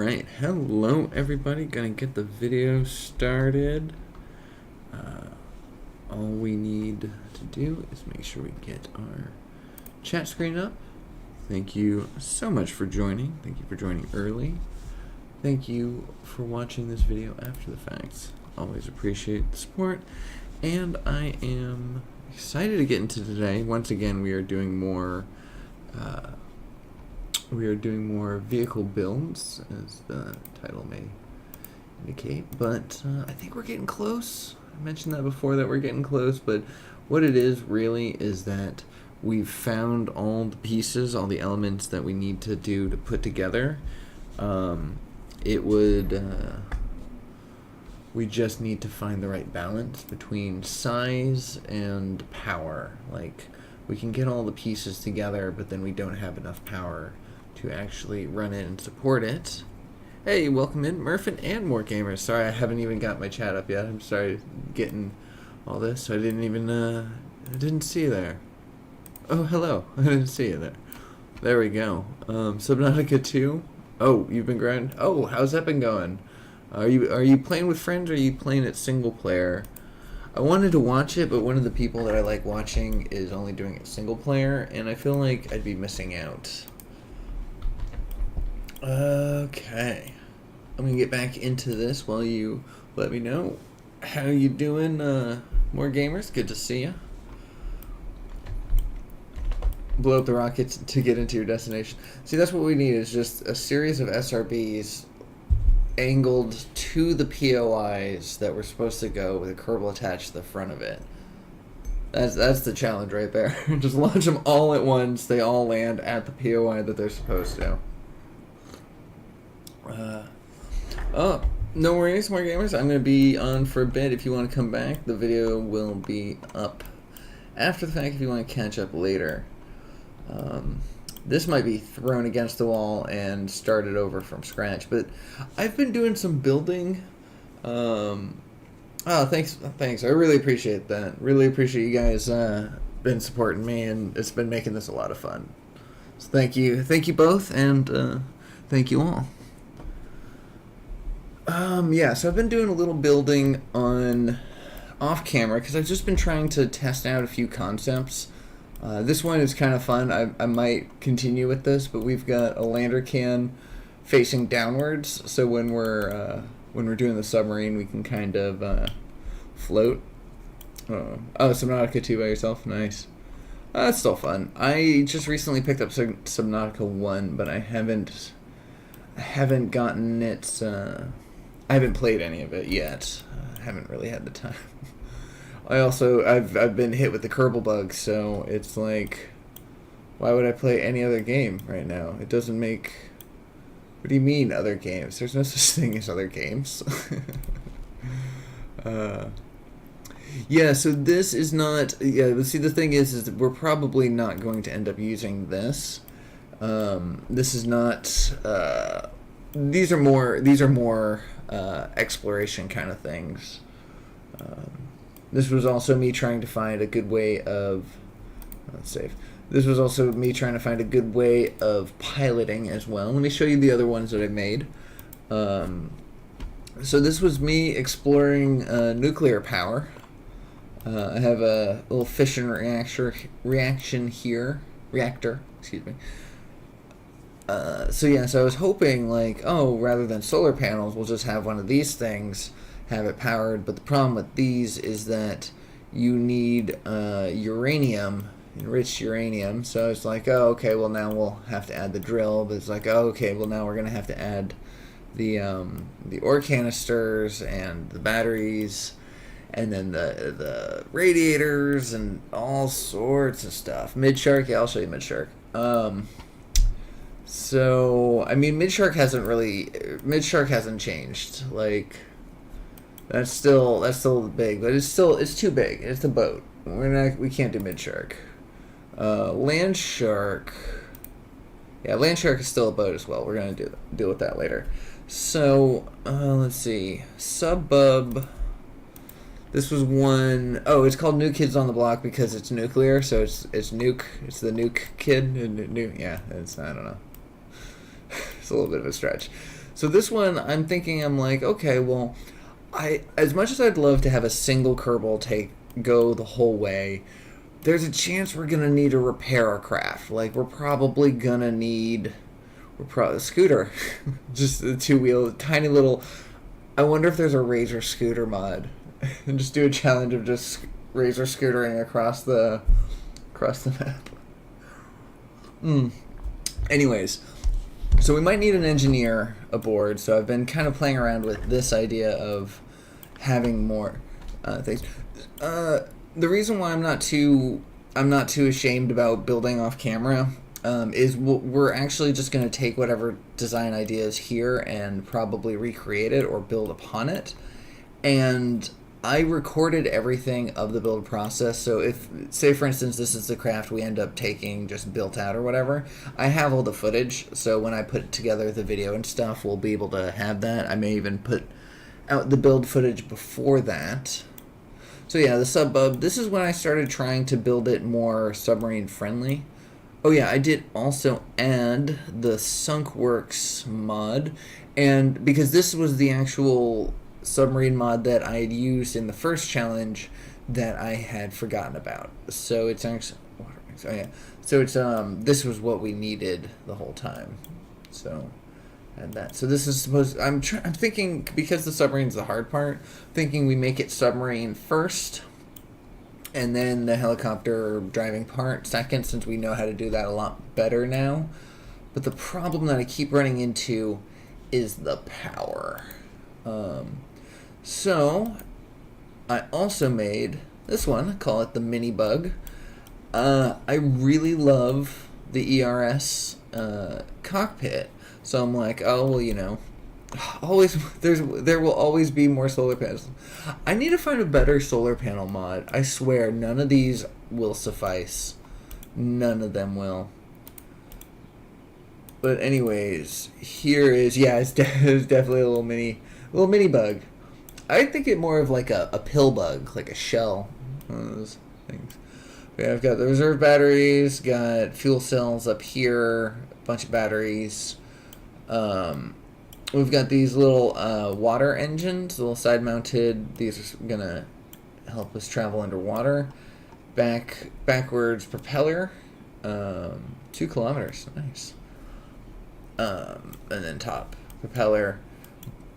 Alright, hello everybody, gonna get the video started. All we need to do is make sure we get our chat screen up. Thank you so much for joining. Thank you for joining early. Thank you for watching this video after the fact. Always appreciate the support. And I am excited to get into today. Once again, we are doing more vehicle builds, as the title may indicate, but I think we're getting close. I mentioned that before, that we're getting close, but what it is really is that we've found all the pieces, all the elements that we need to do to put together. We just need to find the right balance between size and power. Like, we can get all the pieces together, but then we don't have enough power to actually run it and support it. Hey, welcome in, Murphin and more gamers. Sorry, I haven't even got my chat up yet. I'm sorry getting all this. I didn't even, I didn't see you there. Oh, hello. I didn't see you there. There we go. Subnautica 2. Oh, you've been grinding? Oh, how's that been going? Are you playing with friends, or are you playing it single player? I wanted to watch it, but one of the people that I like watching is only doing it single player, and I feel like I'd be missing out. Okay. I'm gonna get back into this while you let me know how you doing, more gamers. Good to see you. Blow up the rockets to get into your destination. See, that's what we need, is just a series of SRBs angled to the POIs that we're supposed to go with a Kerbal attached to the front of it. That's the challenge right there. Just launch them all at once. They all land at the POI that they're supposed to. Oh, no worries, more gamers. I'm going to be on for a bit. If you want to come back, the video will be up after the fact if you want to catch up later. This might be thrown against the wall and started over from scratch, but I've been doing some building. Oh, thanks. I really appreciate that. Really appreciate you guys been supporting me, and it's been making this a lot of fun. So thank you both, and thank you all. Yeah, so I've been doing a little building off camera because I've just been trying to test out a few concepts. This one is kind of fun. I might continue with this, but we've got a lander can facing downwards, so when we're doing the submarine, we can kind of float. Oh, Subnautica 2 by yourself, nice. That's still fun. I just recently picked up Subnautica 1, but I haven't gotten it. I haven't played any of it yet. I haven't really had the time. I've been hit with the Kerbal bug, so it's like, why would I play any other game right now? It doesn't make... What do you mean, other games? There's no such thing as other games. Yeah, so this is not... Yeah, see, the thing is that we're probably not going to end up using this. This is not... These are more exploration kind of things. This was also me trying to find a good way of... Let's save. This was also me trying to find a good way of piloting as well. Let me show you the other ones that I made. So this was me exploring nuclear power. I have a little fission reactor, excuse me. So I was hoping, like, oh, rather than solar panels, we'll just have one of these things, have it powered. But the problem with these is that you need uranium, enriched uranium. So it's like, oh, okay, well, now we'll have to add the drill. But it's like, oh, okay, well, now we're going to have to add the ore canisters and the batteries, and then the radiators and all sorts of stuff. Midshark, yeah, I'll show you Midshark. So, I mean, Midshark hasn't changed. Like, that's still big, but it's too big. It's a boat. We can't do Midshark. Landshark. Yeah, Landshark is still a boat as well. We're gonna deal with that later. So, let's see. Subbub. This was one... Oh, it's called New Kids on the Block because it's nuclear, so it's nuke. It's the nuke kid. Yeah, I don't know. It's a little bit of a stretch. So this one, I'm thinking, I'm like, okay, well, as much as I'd love to have a single Kerbal go the whole way, there's a chance we're gonna need to repair our craft. Like we're probably gonna need, a scooter, just the two wheel, tiny little. I wonder if there's a Razor scooter mod, and just do a challenge of just Razor scootering across the map. Anyways, so we might need an engineer aboard. So I've been kind of playing around with this idea of having more things. The reason why I'm not too ashamed about building off camera is we're actually just going to take whatever design ideas here and probably recreate it or build upon it. And I recorded everything of the build process. So if, say for instance, this is the craft we end up taking just built out or whatever, I have all the footage. So when I put together the video and stuff, we'll be able to have that. I may even put out the build footage before that. So yeah, the subbub, this is when I started trying to build it more submarine friendly. Oh yeah, I did also add the Sunk Works mod, and because this was the actual submarine mod that I had used in the first challenge that I had forgotten about. So it's actually, oh yeah, so it's this was what we needed the whole time. So add that. So this is supposed. I'm thinking, because the submarine's the hard part, thinking we make it submarine first, and then the helicopter driving part second, since we know how to do that a lot better now. But the problem that I keep running into is the power. So I also made this one. I call it the Mini Bug. I really love the ERS cockpit. So I'm like, oh well, you know, there will always be more solar panels. I need to find a better solar panel mod. I swear, none of these will suffice. None of them will. But anyways, here is, yeah, it's definitely a little mini bug. I think it more of like a pill bug, like a shell. One of those things. Okay, I've got the reserve batteries, got fuel cells up here, a bunch of batteries. We've got these little water engines, little side-mounted. These are gonna help us travel underwater. Backwards propeller, 2 kilometers, nice. And then top propeller,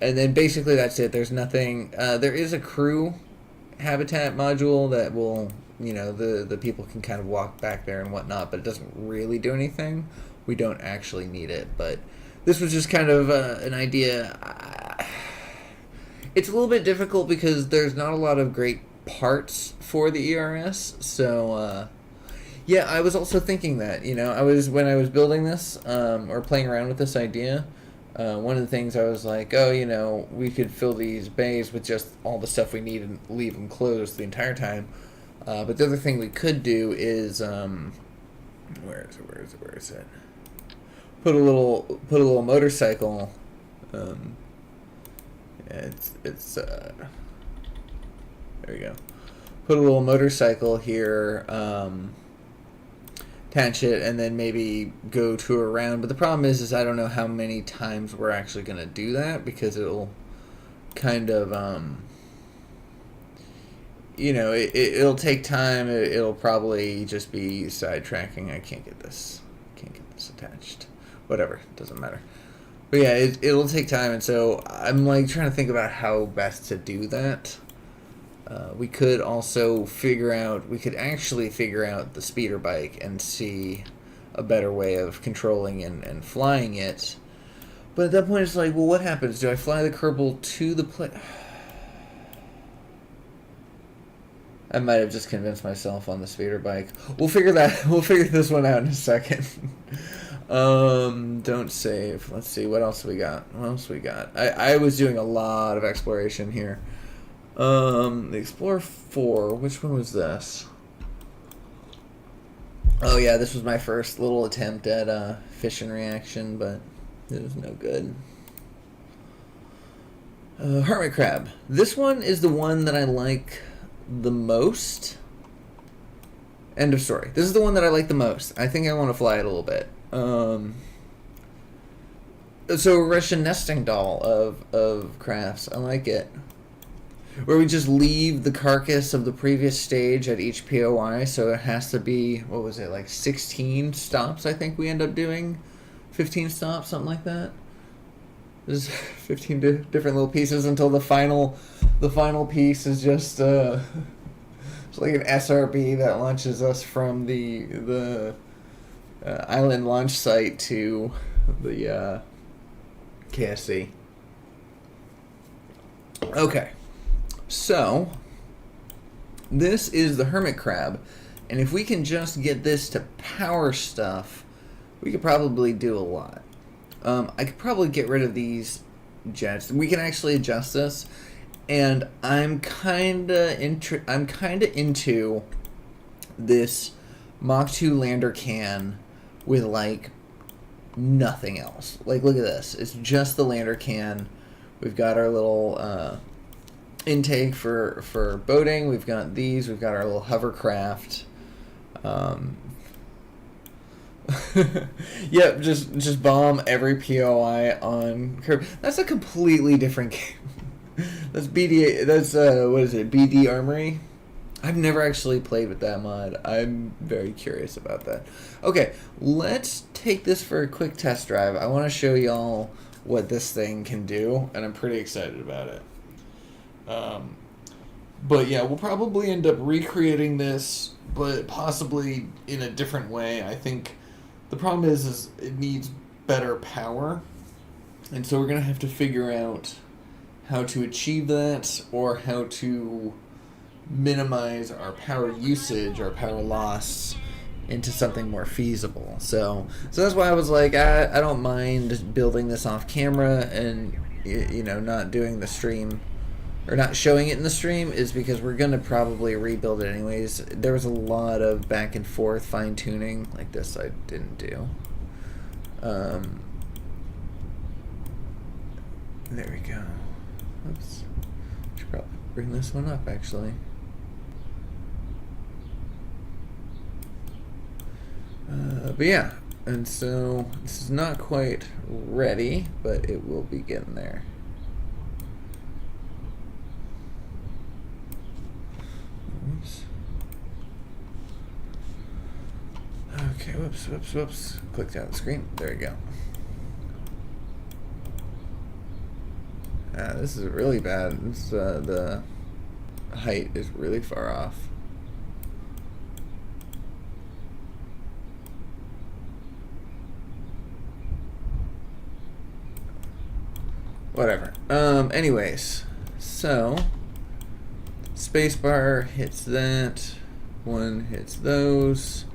and then basically that's it. There's nothing. There is a crew habitat module that will, you know, the people can kind of walk back there and whatnot, but it doesn't really do anything. We don't actually need it, but this was just kind of an idea. It's a little bit difficult because there's not a lot of great parts for the ERS, so yeah, I was also thinking that, you know, when I was building this or playing around with this idea, one of the things I was like, oh, you know, we could fill these bays with just all the stuff we need and leave them closed the entire time. But the other thing we could do is where is it? Put a little motorcycle. It's there we go. Put a little motorcycle here. Attach it, and then maybe go tour around. But the problem is I don't know how many times we're actually going to do that, because it'll kind of, you know, it'll take time. It'll probably just be sidetracking. I can't get this attached. Whatever, it doesn't matter. But yeah, it'll take time, and so I'm like trying to think about how best to do that. We could also actually figure out the speeder bike and see a better way of controlling and flying it. But at that point, it's like, well, what happens? Do I fly the Kerbal to the plane? I might have just convinced myself on the speeder bike. We'll figure this one out in a second. Don't save. Let's see, what else we got? I was doing a lot of exploration here. The Explorer 4, which one was this? Oh yeah, this was my first little attempt at fission reaction, but it was no good. Hermit crab. This one is the one that I like the most. End of story. This is the one that I like the most. I think I want to fly it a little bit. So a Russian nesting doll of crafts. I like it. Where we just leave the carcass of the previous stage at each POI, so it has to be, what was it, like 16 stops I think we end up doing? 15 stops, something like that? There's 15 different little pieces until the final piece is just it's like an SRB that launches us from the island launch site to the KSC. Okay. So, this is the hermit crab, and if we can just get this to power stuff, we could probably do a lot. I could probably get rid of these jets. We can actually adjust this, and I'm kinda into this Mach 2 lander can with like nothing else. Like, look at this. It's just the lander can. We've got our little intake for boating. We've got these. We've got our little hovercraft. Yep, just bomb every POI on Kerbin. That's a completely different game. That's BD. That's what is it? BD Armory. I've never actually played with that mod. I'm very curious about that. Okay, let's take this for a quick test drive. I want to show y'all what this thing can do, and I'm pretty excited about it. But yeah, we'll probably end up recreating this, but possibly in a different way. I think the problem is it needs better power, and so we're gonna have to figure out how to achieve that, or how to minimize our power usage, our power loss, into something more feasible. So that's why I was like, I don't mind building this off camera and, you know, not doing the stream, or not showing it in the stream, is because we're gonna probably rebuild it anyways. There was a lot of back and forth fine tuning, like this I didn't do. There we go. Oops. Should probably bring this one up actually. But yeah, and so this is not quite ready, but it will be getting there. Oops. Okay, whoops. Clicked out the screen. There you go. This is really bad. This, the height is really far off. Whatever. Anyways, so spacebar hits that. 1 hits those.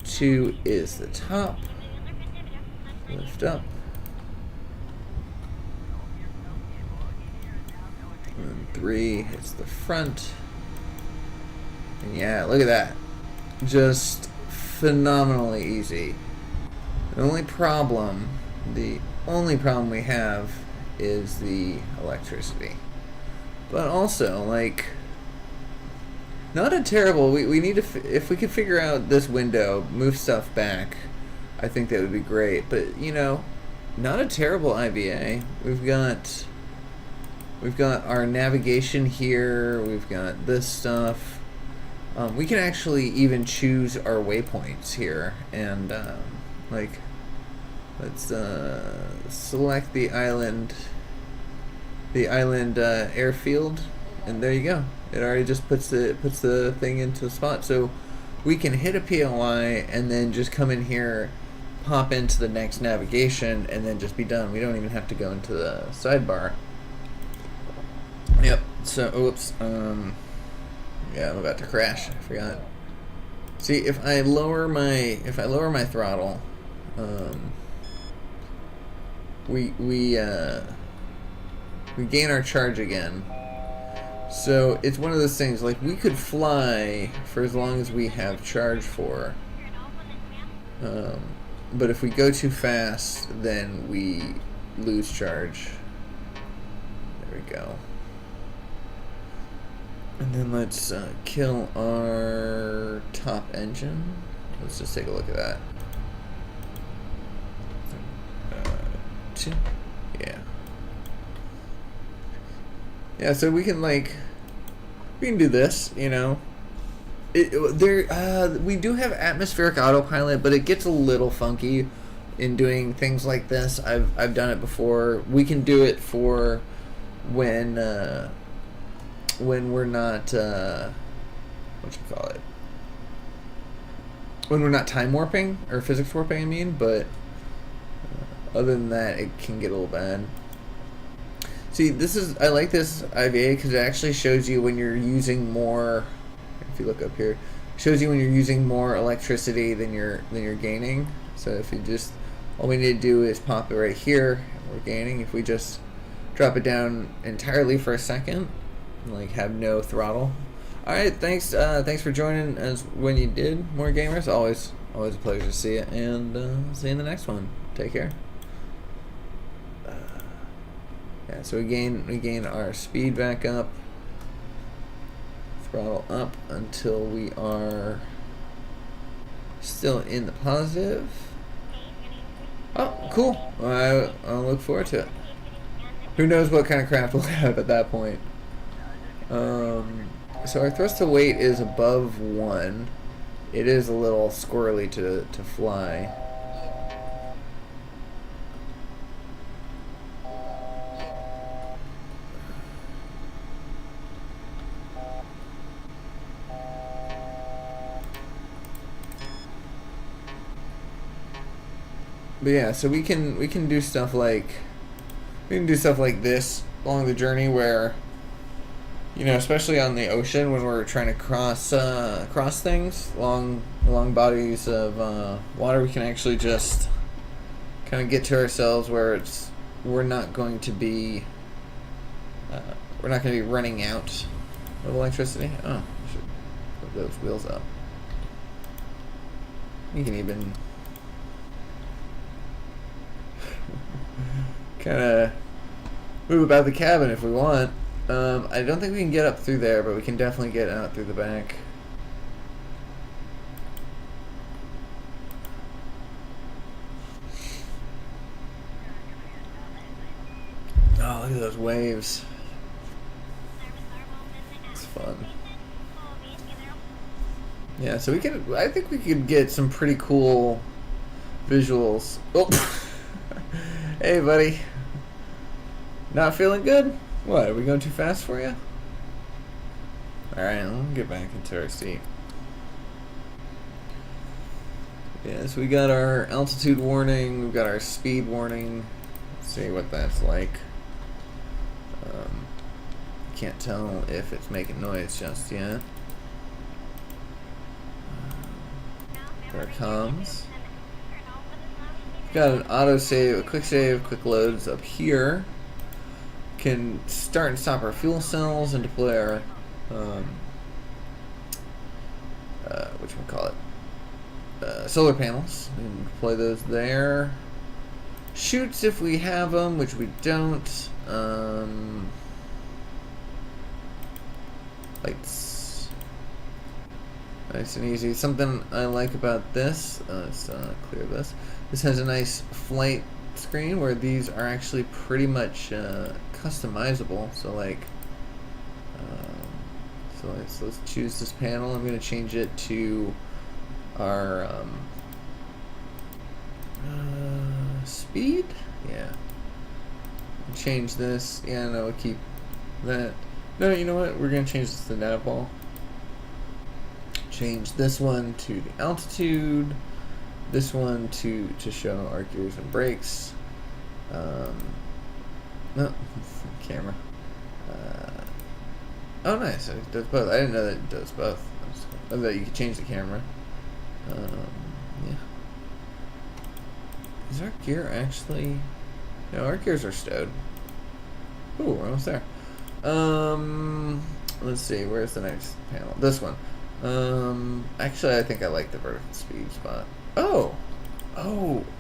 2 is the top. Lift up. And 3 hits the front. And yeah, look at that. Just phenomenally easy. The only problem we have is the electricity. But also, like, not a terrible, we need to, if we could figure out this window, move stuff back, I think that would be great. But, you know, not a terrible IBA. We've got our navigation here, we've got this stuff. We can actually even choose our waypoints here, and like, let's select the island airfield, and there you go. It already just puts the thing into the spot, so we can hit a POI and then just come in here, pop into the next navigation, and then just be done. We don't even have to go into the sidebar. Yep. So, oops. Yeah, I'm about to crash. I forgot. See, if I lower my throttle, we gain our charge again. So it's one of those things, like, we could fly for as long as we have charge for, but if we go too fast, then we lose charge. There we go. And then let's kill our top engine. Let's just take a look at that. Yeah. Yeah, so we can do this, you know. We do have atmospheric autopilot, but it gets a little funky in doing things like this. I've done it before. We can do it for when we're not when we're not time warping or physics warping, I mean, but other than that, it can get a little bad. See, I like this IVA because it actually shows you when you're using more. If you look up here, it shows you when you're using more electricity than you're gaining. So if you just, all we need to do is pop it right here. We're gaining. If we just drop it down entirely for a second, like have no throttle. All right, thanks for joining us when you did, More Gamers. Always a pleasure to see you, and see you in the next one. Take care. Yeah, so we gain our speed back up, throttle up until we are still in the positive. Oh, cool. I'll look forward to it. Who knows what kind of craft we'll have at that point. So our thrust to weight is above 1. It is a little squirrely to fly. But yeah, so we can do stuff like this along the journey where, you know, especially on the ocean when we're trying to cross things long bodies of water, we can actually just kind of get to ourselves where we're not going to be running out of electricity. Oh, I should put those wheels up. You can even kind of move about the cabin if we want. I don't think we can get up through there, but we can definitely get out through the back. Oh, look at those waves. It's fun. Yeah, so I think we could get some pretty cool visuals. Oh, hey buddy. Not feeling good? What, are we going too fast for you? Alright, we'll get back into our seat. Yeah, so we got our altitude warning, we've got our speed warning. Let's see what that's like. Can't tell if it's making noise just yet. There it comes. We've got an auto save, a quick save, quick loads up here. Can start and stop our fuel cells and deploy our solar panels. We can deploy those there. Shoots if we have them, which we don't. Lights, nice and easy. Something I like about this. Let's clear this. This has a nice flight screen where these are actually pretty much customizable. So let's choose this panel. I'm going to change it to our speed. Yeah. Change this. Yeah, no, we'll keep that. No, you know what? We're going to change this to nav ball. Change this one to the altitude. This one to show our gears and brakes. No, camera. Oh, nice. It does both. I didn't know that it does both. I know that you can change the camera. Yeah. Is our gear actually? No, our gears are stowed. Ooh, we're almost there. Let's see. Where's the next panel? This one. Actually, I think I like the vertical speed spot. Oh,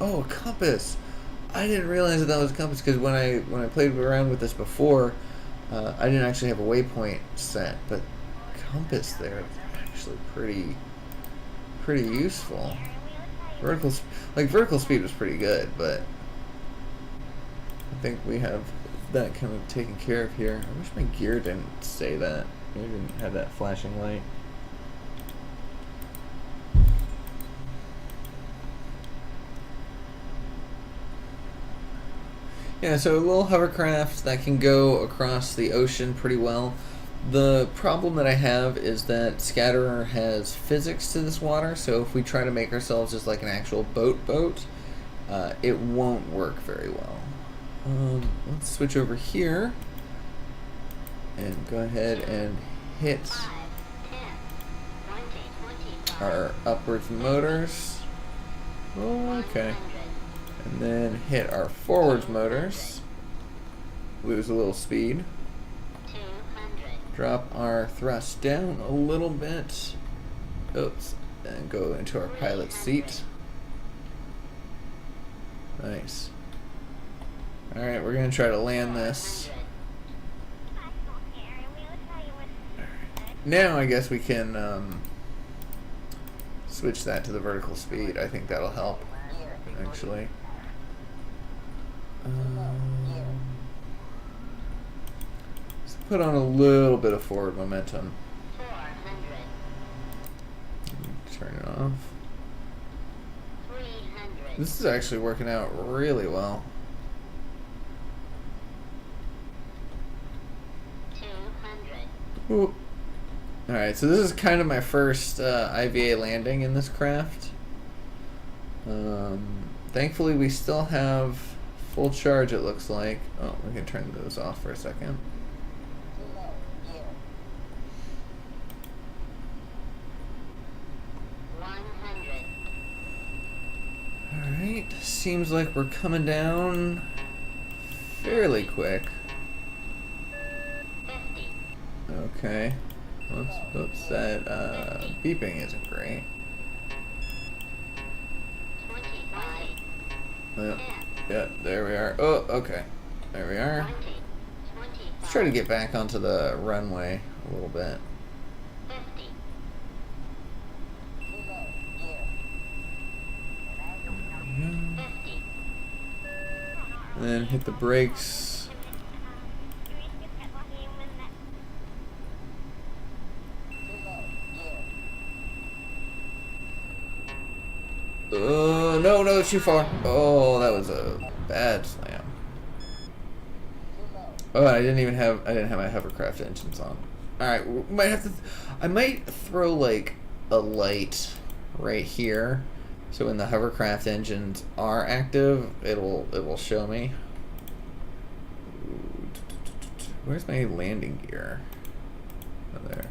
a compass. I didn't realize that was a compass because when I played around with this before, I didn't actually have a waypoint set, but compass there is actually pretty useful. Vertical speed was pretty good, but I think we have that kind of taken care of here. I wish my gear didn't say that. It didn't have that flashing light. Yeah, so a little hovercraft that can go across the ocean pretty well. The problem that I have is that Scatterer has physics to this water, so if we try to make ourselves just like an actual boat, it won't work very well. Let's switch over here and go ahead and hit our upwards motors. Oh, okay. And then hit our forwards motors. Lose a little speed. Drop our thrust down a little bit. Oops. And go into our pilot seat. Nice. Alright, we're going to try to land this. Now I guess we can switch that to the vertical speed. I think that'll help, actually. Let's put on a little bit of forward momentum. Turn it off. This is actually working out really well. Ooh. Alright, so this is kind of my first IVA landing in this craft. Thankfully we still have full charge, it looks like. Oh, we can turn those off for a second. Alright, seems like we're coming down fairly quick. Okay. Oops, that beeping isn't great. Yeah, there we are. Oh, okay. There we are. Let's try to get back onto the runway a little bit. And then hit the brakes. No, too far. Oh, that was a bad slam. Oh, I didn't have my hovercraft engines on. All right, we might have to. I might throw like a light right here, so when the hovercraft engines are active, it will show me. Where's my landing gear? Oh, there.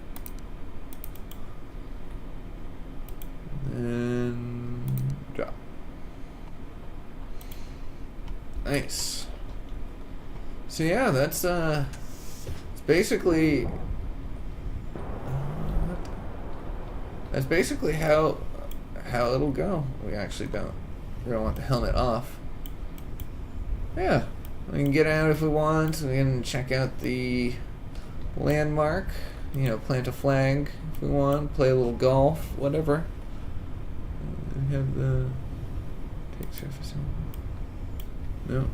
And drop. Nice. So yeah, that's it's basically how it'll go. We don't want the helmet off. Yeah, we can get out if we want. We can check out the landmark. You know, plant a flag if we want. Play a little golf, whatever. We have the take surface. No.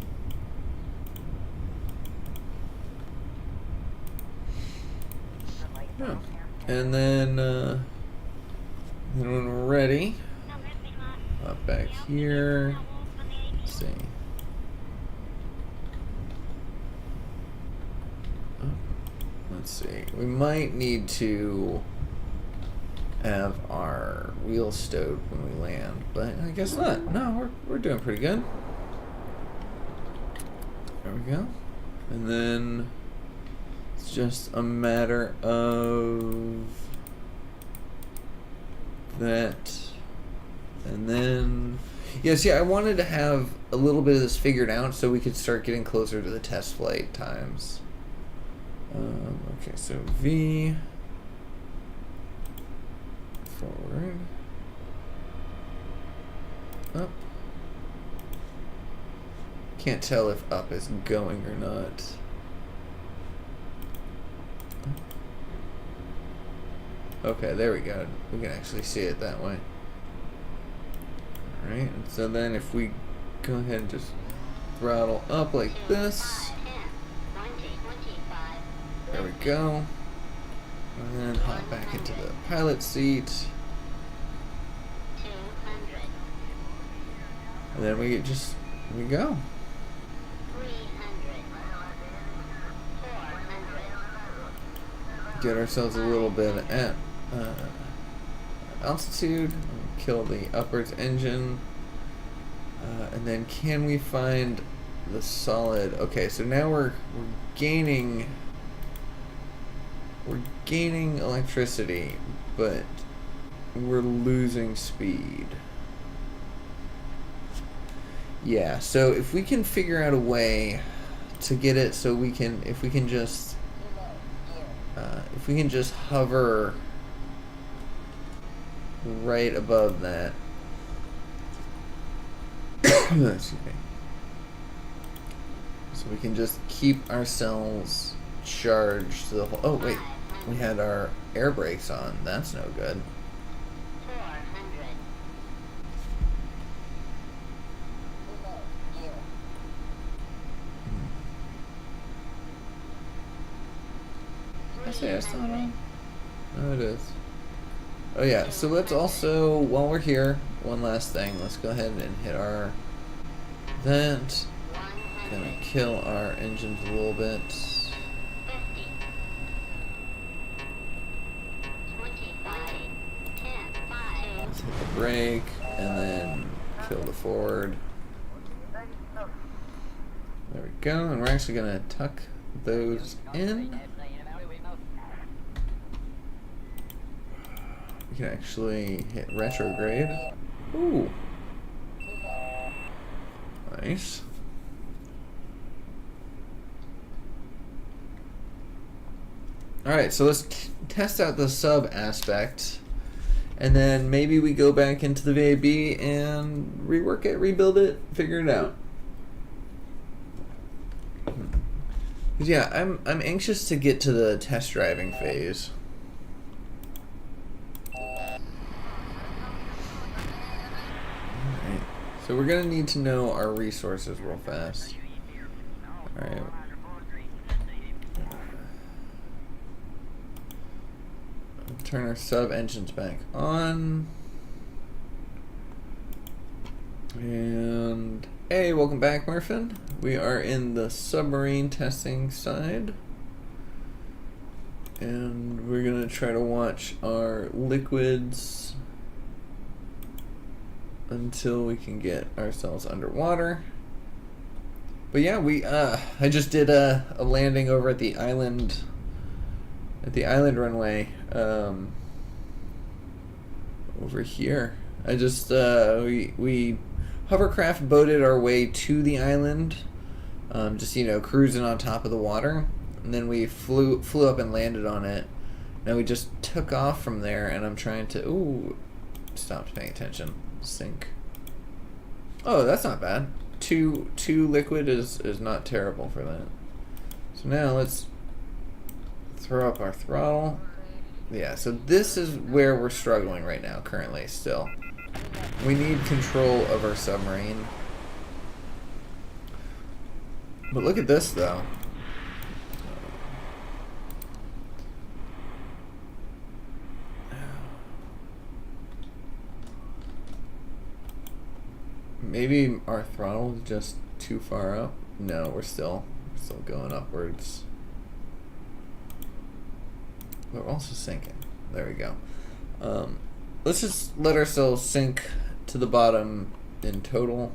No. And then when we're ready, up back here. Let's see. Let's see. We might need to have our wheels stowed when we land, but I guess not. No, we're doing pretty good. There we go. And then it's just a matter of that. And then, yeah, see, I wanted to have a little bit of this figured out so we could start getting closer to the test flight times. Okay, so V, forward, up. Can't tell if up is going or not. Okay, there we go. We can actually see it that way. Alright, so then if we go ahead and just throttle up like this. There we go. And then hop back into the pilot seat. And then we go. Get ourselves a little bit at altitude. Kill the upwards engine. And then can we find the solid? Okay, so now we're gaining electricity, but we're losing speed. Yeah, so if we can figure out a way to get it so we can, if we can just hover right above that. Excuse me. So we can just keep ourselves charged to the whole. Oh wait, we had our air brakes on. That's no good. I say it's not on. No, it is. Oh yeah. So let's also, while we're here, one last thing. Let's go ahead and hit our vent. Gonna kill our engines a little bit. Let's hit the brake and then kill the forward. There we go, and we're actually gonna tuck those in. We can actually hit retrograde. Ooh. Nice. Alright, so let's test out the sub aspect, and then maybe we go back into the VAB and rework it, rebuild it, figure it out. Cause yeah, I'm anxious to get to the test driving phase. Alright, so we're gonna need to know our resources real fast. Alright. Turn our sub engines back on. And hey, welcome back, Murphin. We are in the submarine testing side. And we're gonna try to watch our liquids until we can get ourselves underwater. But yeah, I just did a landing over at the island runway over here. I just we hovercraft boated our way to the island, just cruising on top of the water, and then we flew up and landed on it. Now we just took off from there, and I'm trying to stopped paying attention. Sink. Oh, that's not bad. Two liquid is not terrible for that. So now let's throw up our throttle. Yeah, so this is where we're struggling right now, currently, still. We need control of our submarine. But look at this, though. Maybe our throttle is just too far up. No, we're still going upwards. But we're also sinking. There we go. Let's just let ourselves sink to the bottom in total.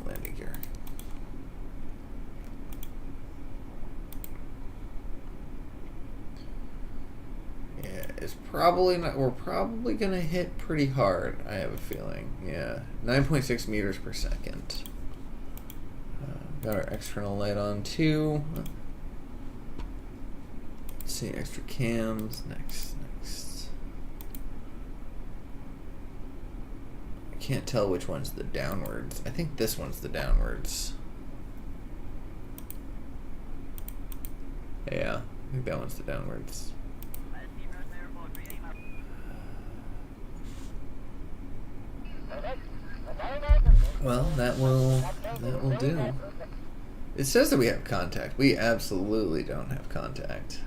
Landing gear. Yeah, it's probably not. We're probably gonna hit pretty hard. I have a feeling. Yeah, 9.6 meters per second. Got our external light on too. Let's see, extra cams. Next. I can't tell which one's the downwards. I think this one's the downwards. Yeah, I think that one's the downwards. Well, that will do. It says that we have contact. We absolutely don't have contact.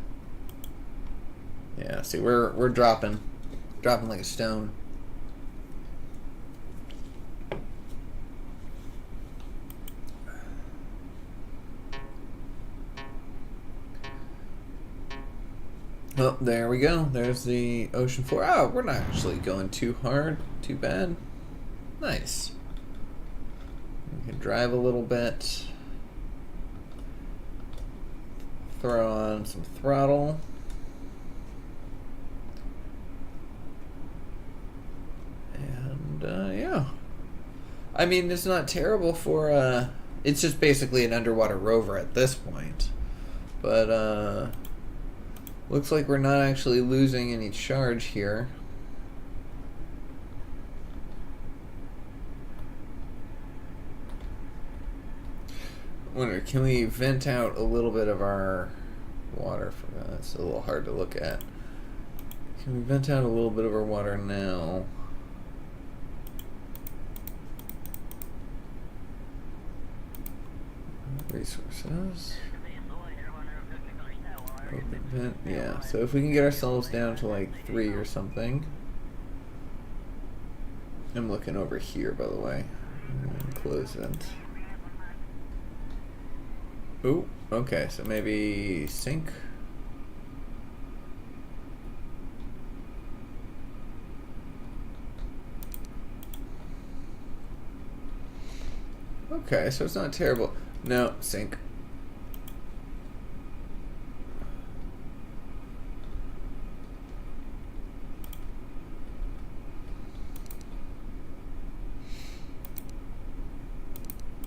Yeah, see, we're dropping like a stone. Oh, there we go. There's the ocean floor. Oh, we're not actually going too hard, too bad. Nice. We can drive a little bit. Throw on some throttle. And, yeah. I mean, it's not terrible for, it's just basically an underwater rover at this point. But, looks like we're not actually losing any charge here. I wonder, can we vent out a little bit of our water? That's a little hard to look at. Can we vent out a little bit of our water now? Resources. Open vent. Yeah, so if we can get ourselves down to like 3 or something. I'm looking over here, by the way. Close vent. Ooh, okay, so maybe sink. Okay, so it's not terrible. No, sink.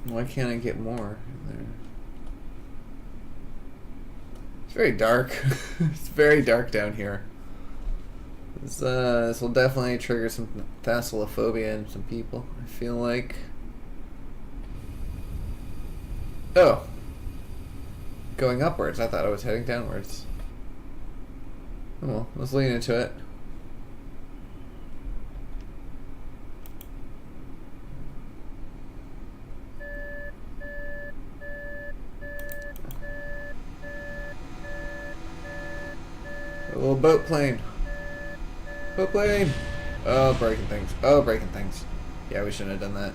Why can't I get more in there? It's very dark. It's very dark down here. This will definitely trigger some thalassophobia in some people, I feel like. Oh. Going upwards. I thought I was heading downwards. Oh, well, let's lean into it. A little boat plane. Boat plane! Oh, breaking things. Oh, breaking things. Yeah, we shouldn't have done that.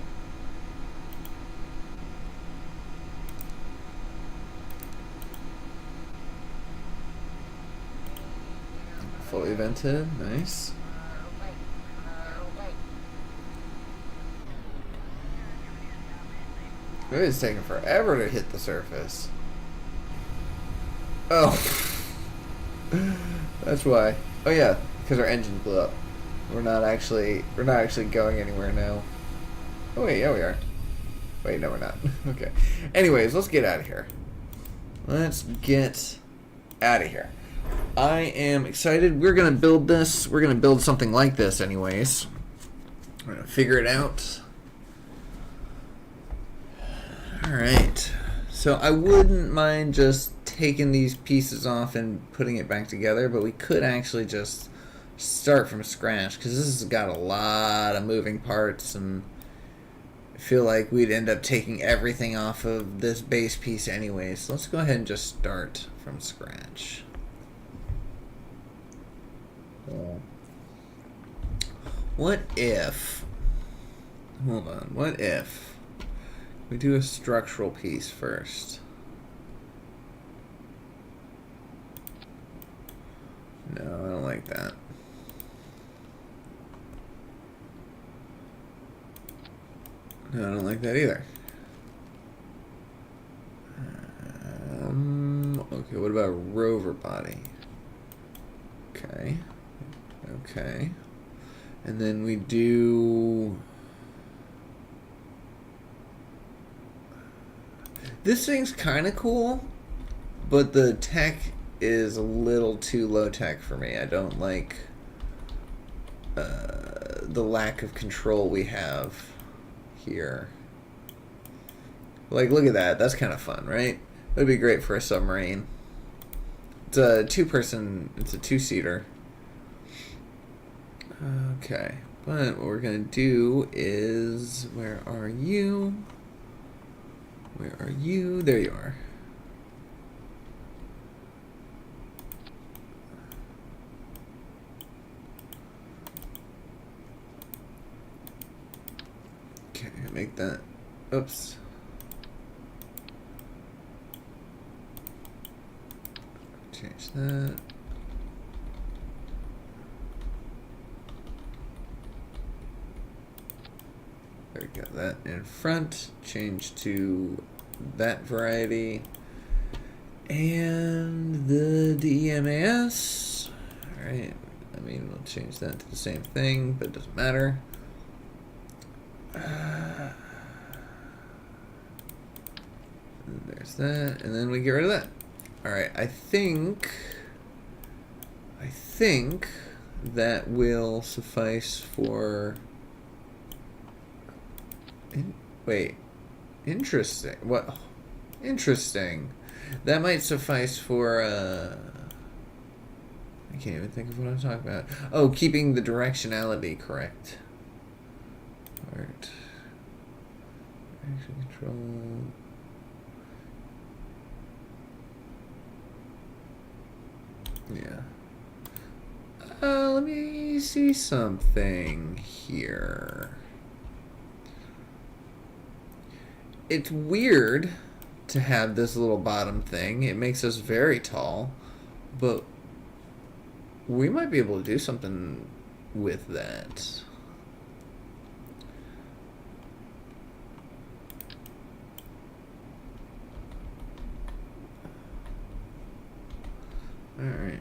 Fully vented. Nice. It's taking forever to hit the surface. Oh. That's why. Oh yeah, because our engine blew up. We're not actually going anywhere now. Oh wait, yeah we are. Wait, no we're not. Okay. Anyways, let's get out of here. Let's get out of here. I am excited. We're gonna build this. We're gonna build something like this anyways. We're gonna figure it out. Alright. So I wouldn't mind just taking these pieces off and putting it back together, but we could actually just start from scratch because this has got a lot of moving parts and I feel like we'd end up taking everything off of this base piece anyway. So let's go ahead and just start from scratch. What if, hold on, what if we do a structural piece first? No, I don't like that. No, I don't like that either. Okay, what about a rover body? Okay. Okay. And then we do... This thing's kind of cool, but the tech is a little too low tech for me. I don't like the lack of control we have here. Like, look at that. That's kind of fun, right? That'd be great for a submarine. It's a two-person, it's a two-seater. Okay. But what we're going to do is, where are you? Where are you? There you are. Okay, make that. Oops. Change that. There we go. That in front. Change to that variety. And the DEMAS. Alright. I mean, we'll change that to the same thing, but it doesn't matter. There's that. And then we get rid of that. Alright. I think that will suffice for... Wait. Interesting. What? Interesting. That might suffice for, I can't even think of what I'm talking about. Oh, keeping the directionality correct. Alright. Action control. Yeah. Let me see something here. It's weird to have this little bottom thing. It makes us very tall, but we might be able to do something with that. All right.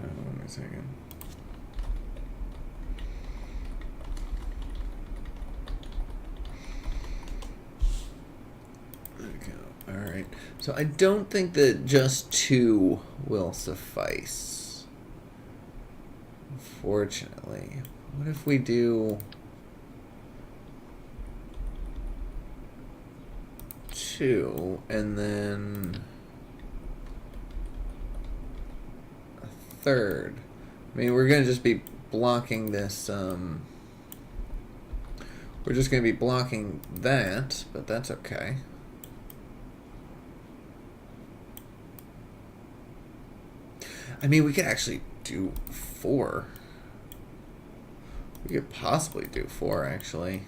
One second. Alright, so I don't think that just 2 will suffice. Unfortunately. What if we do 2 and then a third? I mean, we're going to just be blocking this, we're just going to be blocking that, but that's okay. I mean, we could actually do 4. We could possibly do 4, actually.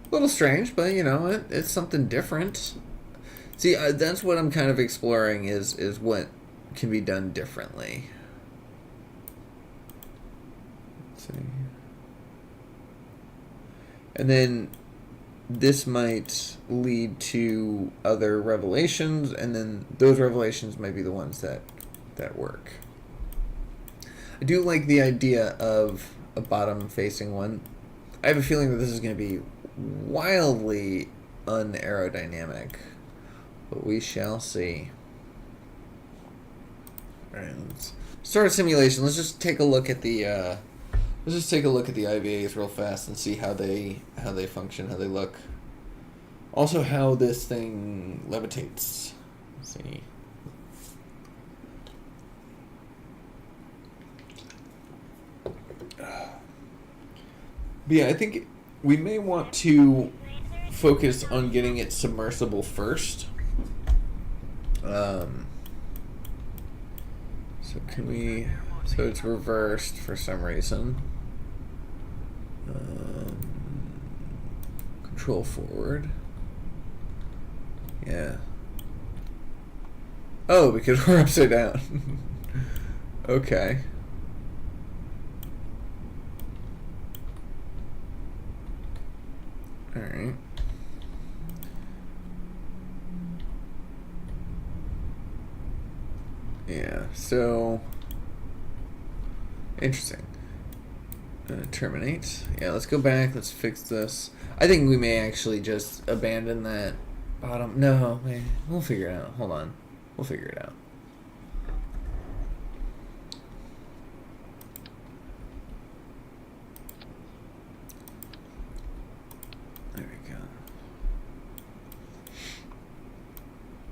A little strange, but you know, it's something different. See, that's what I'm kind of exploring is what can be done differently. Let's see. And then this might lead to other revelations, and then those revelations might be the ones that work. I do like the idea of a bottom-facing one. I have a feeling that this is going to be wildly unaerodynamic, but we shall see. All right, let's start a simulation. Let's just take a look at the IVAs real fast and see how they function, how they look. Also, how this thing levitates. Let's see. But yeah, I think we may want to focus on getting it submersible first. So can we... So it's reversed for some reason. Control forward. Yeah. Oh, because we're upside down. Okay. Alright. Yeah, so Interesting. Terminate. Yeah, let's go back. Let's fix this. I think we may actually just abandon that bottom. No, wait, we'll figure it out. Hold on. We'll figure it out. There we go.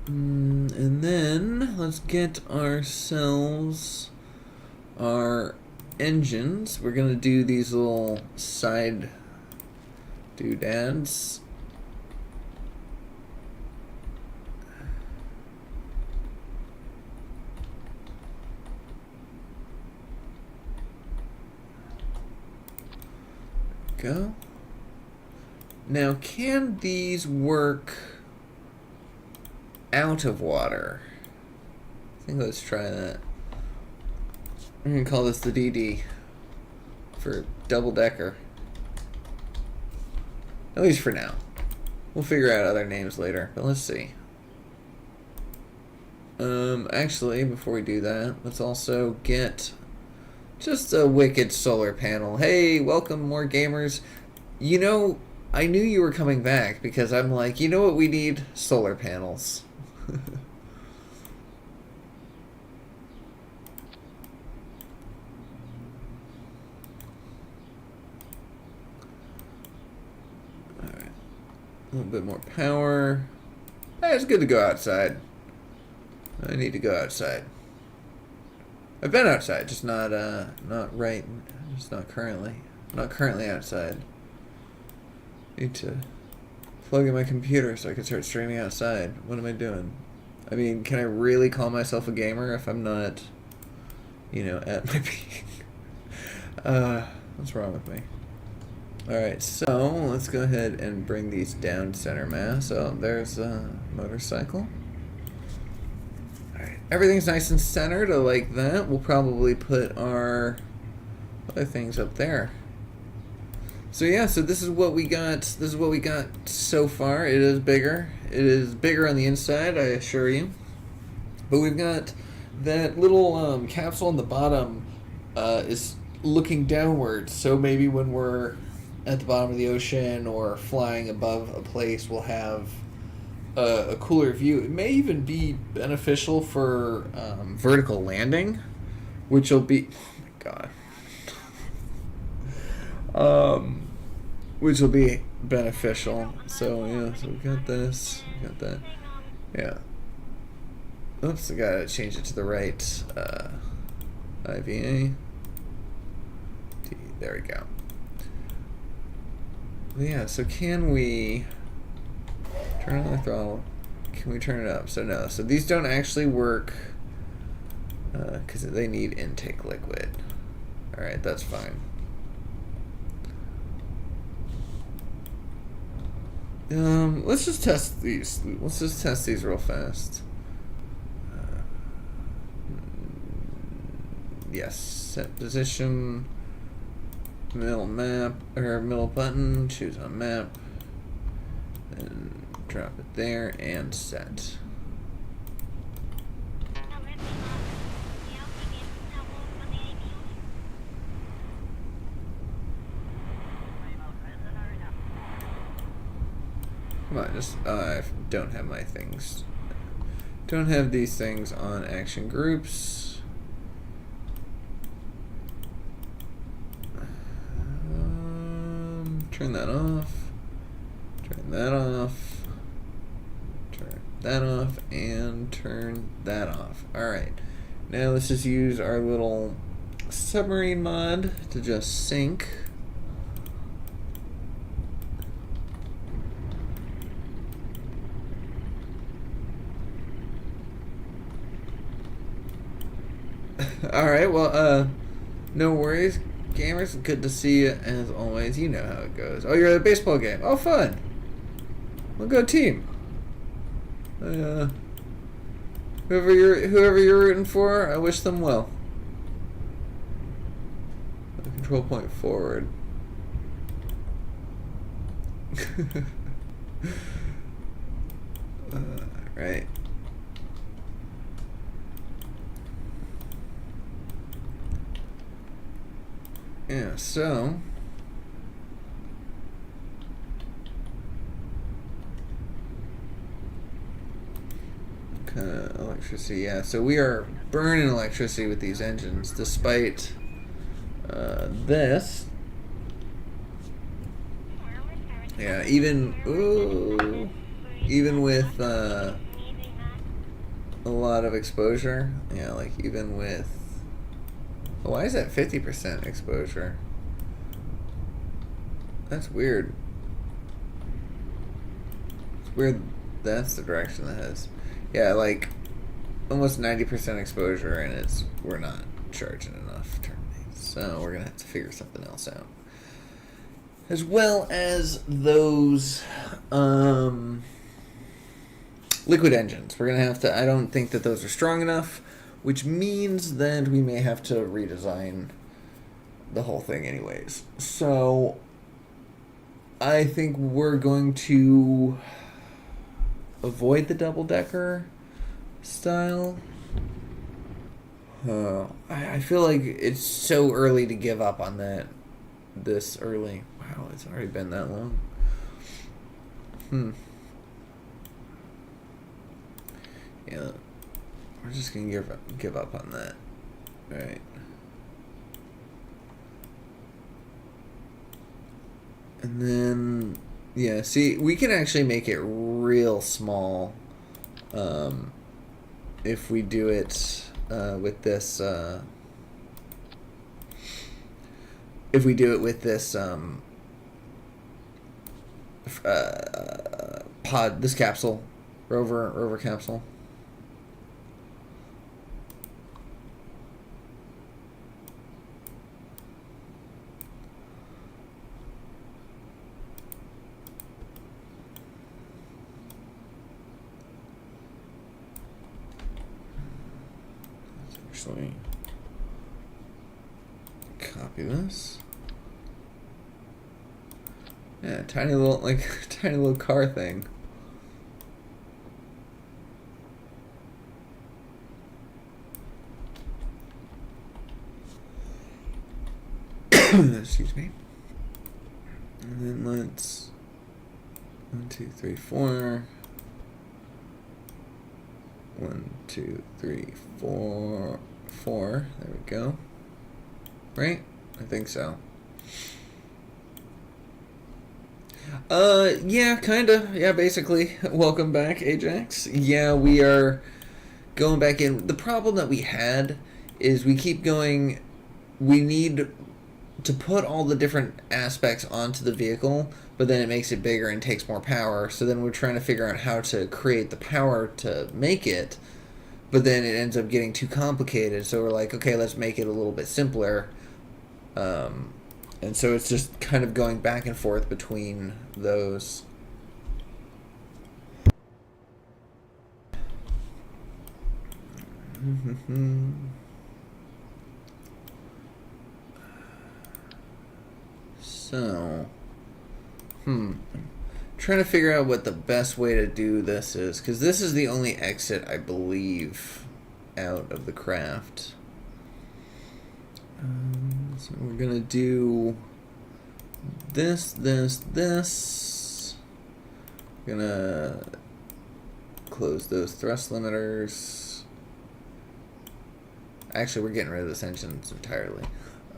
And then let's get ourselves our engines. We're gonna do these little side doodads. Go. Now, can these work out of water? I think let's try that. I'm gonna call this the DD for double decker. At least for now. We'll figure out other names later, but let's see. Actually, before we do that, let's also get just a wicked solar panel. Hey, welcome more gamers. You know, I knew you were coming back because I'm like, you know what we need? Solar panels. Alright. A little bit more power. Hey, it's good to go outside. I need to go outside. I've been outside, just not right, just not currently. Not currently outside. Need to plug in my computer so I can start streaming outside. What am I doing? I mean, can I really call myself a gamer if I'm not, you know, at my peak? What's wrong with me? Alright, so let's go ahead and bring these down center mass. Oh, there's a motorcycle. Alright, everything's nice and centered. I like that. We'll probably put our other things up there. So yeah, so this is what we got. This is what we got so far. It is bigger. It is bigger on the inside, I assure you. But we've got that little capsule on the bottom is looking downwards. So maybe when we're at the bottom of the ocean or flying above a place, we'll have a cooler view. It may even be beneficial for vertical landing, which will be, oh my god, which will be beneficial. So yeah, so we got this, we got that, yeah. Oops, I gotta change it to the right. IVA. There we go. Yeah, so can we turn on the throttle? Can we turn it up? So no, so these don't actually work because they need intake liquid. Alright, that's fine. Let's just test these. Let's just test these real fast. Yes, set position. Middle map, or middle button, choose on map, and drop it there, and set. Come on, just, I don't have my things. Don't have these things on action groups. Turn that off, turn that off, turn that off, and turn that off. Alright, now let's just use our little submarine mod to just sink. Alright, well, no worries. Gamers, good to see you as always. You know how it goes. Oh, you're at a baseball game. Oh, fun. We'll go team. Whoever you're rooting for, I wish them well. Control point forward. Right. Yeah, so kind of electricity. Yeah, so we are burning electricity with these engines, despite this. Yeah, even with a lot of exposure. Yeah, like even with. Why is that 50% exposure? That's weird. It's weird. That's the direction that has. Yeah, like almost 90% exposure, and we're not charging enough terminates. So we're gonna have to figure something else out. As well as those liquid engines. We're gonna have to. I don't think that those are strong enough, which means that we may have to redesign the whole thing anyways. So I think we're going to avoid the double-decker style. I feel like it's so early to give up on that this early. Wow, it's already been that long. Yeah, we're just gonna give up on that. All right. And then, yeah, see, we can actually make it real small if we do it with this. If we do it with this this capsule, rover capsule. Actually, copy this. Yeah, tiny little car thing. Excuse me. And then let's 1, 2, 3, 4. 1, 2, 3, 4, 4. There we go. Right? I think so. Yeah, kinda. Yeah, basically. Welcome back, Ajax. Yeah, we are going back in. The problem that we had is we keep going. We need to put all the different aspects onto the vehicle, but then it makes it bigger and takes more power. So then we're trying to figure out how to create the power to make it, but then it ends up getting too complicated. So we're like, okay, let's make it a little bit simpler. And so it's just kind of going back and forth between those. So, trying to figure out what the best way to do this is, because this is the only exit, I believe, out of the craft. So we're gonna do this. Gonna close those thrust limiters. Actually, we're getting rid of this engines entirely.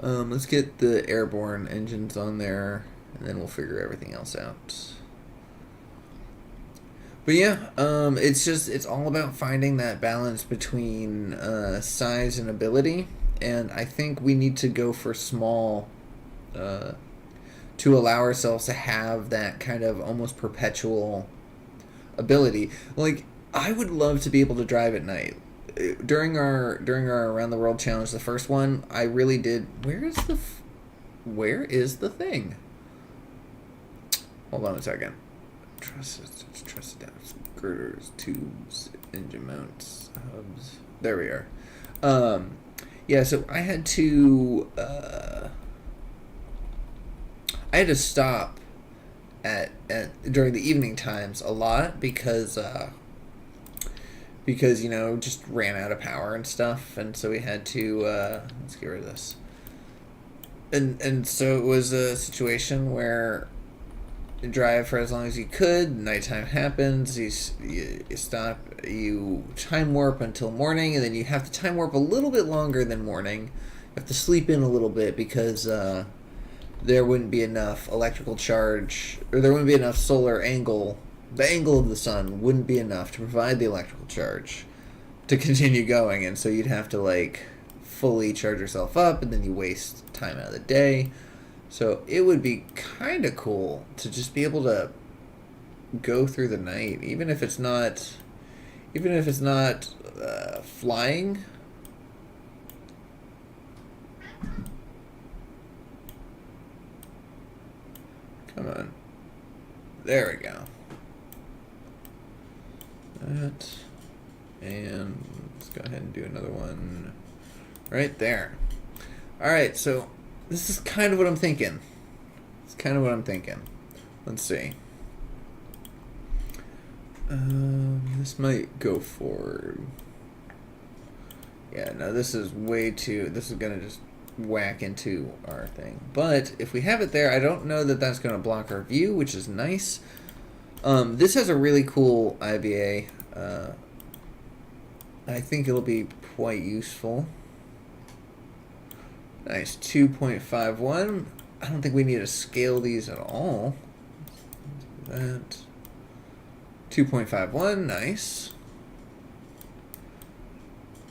Let's get the airborne engines on there, and then we'll figure everything else out. But yeah, it's all about finding that balance between size and ability. And I think we need to go for small to allow ourselves to have that kind of almost perpetual ability. Like, I would love to be able to drive at night. During our Around the World challenge, the first one, I really did. Where is the thing? Hold on a second. Trusses down. Girders, tubes, engine mounts, hubs. There we are. Yeah, so I had to stop at during the evening times a lot because just ran out of power and stuff, and so we had to let's get rid of this. And so it was a situation where you drive for as long as you could. Nighttime happens. You stop. You time warp until morning, and then you have to time warp a little bit longer than morning. You have to sleep in a little bit because there wouldn't be enough electrical charge, or there wouldn't be enough solar angle. The angle of the sun wouldn't be enough to provide the electrical charge to continue going, and so you'd have to like fully charge yourself up, and then you waste time out of the day. So it would be kind of cool to just be able to go through the night, even if it's not flying. Come on, there we go. That, and let's go ahead and do another one right there. All right, so this is kind of what I'm thinking. Let's see. This might go forward. Yeah, no, this is way too... This is going to just whack into our thing. But if we have it there, I don't know that that's going to block our view, which is nice. This has a really cool IBA. I think it'll be quite useful. Nice, 2.51. I don't think we need to scale these at all. That 2.51, nice.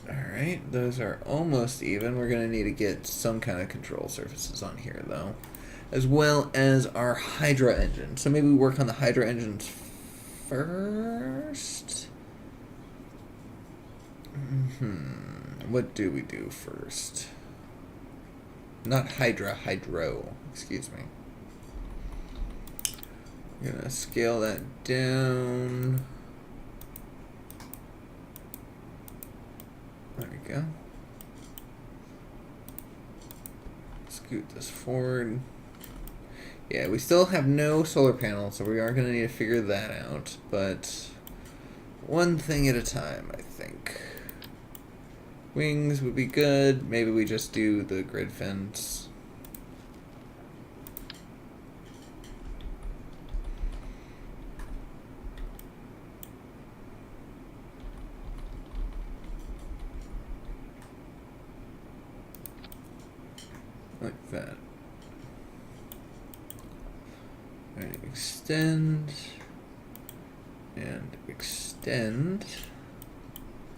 Alright, those are almost even. We're going to need to get some kind of control surfaces on here, though. As well as our Hydra engine. So maybe we work on the Hydra engines first? What do we do first? Not Hydra, Hydro. Excuse me. I'm going to scale that down. There we go. Scoot this forward. Yeah, we still have no solar panels, so we are going to need to figure that out. But one thing at a time, I think. Wings would be good. Maybe we just do the grid fence. Like that. Alright, extend. And extend.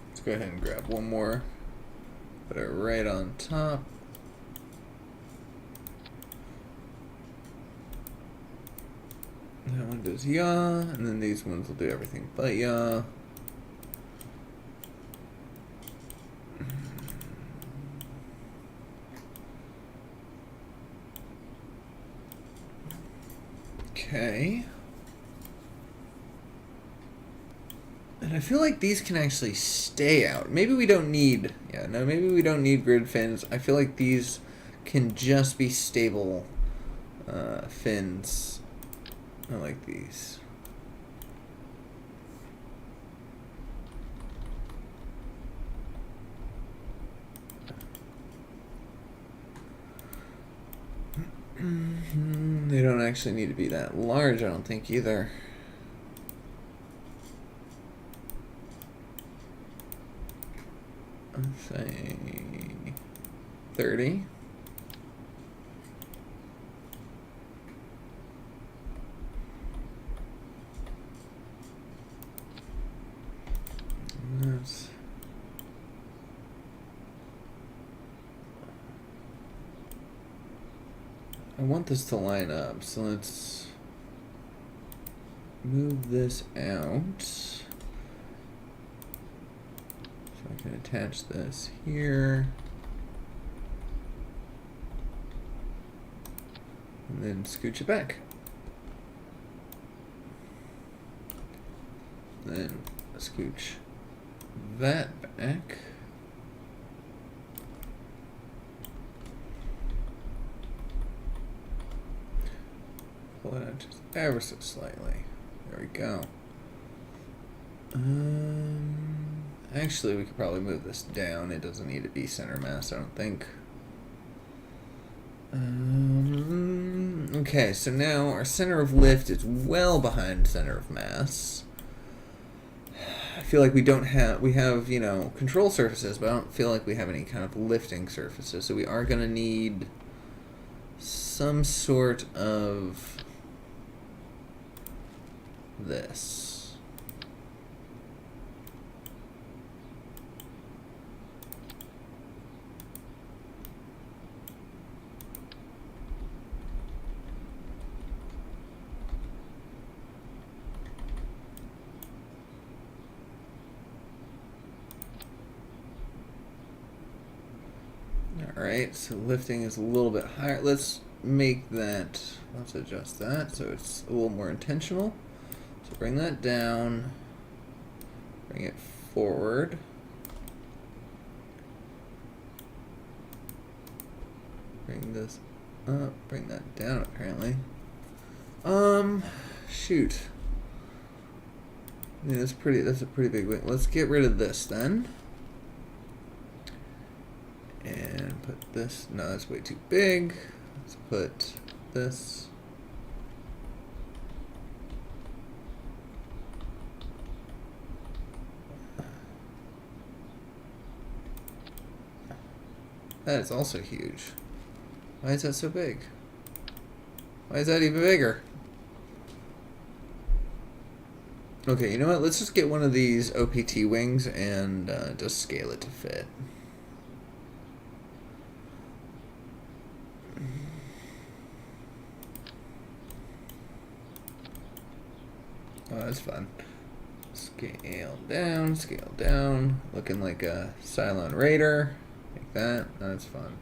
Let's go ahead and grab one more. Put it right on top. That one does yaw, and then these ones will do everything but yaw. Okay. And I feel like these can actually stay out. Maybe we don't need... Yeah, no, maybe we don't need grid fins. I feel like these can just be stable fins. I like these. They don't actually need to be that large, I don't think, either. Let's say 30. That's... I want this to line up, so let's move this out. So I can attach this here. And then scooch it back. Then scooch that back. Pull it out just ever so slightly. There we go. Actually, we could probably move this down. It doesn't need to be center mass, I don't think. Okay, so now our center of lift is well behind center of mass. I feel like we have, you know, control surfaces, but I don't feel like we have any kind of lifting surfaces. So we are going to need some sort of this. Alright, so lifting is a little bit higher. Let's adjust that so it's a little more intentional. So bring that down, bring it forward. Bring this up, bring that down apparently. Shoot. Yeah, that's a pretty big wing. Let's get rid of this then. And put this, no, that's way too big. Let's put this. That is also huge. Why is that so big? Why is that even bigger? Okay, you know what? Let's just get one of these OPT wings and just scale it to fit. Oh, that's fun. Scale down, looking like a Cylon Raider, like that. That's fun.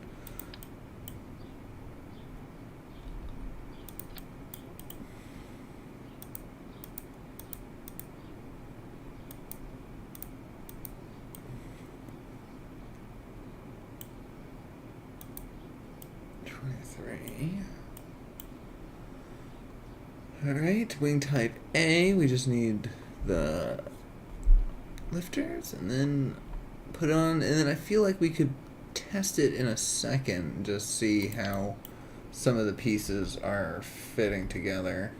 Alright, wing type A, we just need the lifters and then put on, and then I feel like we could test it in a second, just see how some of the pieces are fitting together.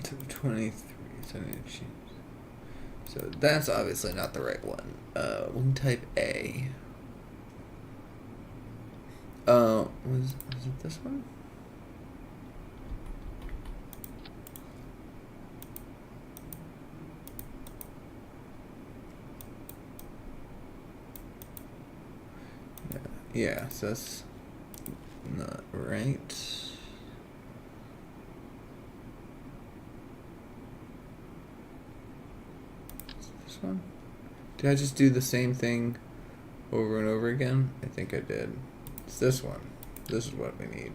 To the 23, so that's obviously not the right one. Wing type A. Was it this one? Yeah, so that's not right. This one? Did I just do the same thing over and over again? I think I did. It's this one. This is what we need.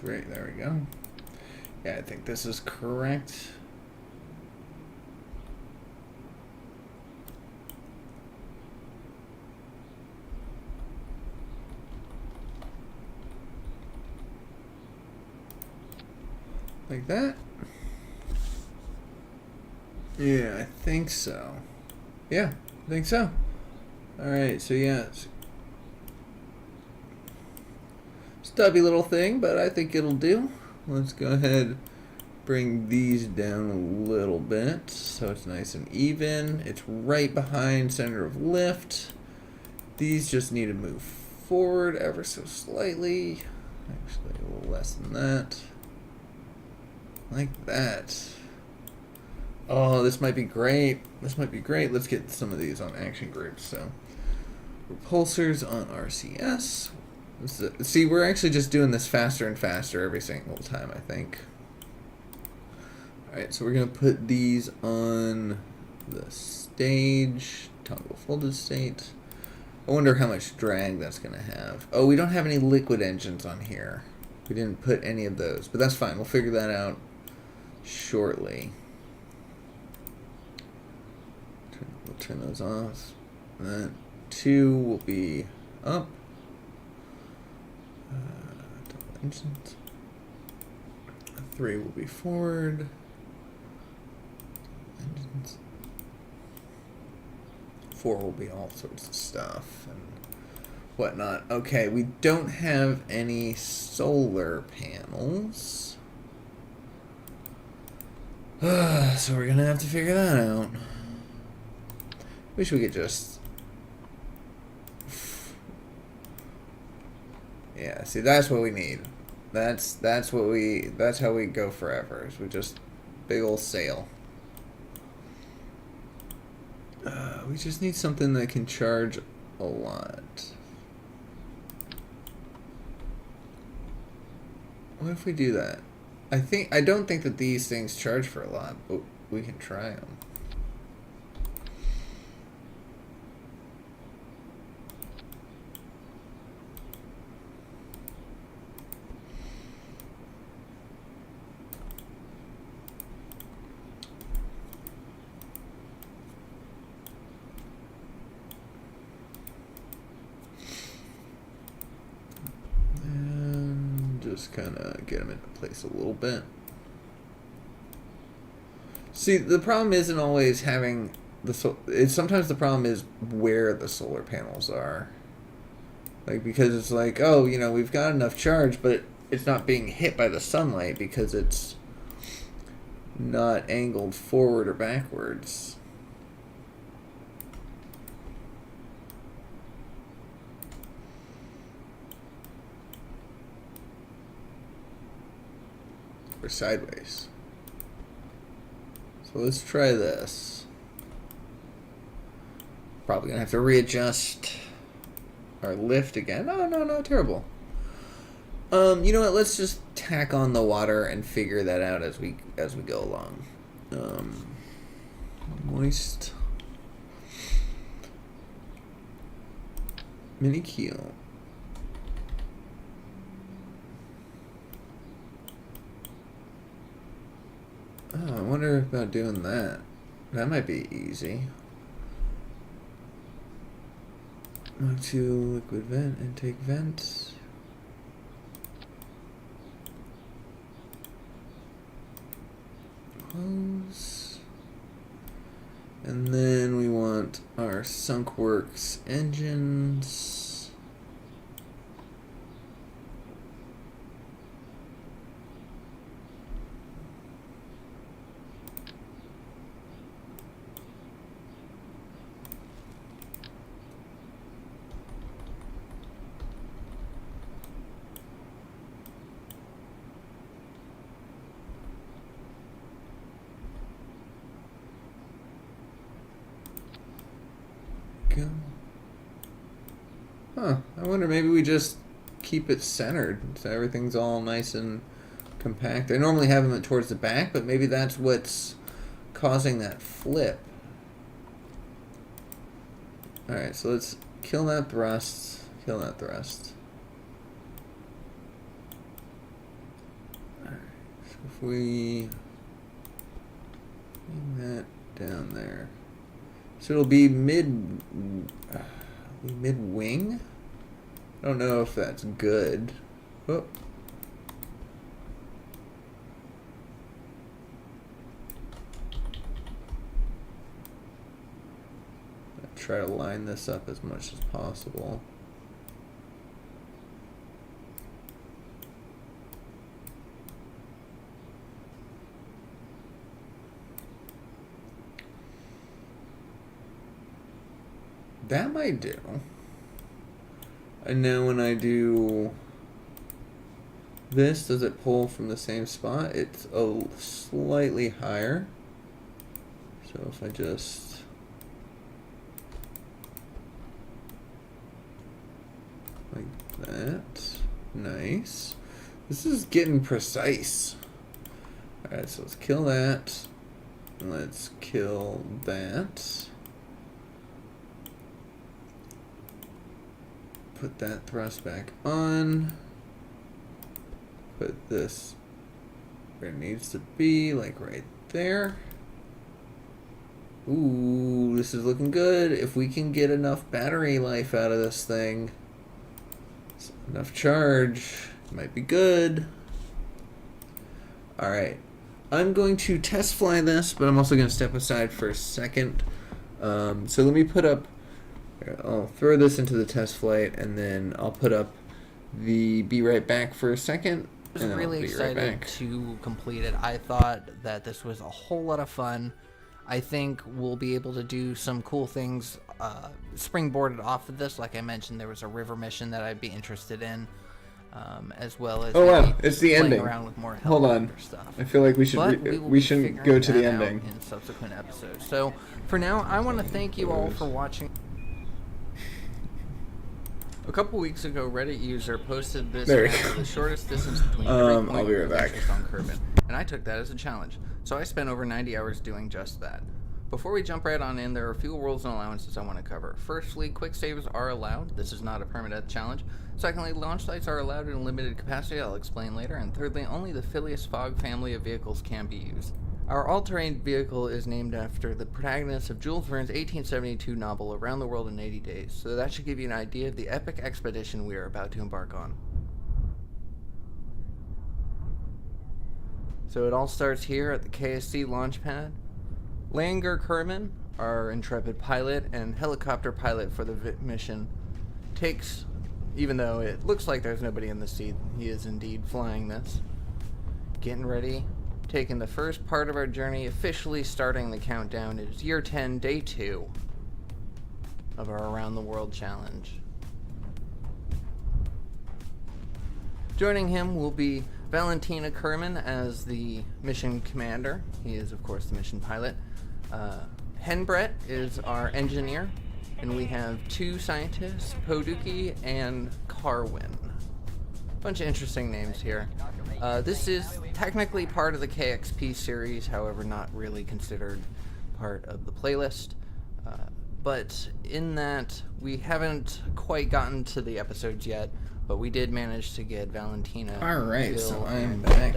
Right, there we go. Yeah, I think this is correct. Like that? Yeah, I think so. Yeah, I think so. Alright, so yeah, it's stubby little thing, but I think it'll do. Let's go ahead, bring these down a little bit so it's nice and even. It's right behind center of lift. These just need to move forward ever so slightly. Actually, a little less than that. Like that. Oh, this might be great. This might be great. Let's get some of these on action groups. So, repulsors on RCS. See, we're actually just doing this faster and faster every single time, I think. Alright, so we're going to put these on the stage. Toggle folded state. I wonder how much drag that's going to have. Oh, we don't have any liquid engines on here. We didn't put any of those, but that's fine. We'll figure that out shortly. We'll turn those off. And then 2 will be up. Double engines. 3 will be forward. Engines. 4 will be all sorts of stuff and whatnot. Okay, we don't have any solar panels. So we're gonna have to figure that out. Wish we could just... Yeah, see, that's what we need. That's how we go forever. Is we just big old sail. We just need something that can charge a lot. What if we do that? I don't think that these things charge for a lot, but we can try them. Just kind of get them into place a little bit. See, the problem isn't always having the sometimes the problem is where the solar panels are. Like, because it's like, oh, you know, we've got enough charge, but it's not being hit by the sunlight because it's not angled forward or backwards. Or sideways. So let's try this. Probably gonna have to readjust our lift again. Oh, no, not terrible. You know what? Let's just tack on the water and figure that out as we go along. Moist mini keel. Oh, I wonder about doing that. That might be easy. Mach 2 liquid vent, intake vent. Close. And then we want our Sunk Works engines. Go. Huh, I wonder, maybe we just keep it centered so everything's all nice and compact. I normally have them towards the back, but maybe that's what's causing that flip. Alright, so let's kill that thrust. Kill that thrust. Alright, so if we bring that down there. So it'll be mid-wing? I don't know if that's good. Oh. Try to line this up as much as possible. That might do. And now when I do this, does it pull from the same spot? It's a slightly higher. So if I just Like that. Nice. This is getting precise. Alright, so let's kill that. Let's kill that. Put that thrust back on. Put this where it needs to be, like right there. Ooh, this is looking good. If we can get enough battery life out of this thing, enough charge, might be good. Alright. I'm going to test fly this, but I'm also going to step aside for a second. So let me put up, I'll throw this into the test flight, and then I'll put up the be right back for a second. I was really excited to complete it. I thought that this was a whole lot of fun. I think we'll be able to do some cool things springboarded off of this. Like I mentioned, there was a river mission that I'd be interested in. As well as it's the ending. Around with more Hold on, stuff. I feel like we shouldn't go to the ending in subsequent episodes. So for now, I want to thank you all for watching. A couple weeks ago, Reddit user posted this map of the shortest distance between every point I'll be right back. on Kerbin, and I took that as a challenge. So I spent over 90 hours doing just that. Before we jump right on in, there are a few rules and allowances I want to cover. Firstly, quick saves are allowed. This is not a permanent challenge. Secondly, launch sites are allowed in a limited capacity. I'll explain later. And thirdly, only the Phileas Fogg family of vehicles can be used. Our all-terrain vehicle is named after the protagonist of Jules Verne's 1872 novel Around the World in 80 Days, so that should give you an idea of the epic expedition we are about to embark on. So it all starts here at the KSP launch pad. Langer Kerbin, our intrepid pilot and helicopter pilot for the mission, takes, even though it looks like there's nobody in the seat, he is indeed flying this. Getting ready, taking the first part of our journey, officially starting the countdown. It is year 10, day 2 of our Around the World challenge. Joining him will be Valentina Kerbin as the mission commander. He is, of course, the mission pilot. Henbrett is our engineer, and we have 2 scientists, Poduki and Carwin. Bunch of interesting names here. This is technically part of the KXP series, however not really considered part of the playlist. But in that, we haven't quite gotten to the episodes yet, but we did manage to get Valentina. Alright, so I'm back.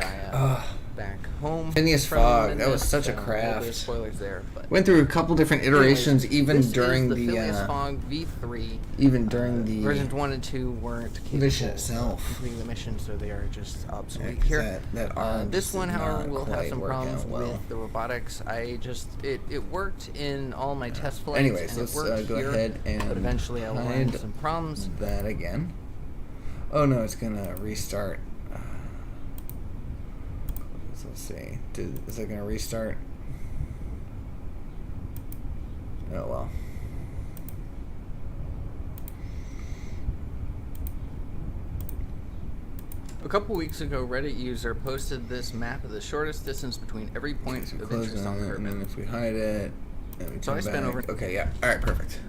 Back home. Phileas Fogg, that was such a craft. There's spoilers there, but went through a couple different iterations, even during the Phileas Fogg V3. Even during the versions 1 and 2 weren't capable mission itself. of completing the mission, so they are just obsolete Yeah, here. this one, however, will have some problems with the robotics. It worked in all my test flights. Anyways, and let's it worked go here, ahead and but eventually I will run into some problems. That again. Oh no, it's gonna restart. So let's see. Is it gonna restart? Oh well. A couple weeks ago, Reddit user posted this map of the shortest distance between every point of interest on Kerbin. And then if we hide it, and we So I spent over. Okay, yeah. All right, perfect.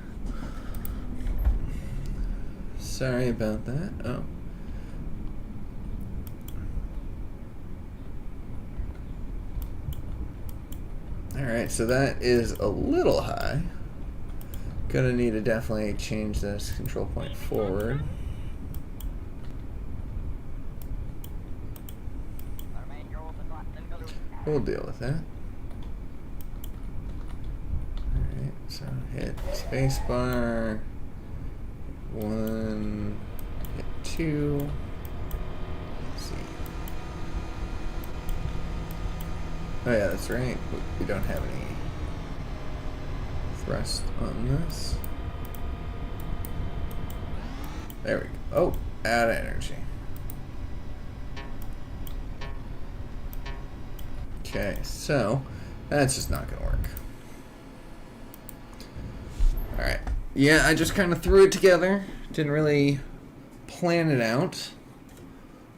Sorry about that. Oh. Alright, so that is a little high. Gonna need to definitely change this control point forward. We'll deal with that. Alright, so hit spacebar. 1, hit 2. Let's see. Oh yeah, that's right. We don't have any thrust on this. There we go. Oh, out of energy. Okay, so that's just not gonna work. Alright. Yeah, I just kind of threw it together. Didn't really plan it out.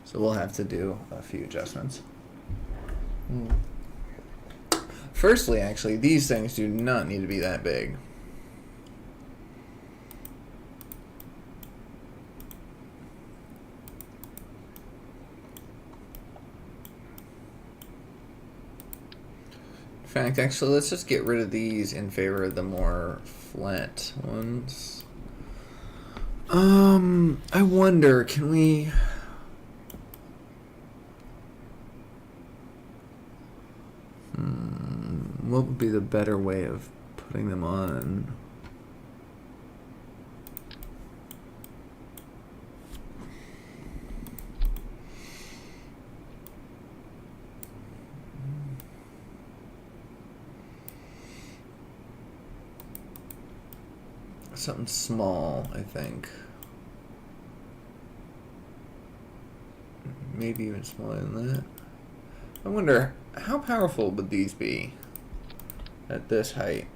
So we'll have to do a few adjustments. Firstly, actually, these things do not need to be that big. fact, actually, let's just get rid of these in favor of the more flat ones. I wonder, can we... what would be the better way of putting them on? Something small, I think. Maybe even smaller than that. I wonder, how powerful would these be at this height?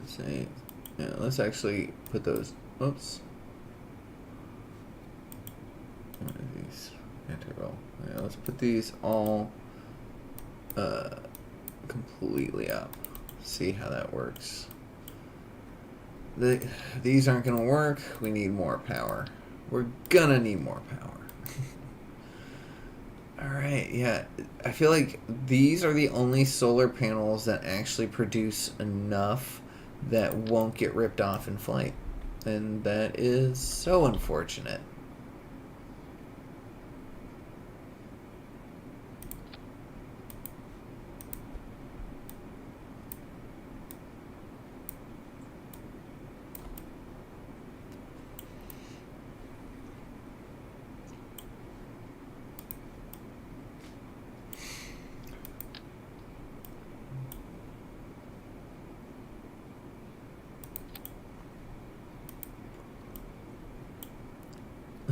Let's see. Yeah, let's actually put those. Oops. What are these? Anti-roll. Yeah, let's put these all completely up. See how that works. These aren't gonna work. We need more power. We're gonna need more power. Alright, yeah. I feel like these are the only solar panels that actually produce enough that won't get ripped off in flight. And that is so unfortunate.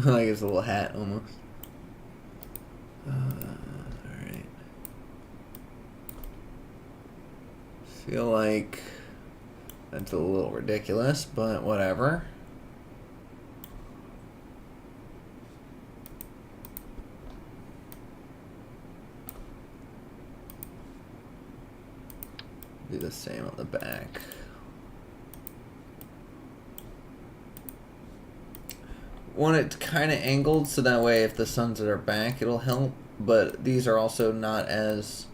Like his little hat, almost. Alright. Feel like that's a little ridiculous, but whatever. Do the same on the back. Want it kind of angled so that way if the sun's at our back it'll help, but these are also not as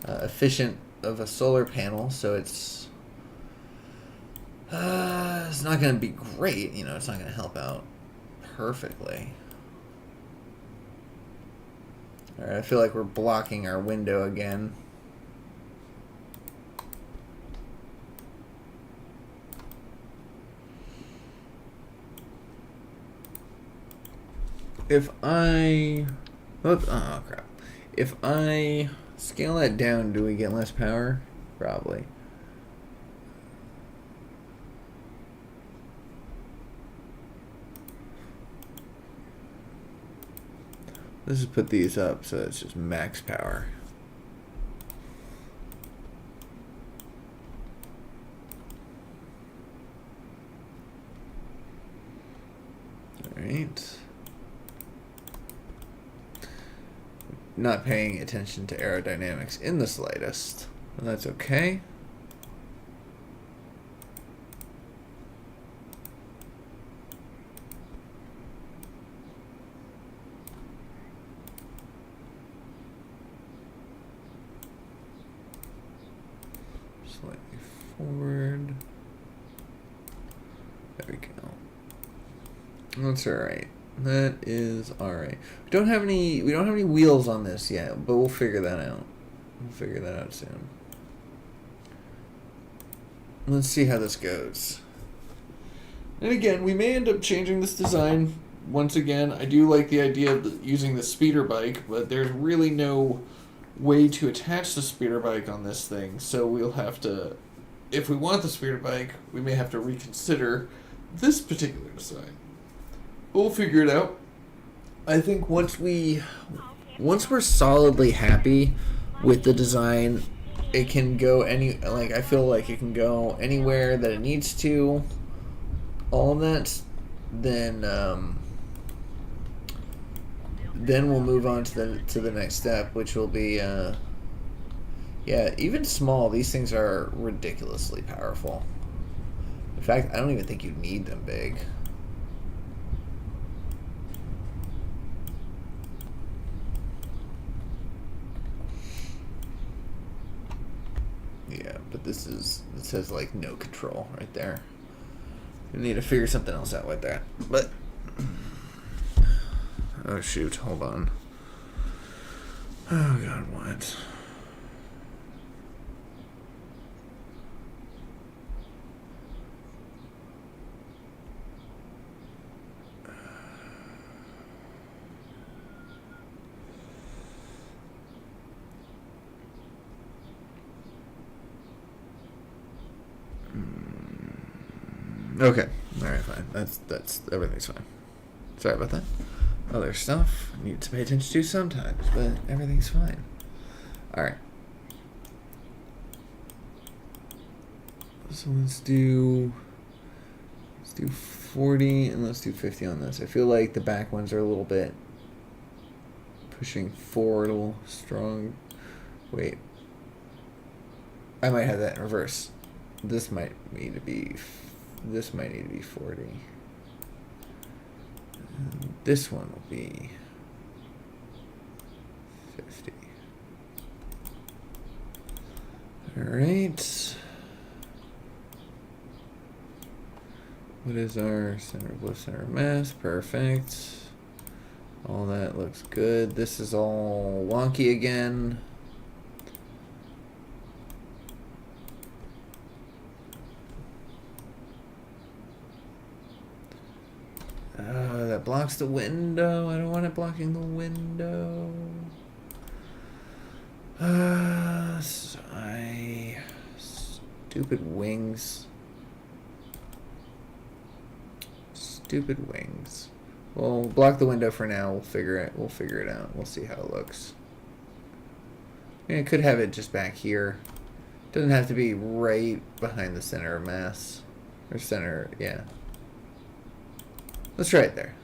efficient of a solar panel, so it's not going to be great, you know, it's not going to help out perfectly. Alright, I feel like we're blocking our window again. If I... Oops, oh crap. If I scale that down, do we get less power? Probably. Let's just put these up so it's just max power. Alright. Not paying attention to aerodynamics in the slightest. And that's okay. Slightly forward. There we go. That's alright. That is alright. We don't have any wheels on this yet, but we'll figure that out. We'll figure that out soon. Let's see how this goes. And again, we may end up changing this design once again. I do like the idea of using the speeder bike, but there's really no way to attach the speeder bike on this thing, so we'll have to, if we want the speeder bike, we may have to reconsider this particular design. We'll figure it out. I think once we're solidly happy with the design, it can go I feel like it can go anywhere that it needs to. All of that, then we'll move on to the next step, which will be yeah, even small, these things are ridiculously powerful. In fact, I don't even think you need them big. Yeah, but this is, it says like no control right there. You need to figure something else out with that. But oh shoot, hold on. Oh god, what? Okay. Alright, fine. That's everything's fine. Sorry about that. Other stuff I need to pay attention to sometimes, but everything's fine. Alright. So let's do 40 and let's do 50 on this. I feel like the back ones are a little bit pushing forward a little strong. Wait. I might have that in reverse. This might need to be 40. And this one will be 50. Alright. What is our center of lift, center of mass? Perfect. All that looks good. This is all wonky again. That blocks the window. I don't want it blocking the window. Stupid wings. Stupid wings. Well, block the window for now. We'll figure it out. We'll see how it looks. I mean, I could have it just back here. Doesn't have to be right behind the center of mass. Or center, yeah. Let's try it there.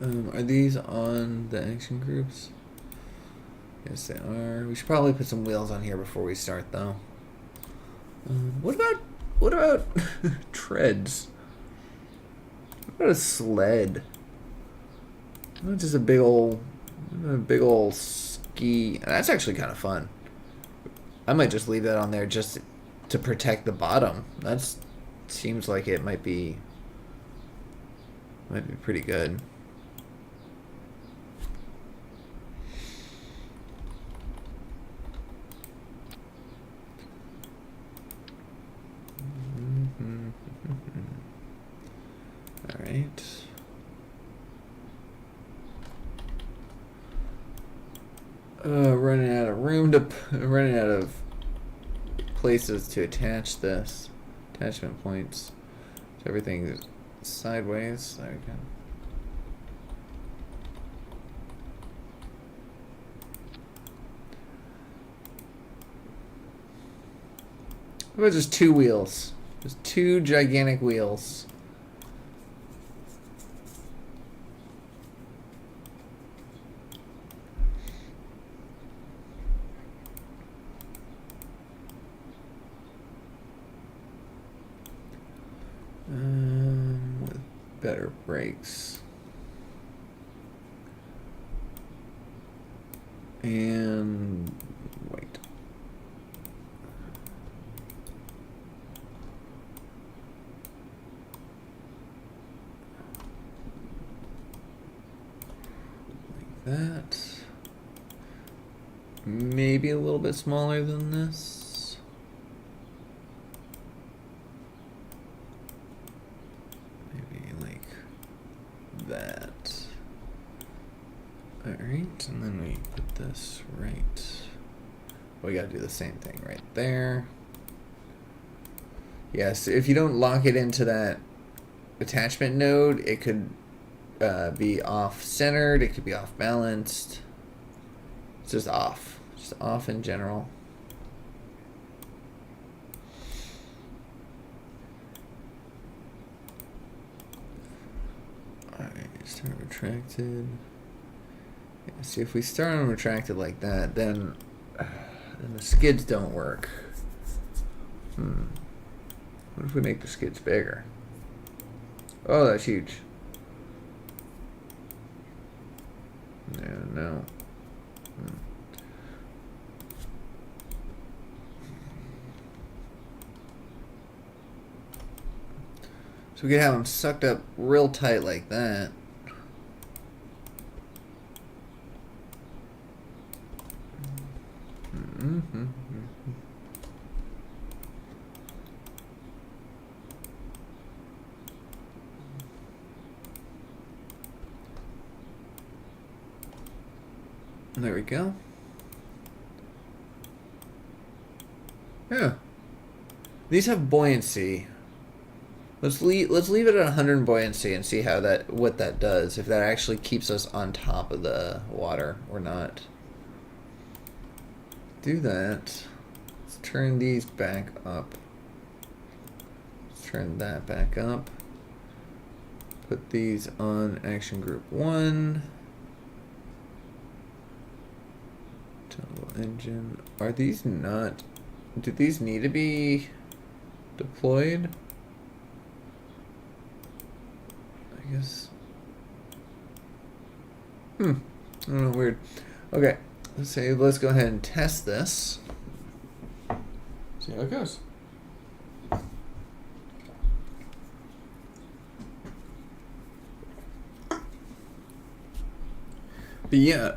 Are these on the action groups? Yes, they are. We should probably put some wheels on here before we start, though. What about treads? What about a sled? Not just a big old ski. That's actually kind of fun. I might just leave that on there just to protect the bottom. That's seems like it might be pretty good. All right. Running out of places to attach this. Attachment points. So everything is sideways. There we go. What about just two wheels? Just two gigantic wheels. With better brakes. And wait. Like that. Maybe a little bit smaller than this. That. Alright, and then we put this right. We gotta do the same thing right there. Yes, if you don't lock it into that attachment node, it could be off-centered, it could be off-balanced. It's just off. Just off in general. Start retracted. Yeah, see, if we start on retracted like that, then the skids don't work. What if we make the skids bigger? Oh, that's huge. No. So we could have them sucked up real tight like that. There we go. Yeah. These have buoyancy. Let's leave it at 100 buoyancy and see what that does. If that actually keeps us on top of the water or not. Do that. Let's turn these back up. Let's turn that back up. Put these on action group 1. Turbo engine. Are these not... Do these need to be deployed? I guess. I don't know, weird. Okay, let's go ahead and test this. See how it goes. But yeah,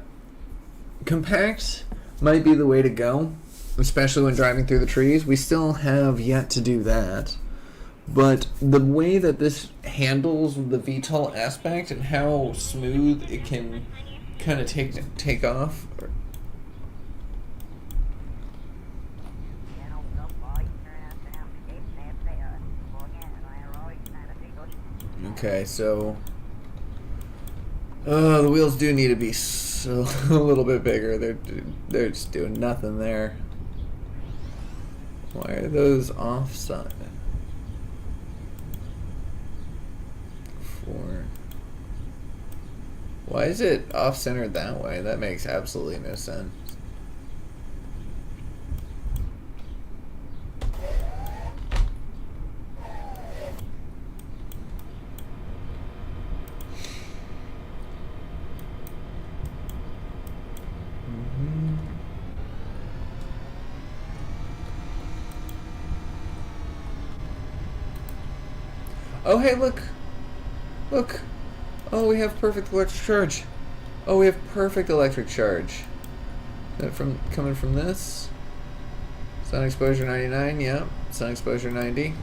compact might be the way to go, especially when driving through the trees. We still have yet to do that. But the way that this handles the VTOL aspect and how smooth it can kind of take off. Okay, so the wheels do need to be a little bit bigger. They're just doing nothing there. Why are those offside? 4. Why is it off-centered that way? That makes absolutely no sense. Oh, hey, look. Look. Oh, we have perfect electric charge. Oh, we have perfect electric charge. Is that coming from this? Sun exposure 99, yeah. Sun exposure 90.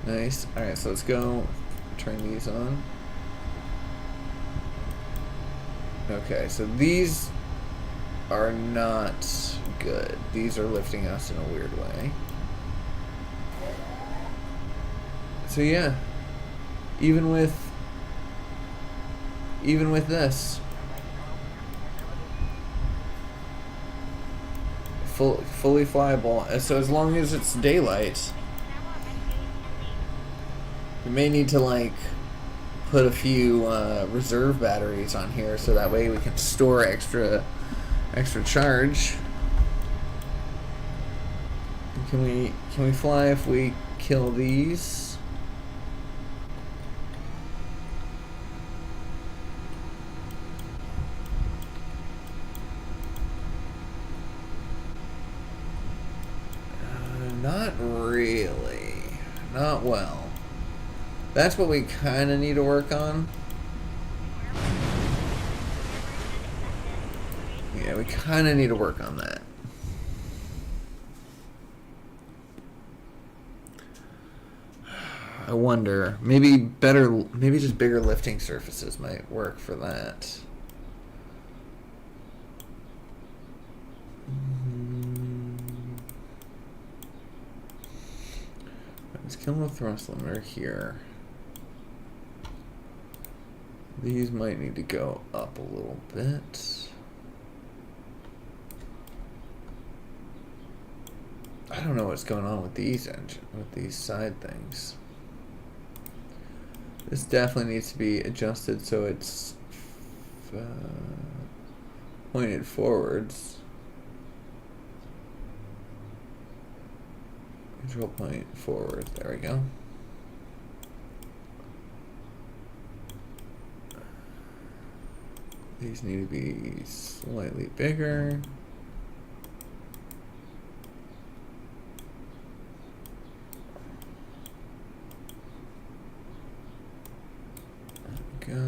Nice. Alright, so let's go turn these on. Okay, so these are not good. These are lifting us in a weird way. So yeah, even with this, fully flyable. So as long as it's daylight, we may need to like put a few reserve batteries on here so that way we can store extra charge. Can we fly if we kill these? Not really. Not well. That's what we kind of need to work on. Yeah, we kind of need to work on that. I wonder. Maybe just bigger lifting surfaces might work for that. Let's kill the thrust limiter here. These might need to go up a little bit. I don't know what's going on with these side things. This definitely needs to be adjusted so it's pointed forwards. Control point forward. There we go. These need to be slightly bigger. There we go.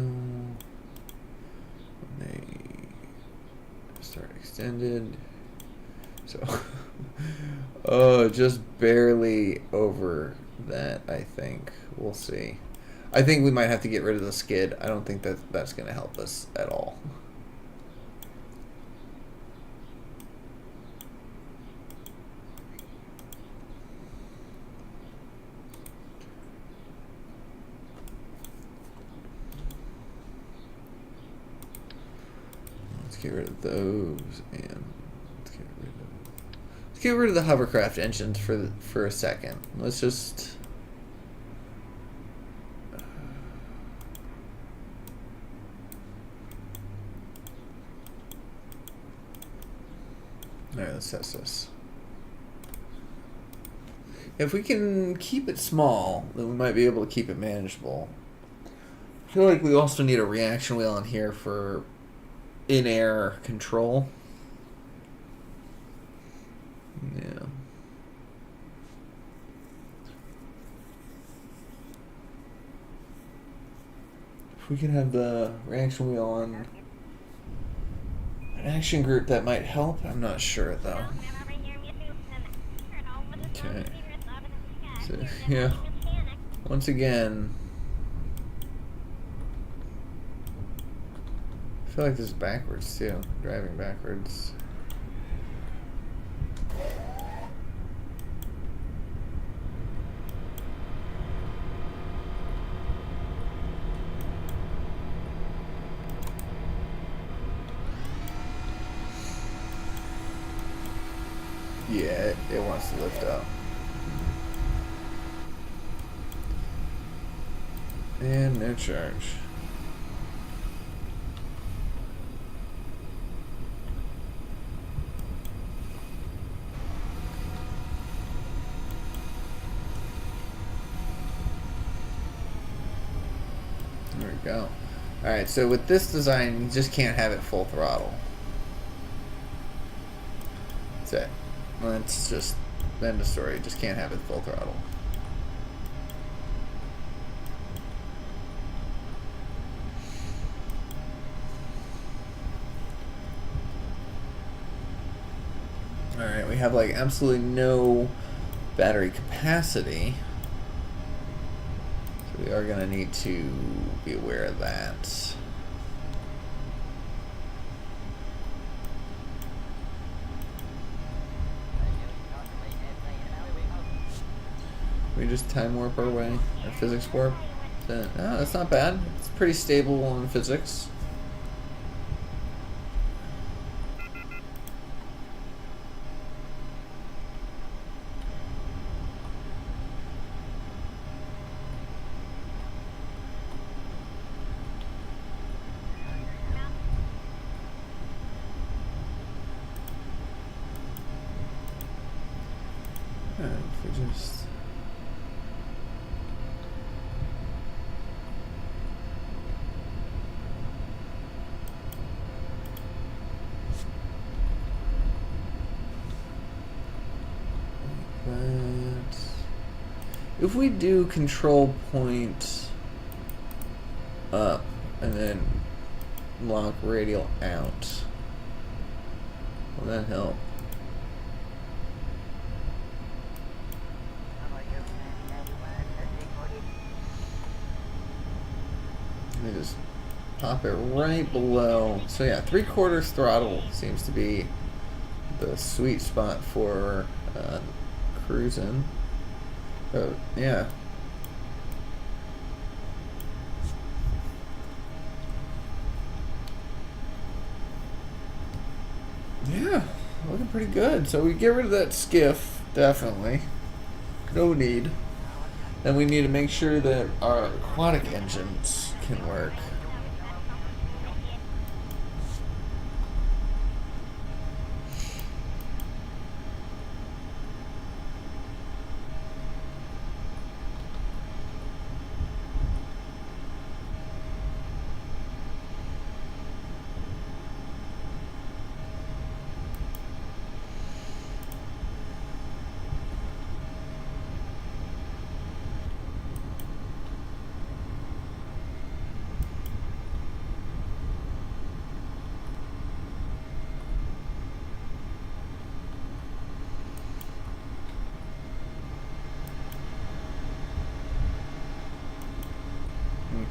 When they start extended. So, oh, just barely over that, I think. We'll see. I think we might have to get rid of the skid. I don't think that that's going to help us at all. Let's get rid of those and let's get rid of the hovercraft engines for a second. Let's just Alright, let's test this. If we can keep it small, then we might be able to keep it manageable. I feel like we also need a reaction wheel on here for in-air control. Yeah. If we can have the reaction wheel on an action group, that might help. I'm not sure though. Okay. So, yeah. Once again, I feel like this is backwards too. Driving backwards. Yeah, it wants to lift up. And no charge. There we go. Alright, so with this design, you just can't have it full throttle. That's it. Well, that's just end of story. You just can't have it full throttle. Alright, we have like absolutely no battery capacity. So we are going to need to be aware of that. We just time warp our way, or physics warp. Oh, that's not bad. It's pretty stable on physics. Alright, if we just if we do control point up and then lock radial out, will that help? Let me just pop it right below. So yeah, 3/4 throttle seems to be the sweet spot for cruising. Oh, yeah. Yeah, looking pretty good. So we get rid of that skiff, definitely. No need. Then we need to make sure that our aquatic engines can work.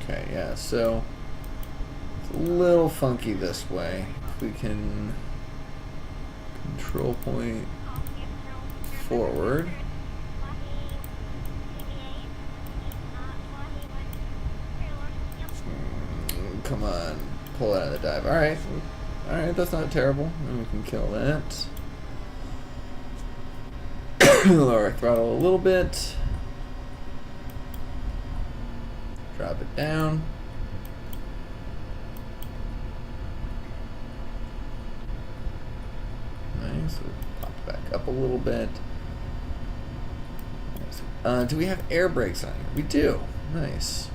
Okay, yeah, so it's a little funky this way. If we can control point forward. Come on, pull out of the dive. Alright, that's not terrible. And we can kill that. Lower our throttle a little bit. Drop it down. Nice. We'll pop it back up a little bit. Nice. Do we have air brakes on here? We do. Nice.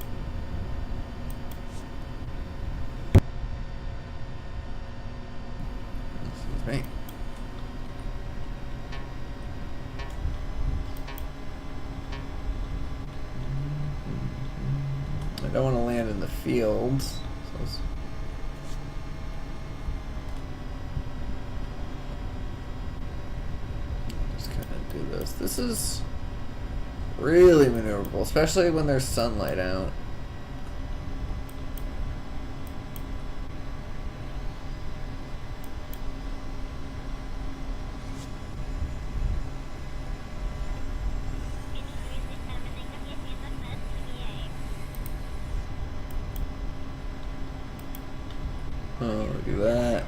Excuse me. I don't want to land in the fields. So just kind of do this. This is really maneuverable, especially when there's sunlight out. Oh, look at that.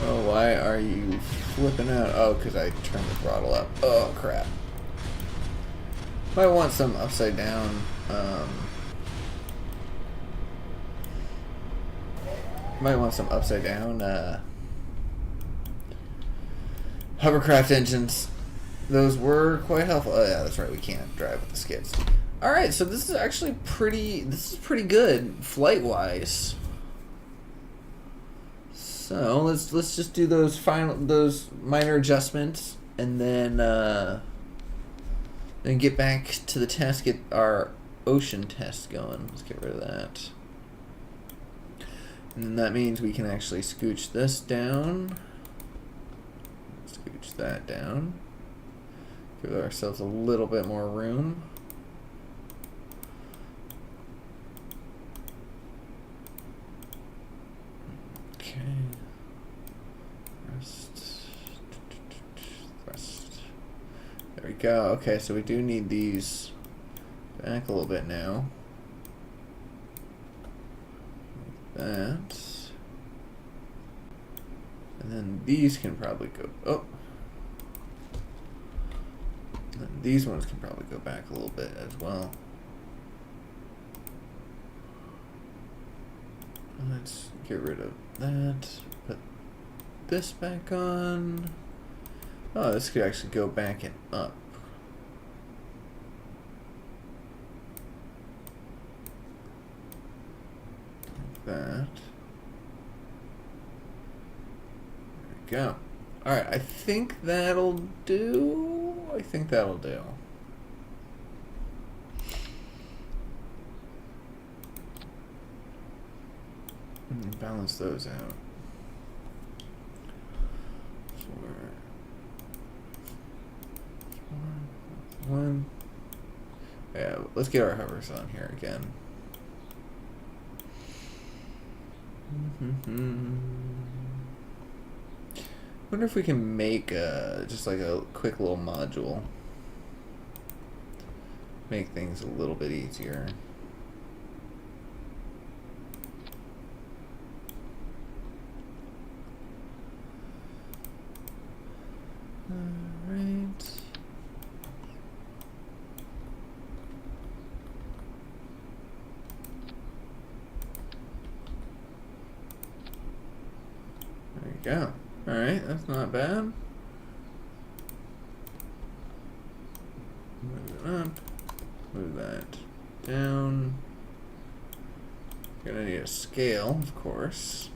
Oh, why are you flipping out? Oh, because I turned the throttle up. Oh, crap. Might want some upside down. Might want some upside down hovercraft engines. Those were quite helpful. Oh, yeah, that's right. We can't drive with the skids. All right, so this is actually pretty. This is pretty good flight-wise. So let's just do those minor adjustments, and then get back to the test. Get our ocean test going. Let's get rid of that, and that means we can actually scooch this down. Scooch that down. Give ourselves a little bit more room. Okay. Thrust. There we go. Okay, so we do need these back a little bit now. Like that. And then these can probably go. Oh. And these ones can probably go back a little bit as well. Let's get rid of that. Put this back on. Oh, this could actually go back and up. Like that. There we go. Alright, I think that'll do. I think that'll do. Balance those out. One. Yeah, let's get our hovers on here again. Wonder if we can make just like a quick little module. Make things a little bit easier. Alright. There you go. Alright, that's not bad. Move it up. Move that down. Gonna need a scale, of course.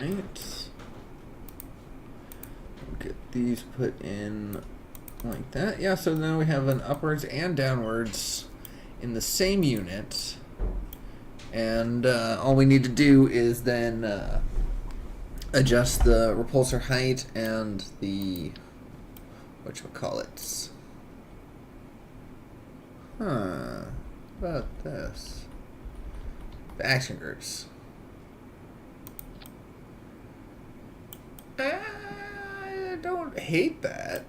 Alright. Get these put in like that. Yeah, so now we have an upwards and downwards in the same unit. And all we need to do is then adjust the repulsor height and the whatchamacallits. Huh. What about this? The action groups. I don't hate that.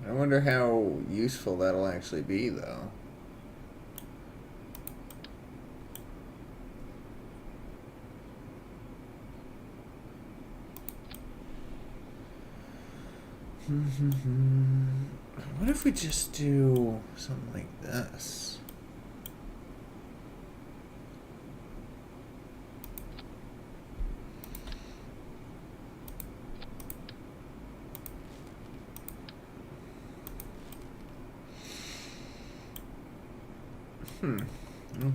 I wonder how useful that'll actually be, though. What if we just do something like this?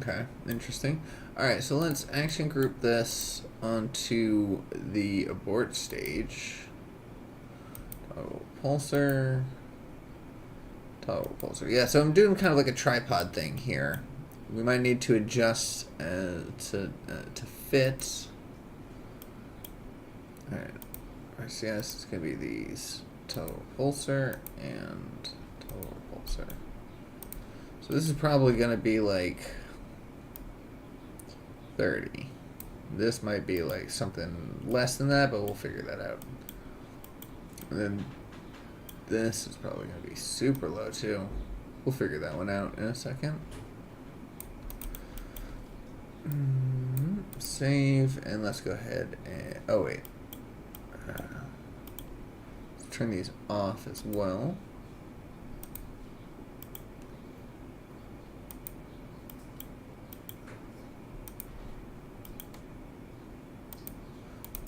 Okay, interesting. Alright, so let's action group this onto the abort stage. Toggle repulsor. Toggle repulsor. Yeah, so I'm doing kind of like a tripod thing here. We might need to adjust to fit. Alright, RCS is going to be these. Toggle repulsor and toggle repulsor. So this is probably going to be like 30. This might be like something less than that, but we'll figure that out. And then this is probably going to be super low too. We'll figure that one out in a second. Save, and let's go ahead and... Oh, wait. Let's turn these off as well.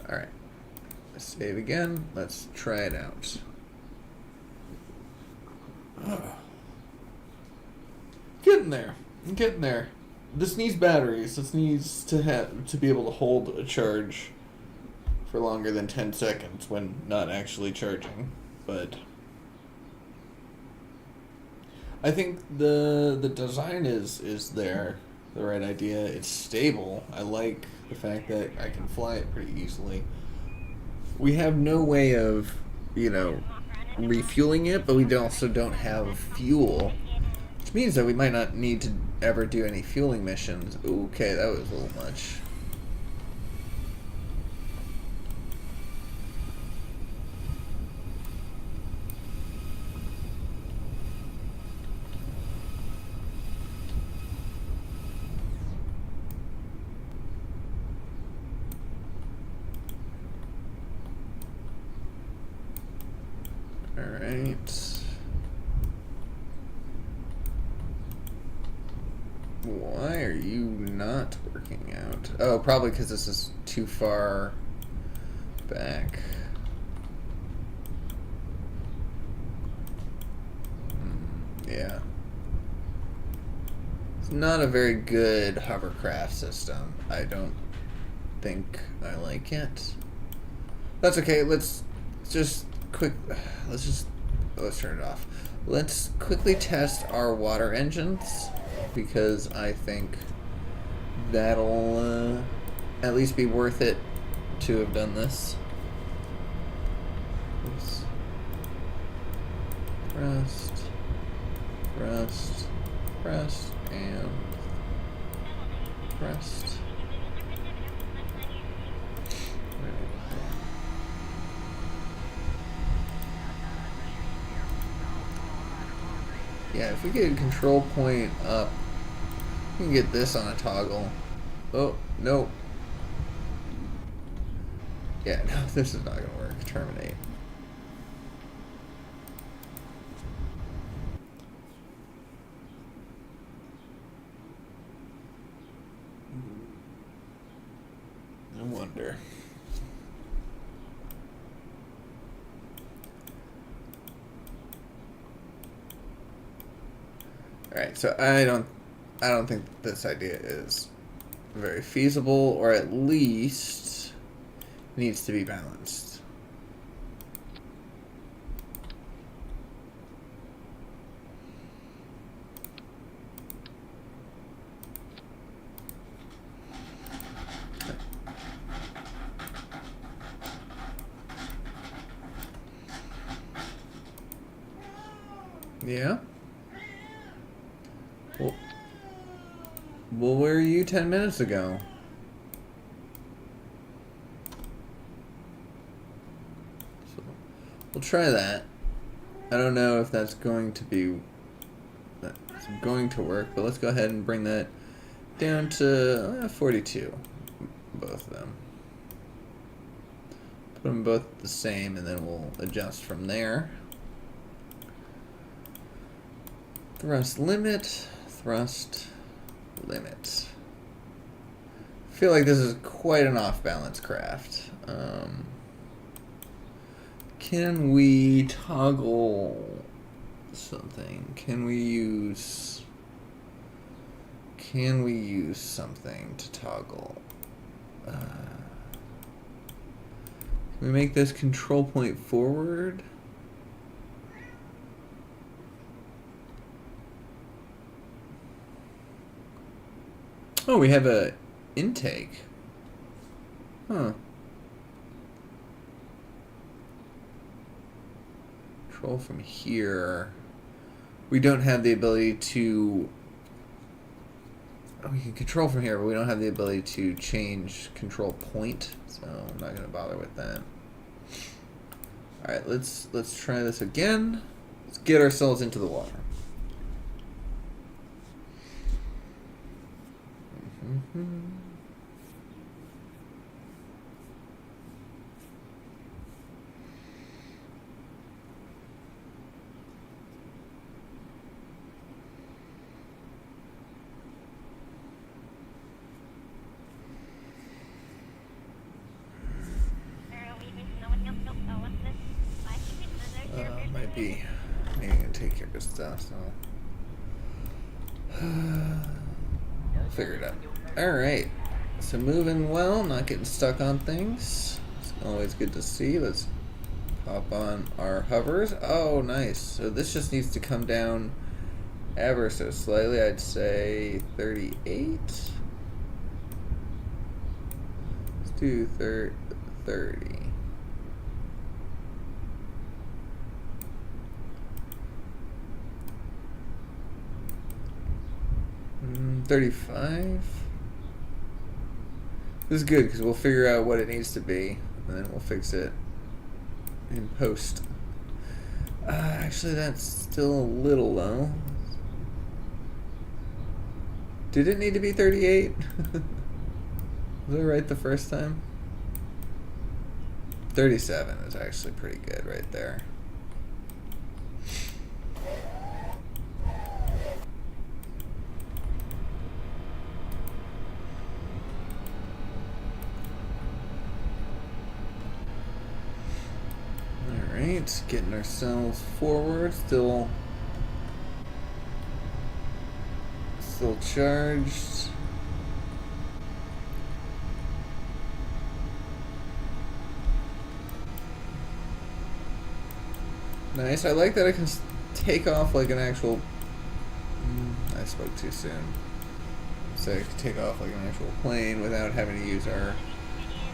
Alright, let's save again. Let's try it out. Getting there. I'm getting there. This needs batteries. This needs to be able to hold a charge for longer than 10 seconds when not actually charging. But I think the design is there. The right idea. It's stable. I like the fact that I can fly it pretty easily. We have no way of, refueling it, but we also don't have fuel, which means that we might not need to ever do any fueling missions. Okay, that was a little much. Alright. Why are you not working out? Oh, probably because this is too far back. Yeah. It's not a very good hovercraft system. I don't think I like it. That's okay. Let's turn it off. Let's quickly test our water engines, because I think that'll at least be worth it to have done this. Oops. Pressed, and pressed. Yeah, if we get a control point up, we can get this on a toggle. Oh, no. Yeah, no, this is not going to work. Terminate. I wonder. Alright, so I don't think this idea is very feasible, or at least needs to be balanced. Yeah? Well, where were you 10 minutes ago? So, we'll try that. I don't know if that's going to work, but let's go ahead and bring that down to 42. Both of them. Put them both the same, and then we'll adjust from there. Thrust limit, thrust limit. I feel like this is quite an off-balance craft. Can we toggle something? Can we use something to toggle? Can we make this control point forward? Oh, we have a intake. Huh. Control from here. We don't have the ability to... We can control from here, but we don't have the ability to change control point, so I'm not going to bother with that. Alright, let's try this again. Let's get ourselves into the water. Might be needing to take care of stuff, so figure it out. Alright, so moving well, not getting stuck on things. It's always good to see. Let's pop on our hovers. Oh, nice. So this just needs to come down ever so slightly. I'd say 38. Let's do 30. 35. This is good because we'll figure out what it needs to be and then we'll fix it in post. Actually, that's still a little low. Did it need to be 38? Was I right the first time? 37 is actually pretty good right there. Alright, getting ourselves forward, still charged. Nice, I like that I can take off like an actual... I spoke too soon. So I can take off like an actual plane without having to use our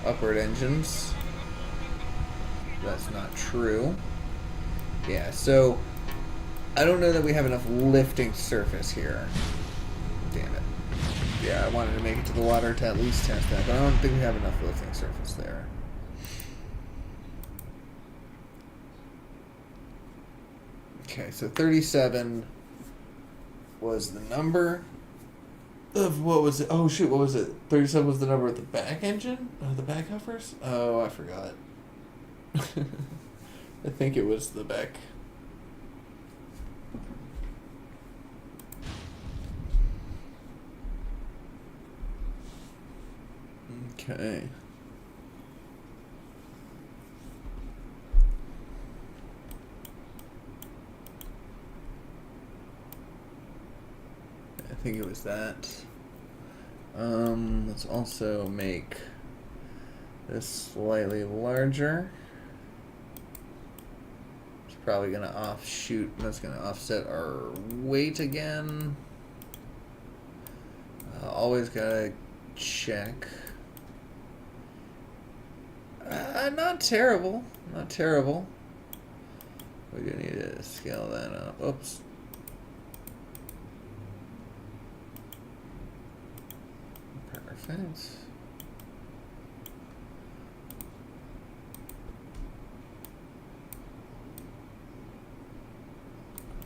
upward engines. That's not true. Yeah, so I don't know that we have enough lifting surface here. Damn it. Yeah, I wanted to make it to the water to at least test that, but I don't think we have enough lifting surface there. Okay, so 37 was the number of, what was it? Oh shoot, what was it? 37 was the number of the back engine? The back hovers? Oh, I forgot. I think it was the back. Okay. I think it was that. Let's also make this slightly larger. It's probably going to offshoot. That's going to offset our weight again. Always got to check. Not terrible. Not terrible. We do need to scale that up. Oops. Perfect.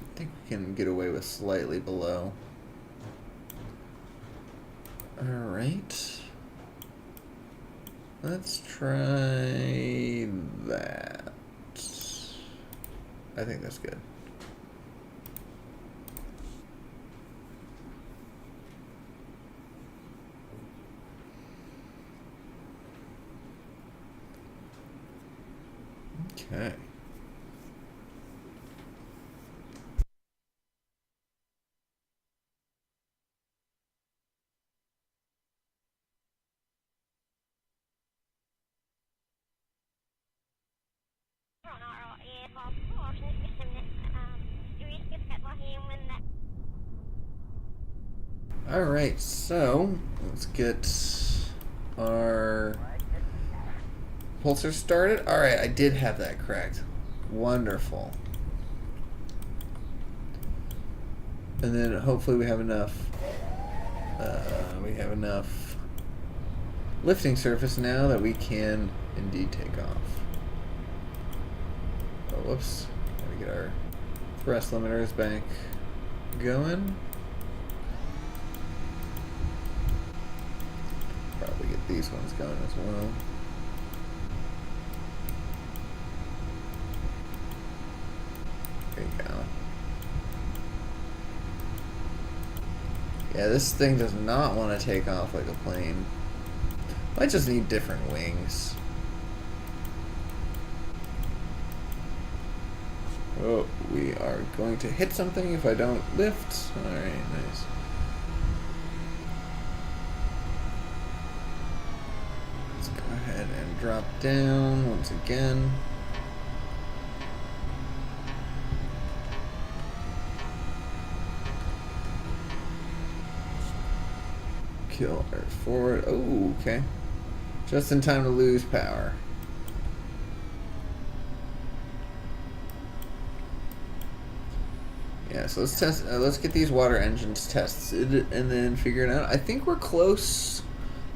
I think we can get away with slightly below. Alright. Let's try that. I think that's good. Okay. Alright, so let's get our pulsar started. Alright, I did have that correct. Wonderful. And then hopefully we have enough lifting surface now that we can indeed take off. Oh, whoops. Gotta get our thrust limiters back going. Probably get these ones going as well. There you go. Yeah, this thing does not want to take off like a plane. Might just need different wings. Oh, we are going to hit something if I don't lift. Alright, nice. Let's go ahead and drop down once again. Kill our forward. Oh, okay. Just in time to lose power. Yeah, so let's test. Let's get these water engines tested and then figure it out. I think we're close,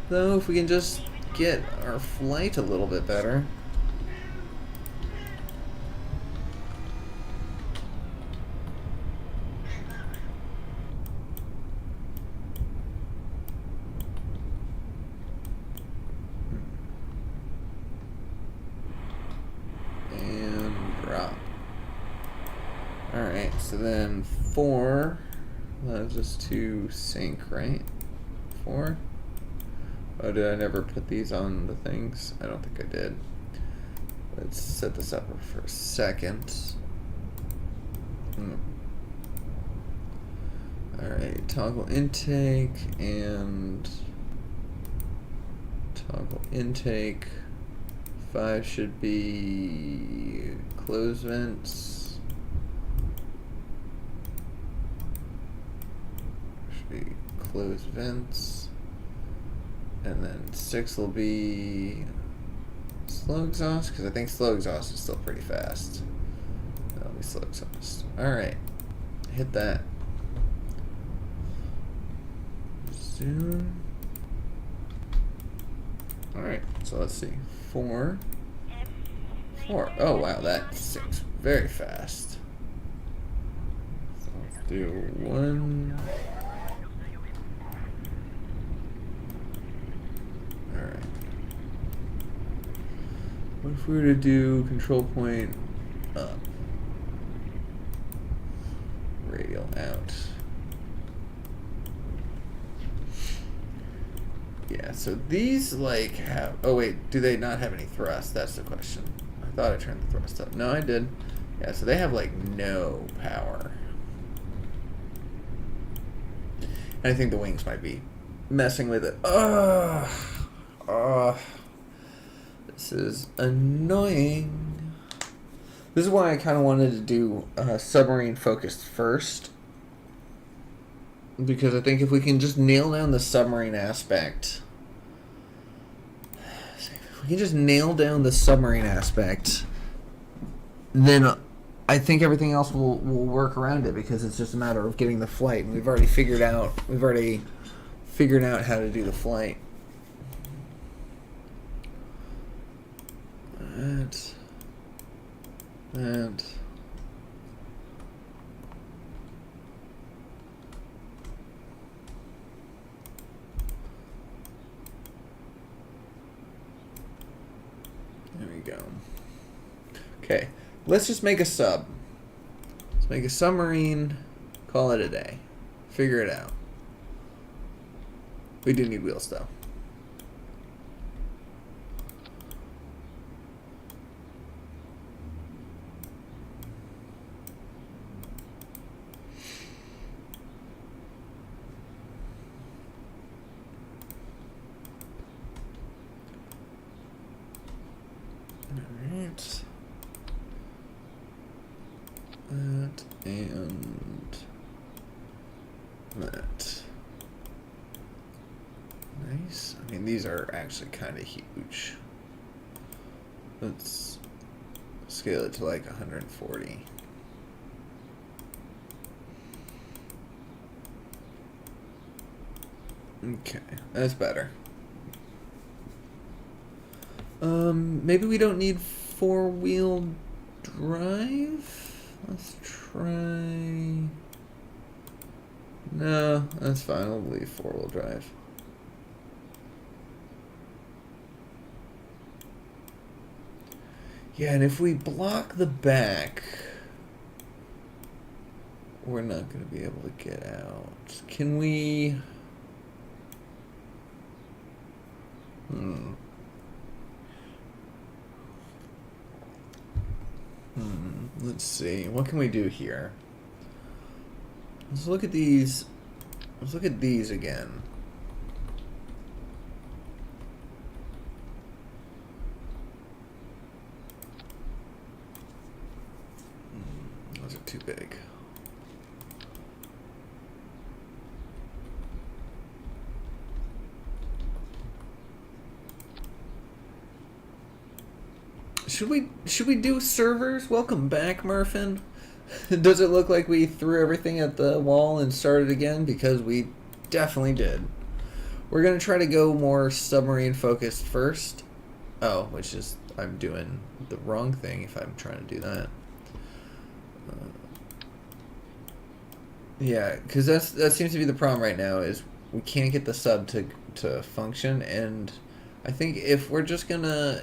though. If we can just get our flight a little bit better. And drop. Alright, so then 4 allows us to sync, right? 4? Oh, did I never put these on the things? I don't think I did. Let's set this up for a second. Alright, toggle intake and toggle intake. 5 should be closed vents. Should be closed vents. And then 6 will be slow exhaust, because I think slow exhaust is still pretty fast. That'll be slow exhaust. Alright. Hit that. Zoom. Alright, so let's see. 4. Oh wow, that syncs very fast. So let's do 1. Alright. What if we were to do control point up? Radial out. Yeah, so these like have, oh wait, do they not have any thrust? That's the question. I thought I turned the thrust up. No, I did. Yeah, so they have like no power. And I think the wings might be messing with it. This is annoying. This is why I kind of wanted to do submarine focused first. Because I think if we can just nail down the submarine aspect... If we can just nail down the submarine aspect, then I think everything else will work around it, because it's just a matter of getting the flight. And we've already figured out how to do the flight. That. There we go. Okay, let's just make a sub. Let's make a submarine, call it a day. Figure it out. We do need wheels, though. Alright. That and that. Nice. I mean, these are actually kind of huge. Let's scale it to like 140. Okay, that's better. Maybe we don't need four-wheel drive? Let's try... No, that's fine. We'll leave four-wheel drive. Yeah, and if we block the back, we're not going to be able to get out. Can we... Let's see. What can we do here? Let's look at these. Let's look at these again. Those are too big. Should we do servers? Welcome back, Murphin. Does it look like we threw everything at the wall and started again? Because we definitely did. We're gonna try to go more submarine focused first. Oh, which is, I'm doing the wrong thing if I'm trying to do that. Yeah, because that seems to be the problem right now, is we can't get the sub to function, and I think if we're just gonna...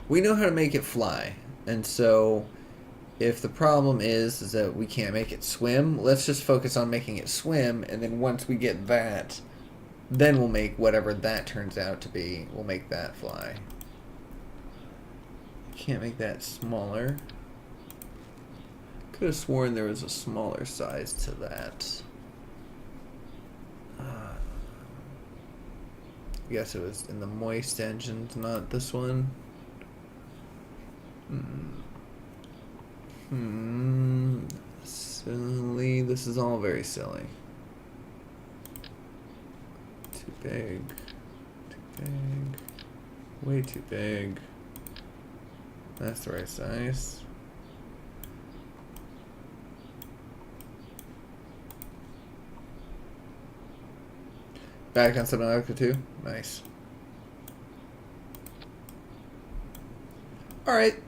We know how to make it fly, and so if the problem is that we can't make it swim, let's just focus on making it swim, and then once we get that, then we'll make whatever that turns out to be, we'll make that fly. Can't make that smaller. Could have sworn there was a smaller size to that. I guess it was in the moist engines, not this one. Silly. This is all very silly. Too big. Too big. Way too big. That's the right size. Back on Subnautica 2? Nice. Alright.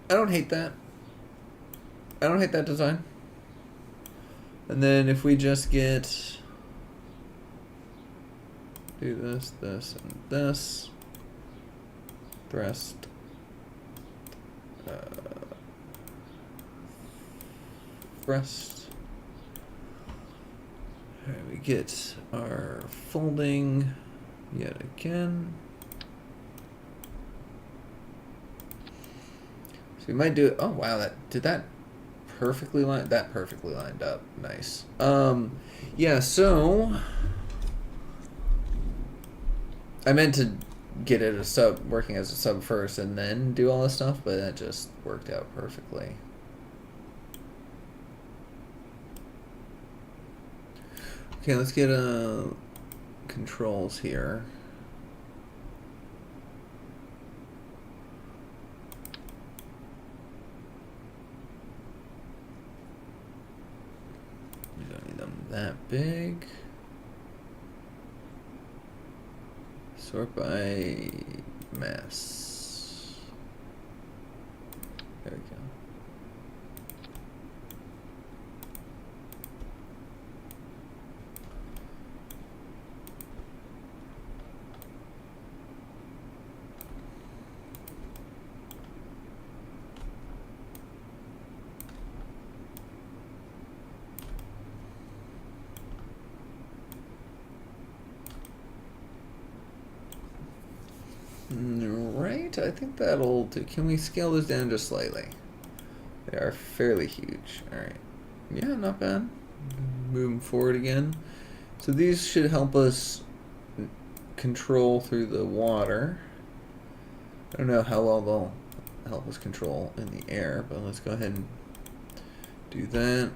I don't hate that. I don't hate that design. And then if we just get... do this, this, and this. Thrust. Thrust. Alright, we get our folding yet again. So we might do it. Oh wow, that perfectly lined up. Nice. Yeah. So I meant to get it working as a sub first, and then do all this stuff, but that just worked out perfectly. Okay, let's get controls here. You don't need them that big. Sort by mass. There we go. Right, I think that'll do. Can we scale this down just slightly? They are fairly huge. Alright. Yeah, not bad. Moving forward again. So these should help us control through the water. I don't know how well they'll help us control in the air, but let's go ahead and do that.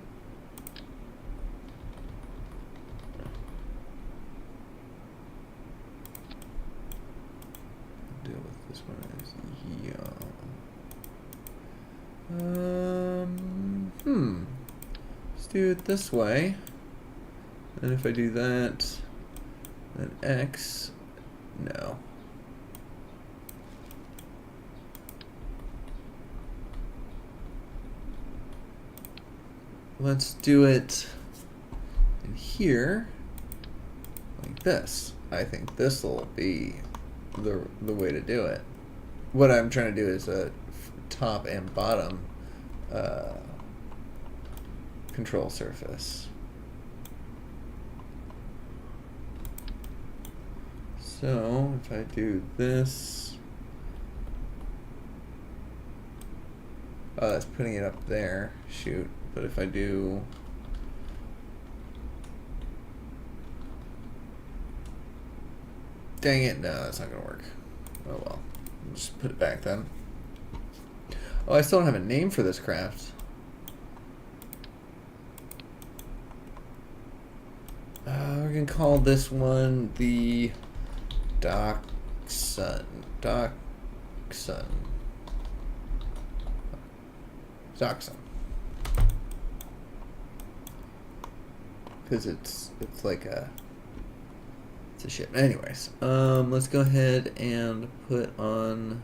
Deal with this one as let's do it this way. And if I do that, then X, no. Let's do it in here, like this. I think this will be the way to do it. What I'm trying to do is a top and bottom control surface. So if I do this, oh, that's putting it up there. Shoot. But if I do dang it, no, that's not gonna work. Oh well. I'll just put it back then. Oh, I still don't have a name for this craft. We're gonna call this one the Dachshund. Because it's like it's a ship. Anyways, let's go ahead and put on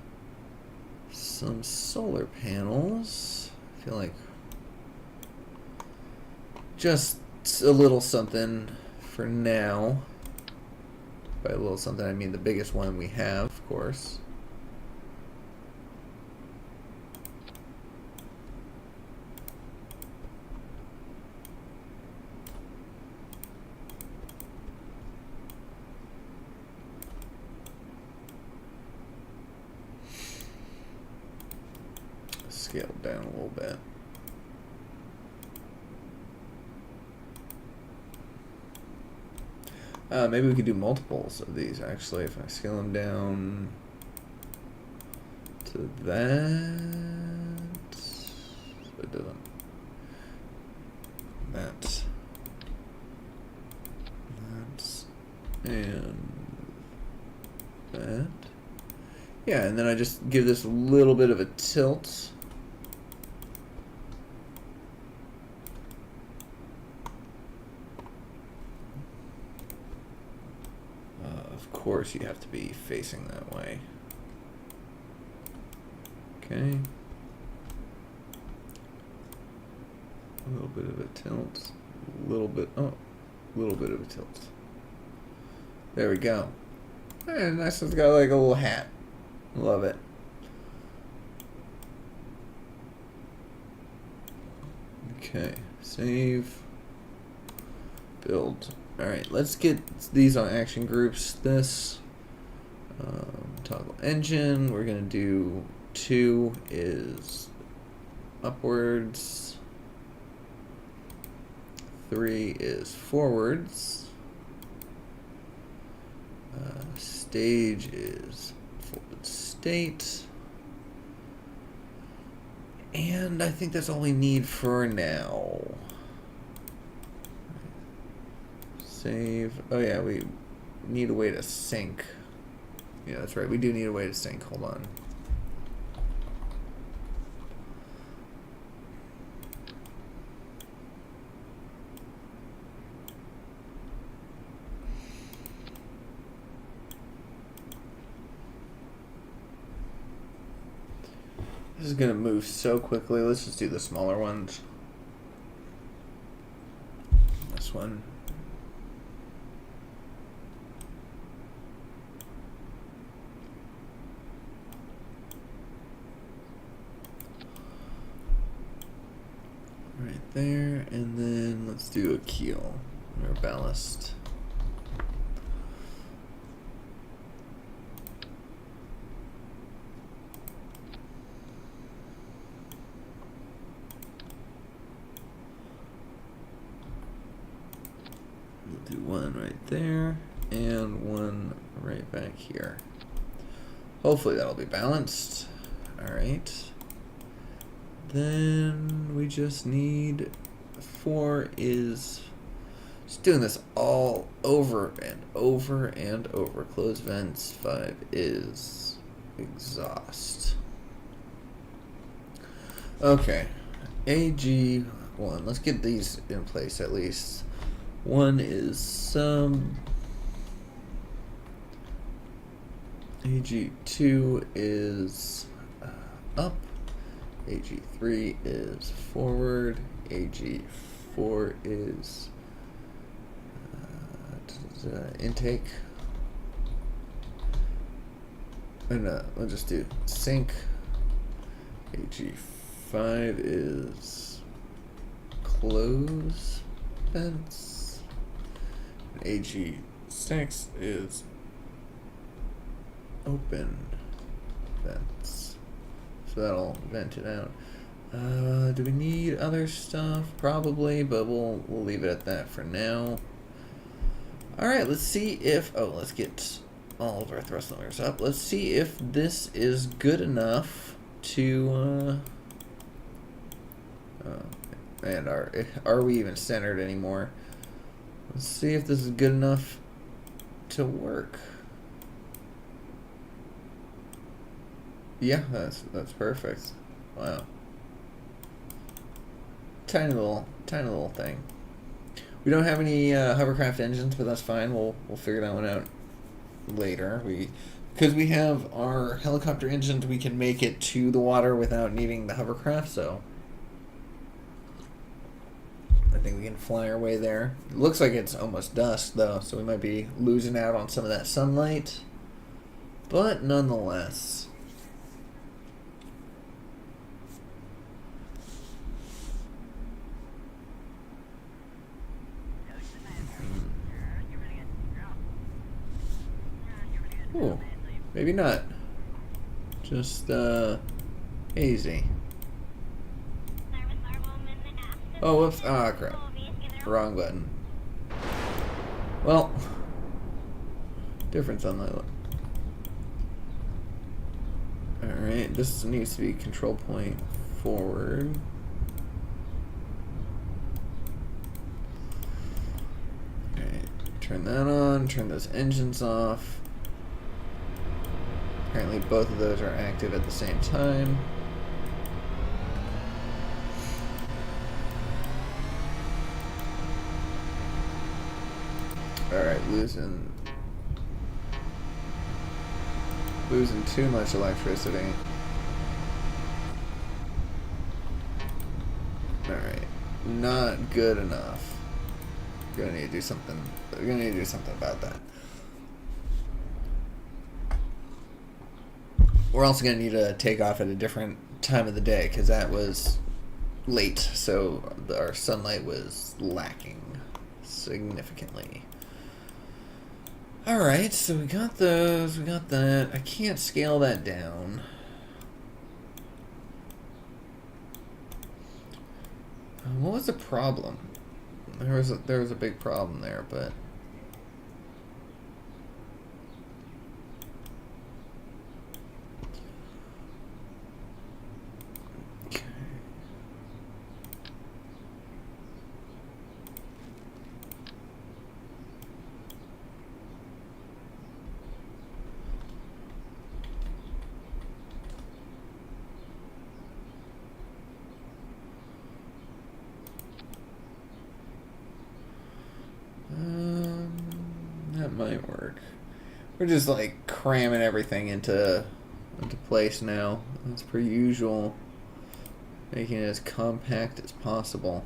some solar panels. I feel like just a little something for now. By a little something, I mean the biggest one we have, of course. Scale down a little bit. Maybe we could do multiples of these, actually, if I scale them down to that. So it doesn't. That. And that. Yeah, and then I just give this a little bit of a tilt. Of course, you have to be facing that way. Okay. A little bit of a tilt. A little bit. Oh, a little bit of a tilt. There we go. And nice. It's got like a little hat. Love it. Okay. Save. Build. Alright, let's get these on action groups. This toggle engine, we're gonna do 2 is upwards. 3 is forwards. Stage is forward state. And I think that's all we need for now. Save. Oh yeah, we need a way to sync. Yeah, that's right. We do need a way to sync. Hold on. This is going to move so quickly. Let's just do the smaller ones. This one. Right there, and then let's do a keel or ballast. We'll do one right there and one right back here. Hopefully that'll be balanced. All right. Then we just need 4 is just doing this all over and over and over. Close vents. 5 is exhaust. Okay. AG1. Let's get these in place at least. 1 is some. AG2 is up. AG3 is forward. AG4 is intake. And we'll just do sync. AG5 is close vents. And AG6 is open vents. So that'll vent it out. Do we need other stuff? Probably, but we'll leave it at that for now. All right, let's see if let's get all of our thrust limiters up. Let's see if this is good enough to and are we even centered anymore? Let's see if this is good enough to work. Yeah, that's perfect. Wow. Tiny little thing. We don't have any hovercraft engines, but that's fine. We'll figure that one out later. Because we have our helicopter engines, we can make it to the water without needing the hovercraft. So I think we can fly our way there. It looks like it's almost dusk though, so we might be losing out on some of that sunlight. But nonetheless. Ooh, maybe not. Just hazy. Oh, whoops. Ah, crap. Wrong button. Well, different sunlight. Alright, this needs to be control point forward. Okay, turn that on, turn those engines off. Apparently both of those are active at the same time. Alright, losing too much electricity. Alright, not good enough. We're gonna need to do something. We're gonna need to do something about that. We're also going to need to take off at a different time of the day because that was late, so our sunlight was lacking significantly. Alright, so we got those, we got that. I can't scale that down. What was the problem? There was a big problem there, but okay. That might work. We're just like cramming everything into place now. That's per usual. Making it as compact as possible.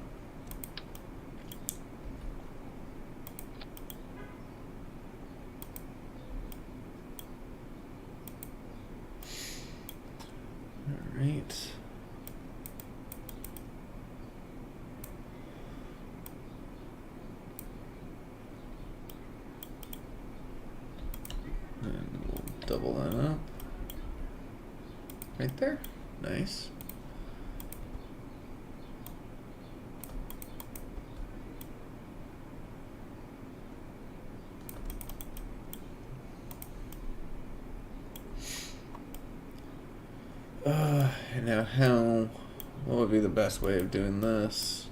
All right. And we'll double that up. Right there. Nice. Now what would be the best way of doing this?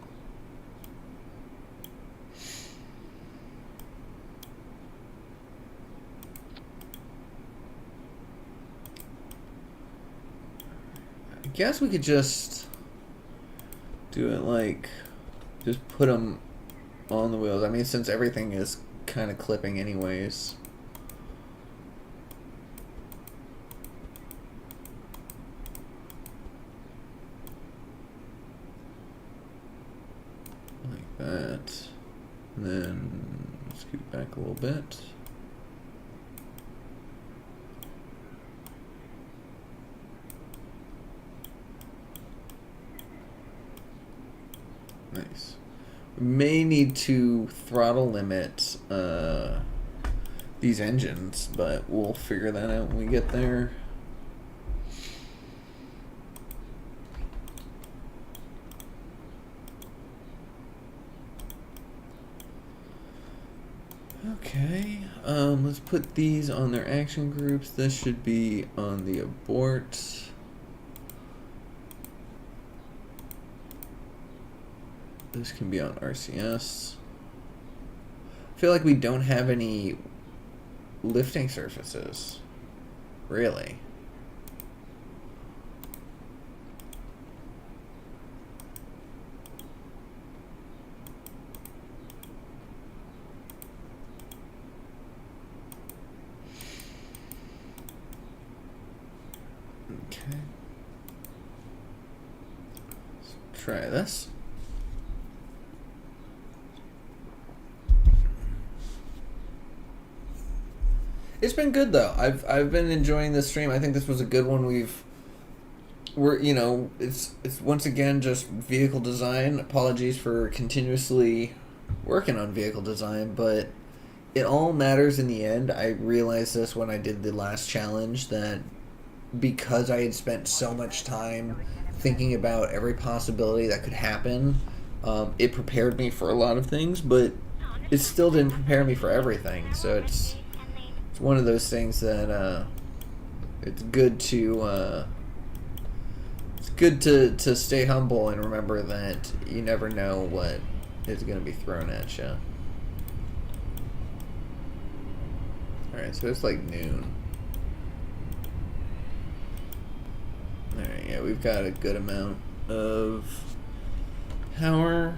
I guess we could just do it like, just put them on the wheels. I mean, since everything is kind of clipping anyways. Like that. And then scoot back a little bit. Nice. We may need to throttle limit these engines, but we'll figure that out when we get there. Okay, let's put these on their action groups. This should be on the abort. This can be on RCS. I feel like we don't have any lifting surfaces, really. Okay. Let's try this. It's been good though. I've been enjoying this stream. I think this was a good one. It's once again just vehicle design. Apologies for continuously working on vehicle design, but it all matters in the end. I realized this when I did the last challenge, that because I had spent so much time thinking about every possibility that could happen, it prepared me for a lot of things, but it still didn't prepare me for everything. So it's one of those things that it's good to stay humble and remember that you never know what is going to be thrown at you. Alright, so it's like noon. Alright, yeah, we've got a good amount of power.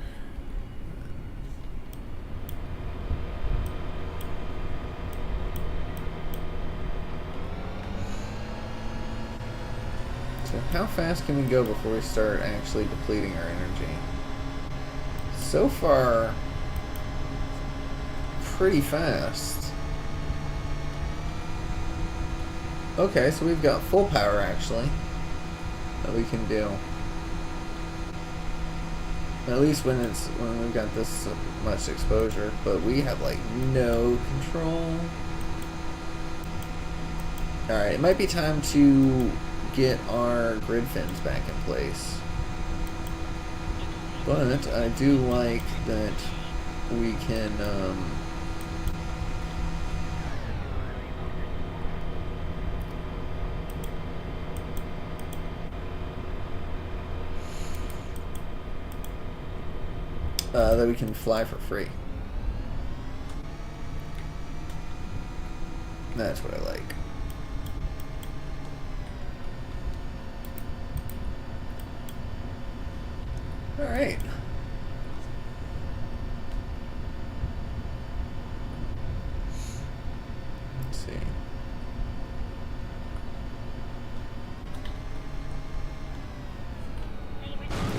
So how fast can we go before we start actually depleting our energy? So far, pretty fast. Okay, so we've got full power actually that we can do. At least when we've got this much exposure, but we have like no control. Alright, it might be time to get our grid fins back in place. But I do like that we can that we can fly for free. That's what I like. All right. Let's see.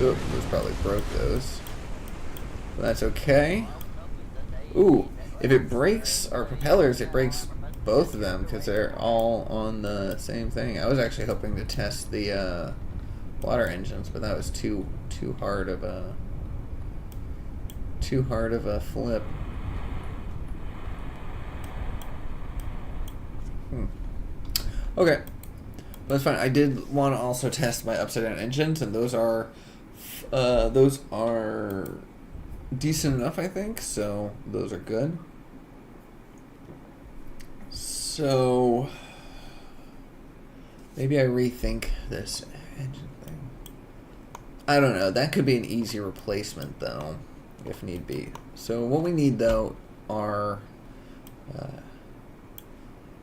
Oop, those probably broke those. But that's okay. Ooh, if it breaks our propellers, it breaks both of them because they're all on the same thing. I was actually hoping to test the water engines, but that was too hard of a flip. Okay, that's fine. I did want to also test my upside down engines, and those are decent enough, I think. So those are good. So maybe I rethink this engine thing. I don't know. That could be an easy replacement, though, if need be. So what we need, though, are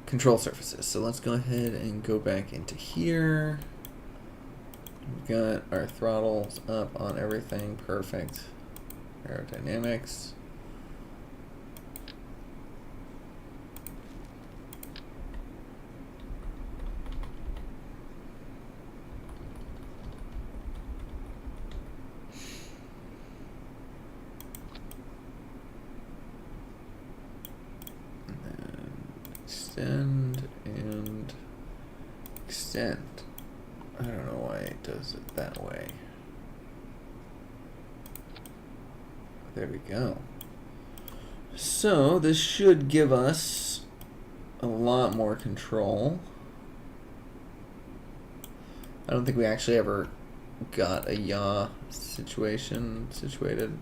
control surfaces. So let's go ahead and go back into here. We've got our throttles up on everything. Perfect. Aerodynamics. Extend and extend. I don't know why it does it that way. There we go. So this should give us a lot more control. I don't think we actually ever got a yaw situated.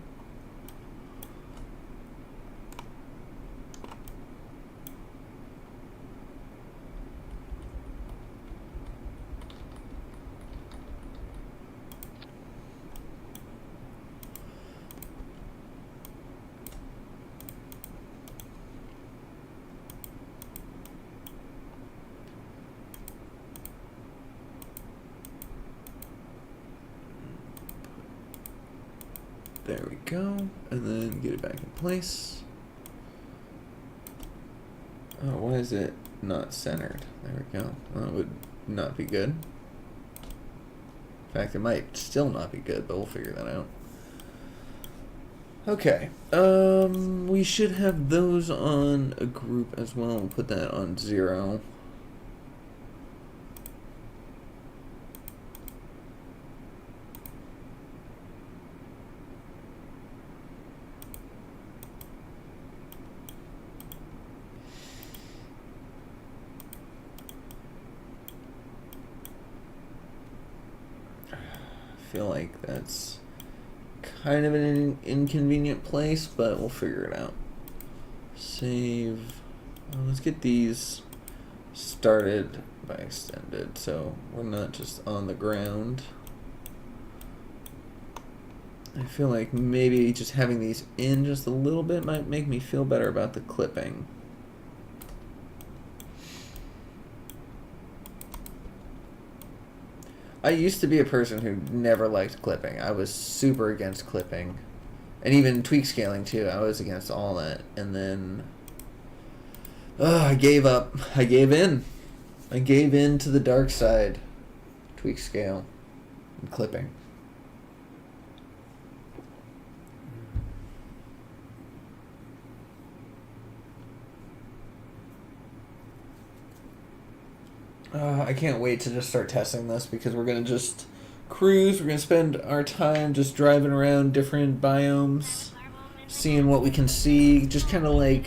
There we go, and then get it back in place. Oh, why is it not centered? There we go. Well, that would not be good. In fact, it might still not be good, but we'll figure that out. Okay, we should have those on a group as well. We'll put that on 0. Feel like that's kind of an inconvenient place, but we'll figure it out. Save. Let's get these started by extended, so we're not just on the ground. I feel like maybe just having these in just a little bit might make me feel better about the clipping. I used to be a person who never liked clipping. I was super against clipping. And even tweak scaling too. I was against all that. And then I gave up. I gave in. I gave in to the dark side. Tweak scale and clipping. I can't wait to just start testing this because we're going to just cruise. We're going to spend our time just driving around different biomes, seeing what we can see. Just kind of like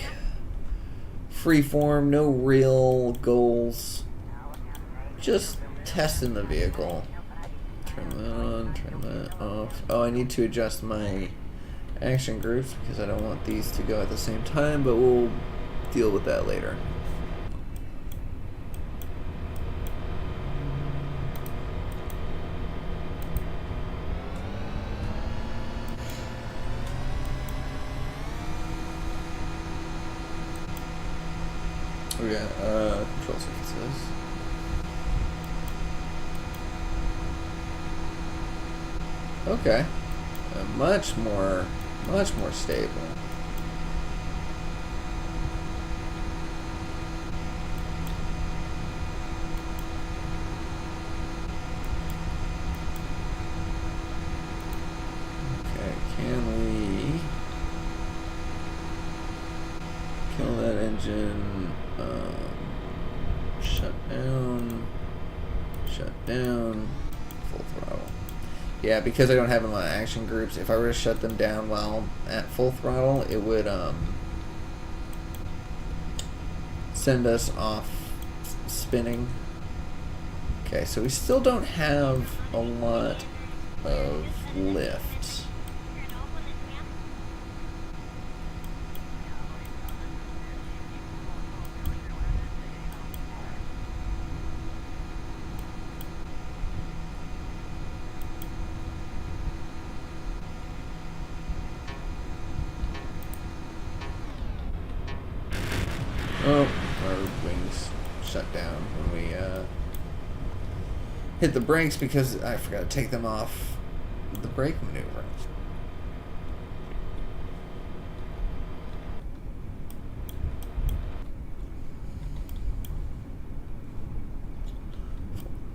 freeform, no real goals. Just testing the vehicle. Turn that on, turn that off. Oh, I need to adjust my action groups because I don't want these to go at the same time, but we'll deal with that later. We got control surfaces. Okay, much more stable. Okay, can we kill that engine? Shut down, full throttle. Yeah, because I don't have them on action groups, if I were to shut them down while at full throttle, it would send us off spinning. Okay, so we still don't have a lot of lift. Oh, our wings shut down when we hit the brakes because I forgot to take them off the brake maneuver.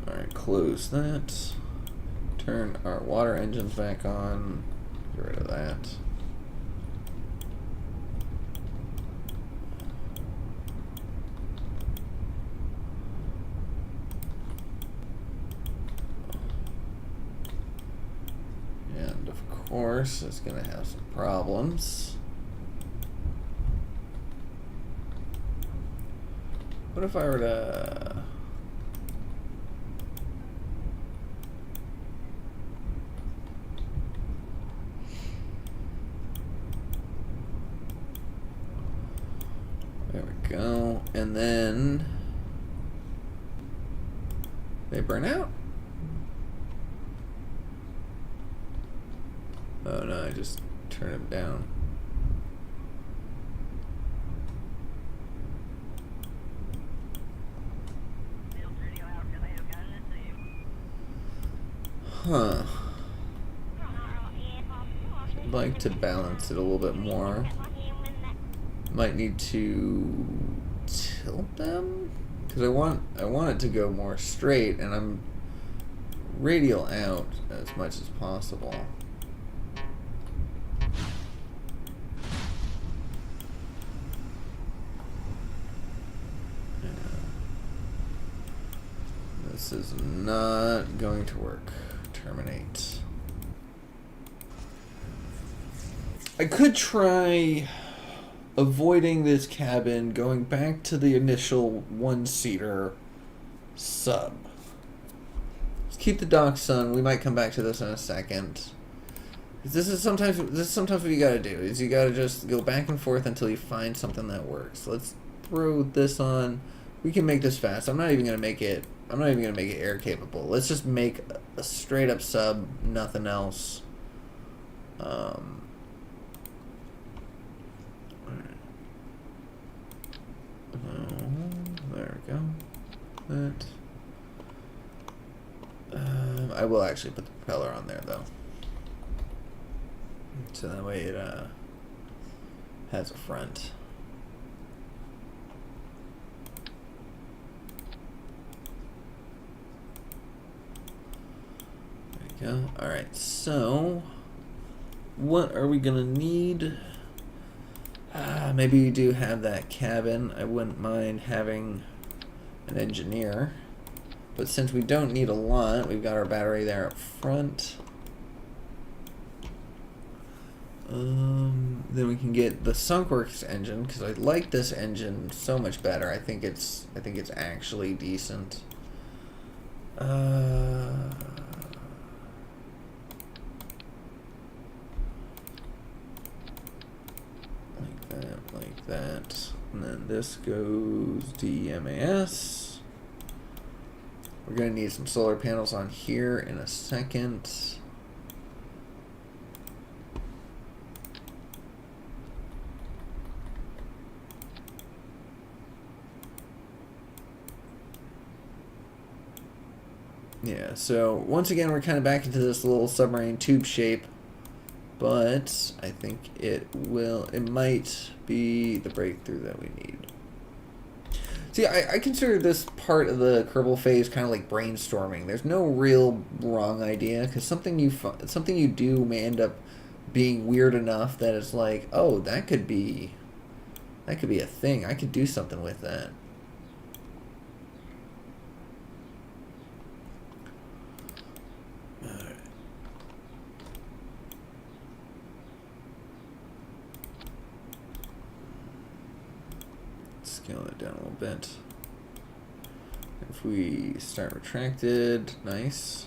Alright, close that. Turn our water engines back on. Get rid of that. Of course, it's going to have some problems. What if I were to... There we go. And then... They burn out? Oh no, I just turn them down. Huh. I'd like to balance it a little bit more. Might need to tilt them? Because I want it to go more straight, and I'm radial out as much as possible. This is not going to work. Terminate. I could try avoiding this cabin, going back to the initial one-seater sub. Let's keep the dock sun. We might come back to this in a second. This is sometimes what you gotta do, is you gotta just go back and forth until you find something that works. Let's throw this on. We can make this fast. I'm not even gonna make it air capable. Let's just make a straight up sub, nothing else. There we go. That. I will actually put the propeller on there though, so that way it has a front. There we go. Alright, so what are we gonna need? Maybe we do have that cabin. I wouldn't mind having an engineer, but since we don't need a lot, we've got our battery there up front. Then we can get the Sunkworks engine, because I like this engine so much better. I think it's actually decent. that like that. And then this goes DMAS. We're going to need some solar panels on here in a second. Yeah, so once again, we're kind of back into this little submarine tube shape, but I think it might be the breakthrough that we need. See, I consider this part of the Kerbal phase kind of like brainstorming. There's no real wrong idea, because something you do may end up being weird enough that it's like, oh, that could be a thing. I could do something with that. Scale it down a little bit. If we start retracted, nice.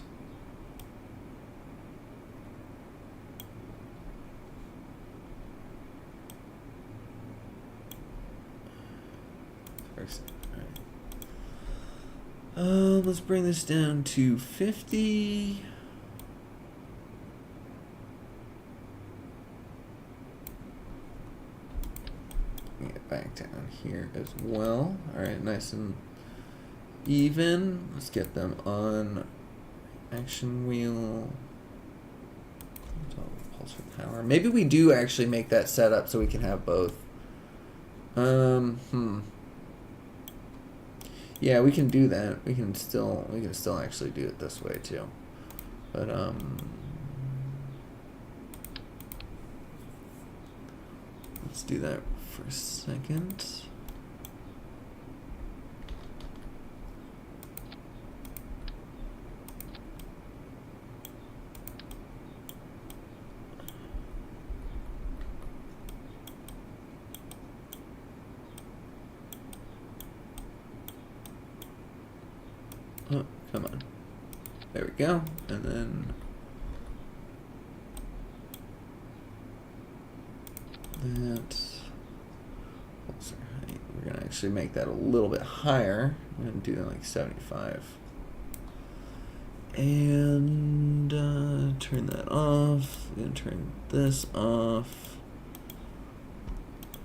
Let's bring this down to 50. Get back down here as well. Alright, nice and even. Let's get them on action wheel. Pulsar power. Maybe we do actually make that setup so we can have both. Yeah, we can do that. We can still actually do it this way too. But let's do that for a second. Oh, come on. There we go. And then that pulsar height. We're gonna actually make that a little bit higher. I'm gonna do that like 75. And turn that off. I'm gonna turn this off.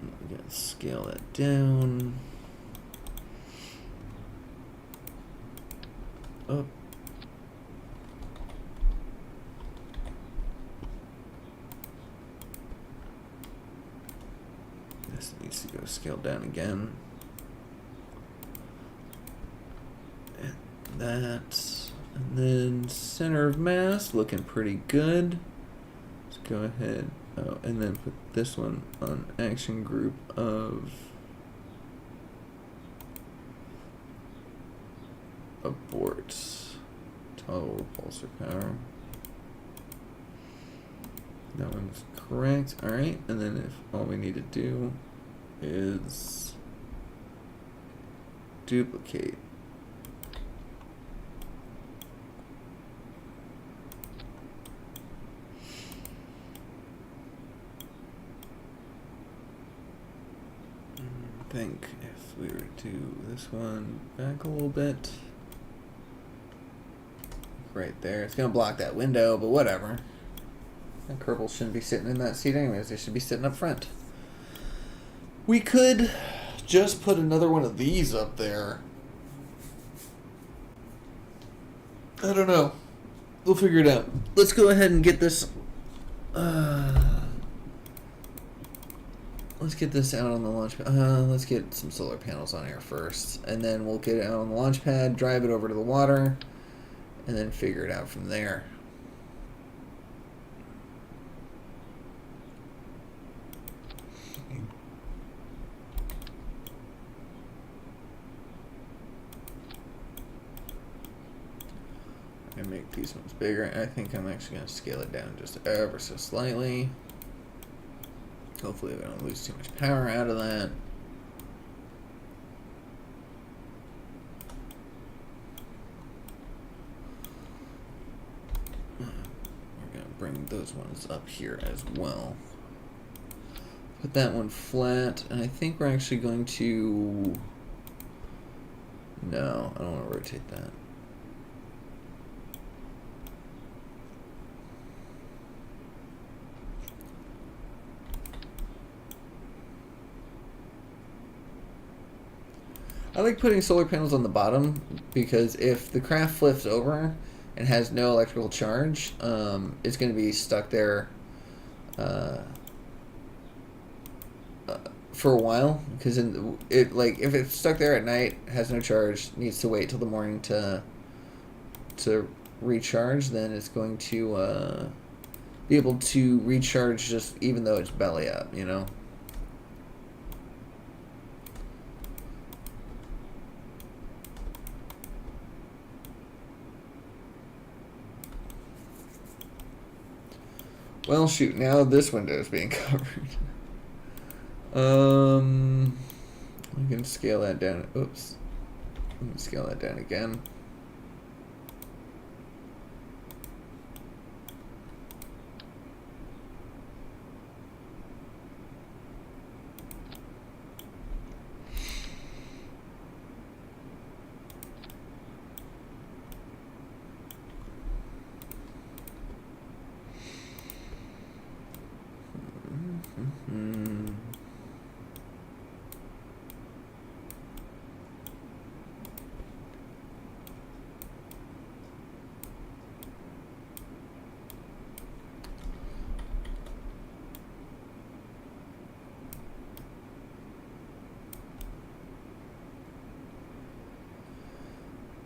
I'm gonna scale that down. Up. This needs to go scale down again. And that. And then center of mass looking pretty good. Let's go ahead. Oh, and then put this one on action group of abort. Toggle repulsor power. That one's correct. Alright, and then if all we need to do is duplicate. I think if we were to do this one back a little bit. Right there. It's going to block that window, but whatever. And Kerbal shouldn't be sitting in that seat anyways. They should be sitting up front. We could just put another one of these up there. I don't know. We'll figure it out. Let's go ahead and get this... let's get this out on the launch pad. Let's get some solar panels on here first. And then we'll get it out on the launch pad, drive it over to the water, and then figure it out from there. I'm gonna make these ones bigger. I think I'm actually gonna scale it down just ever so slightly. Hopefully we don't lose too much power out of that. We're gonna bring those ones up here as well. put that one flat, and I think we're actually going to... No, I don't want to rotate that. I like putting solar panels on the bottom because if the craft flips over and has no electrical charge, it's going to be stuck there for a while. Because if it's stuck there at night, has no charge, needs to wait till the morning to recharge, then it's going to be able to recharge just even though it's belly up, you know. Well, shoot, now this window is being covered. We can scale that down. Oops. Let me scale that down again.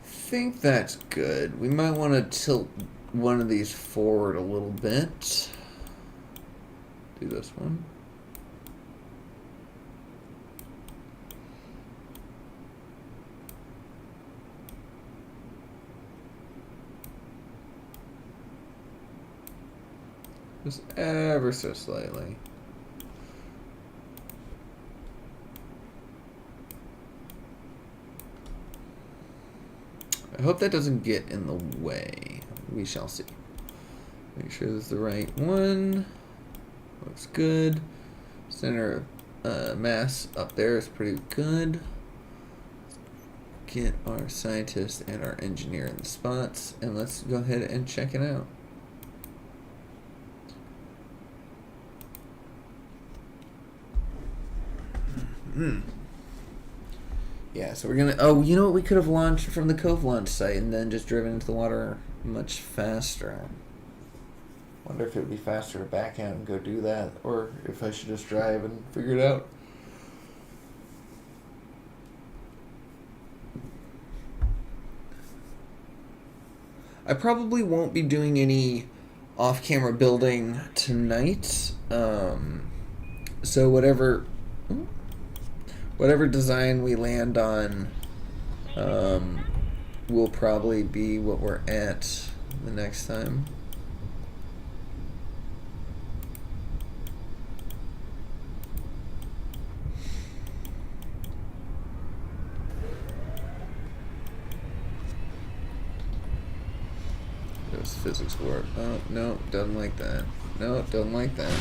I think that's good. We might want to tilt one of these forward a little bit. Do this one. Just ever so slightly. I hope that doesn't get in the way. We shall see. Make sure this is the right one. Looks good. Center mass up there is pretty good. Get our scientist and our engineer in the spots, and let's go ahead and check it out. Yeah, so we're gonna... Oh, you know what? We could have launched from the Cove launch site and then just driven into the water much faster. Wonder if it would be faster to back out and go do that, or if I should just drive and figure it out. I probably won't be doing any off-camera building tonight. So whatever design we land on will probably be what we're at the next time. There's physics work. Oh, no, doesn't like that. No, doesn't like that.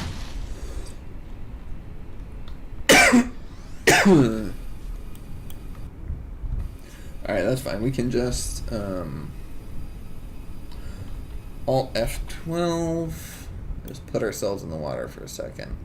Alright, that's fine. We can just Alt F12, just put ourselves in the water for a second.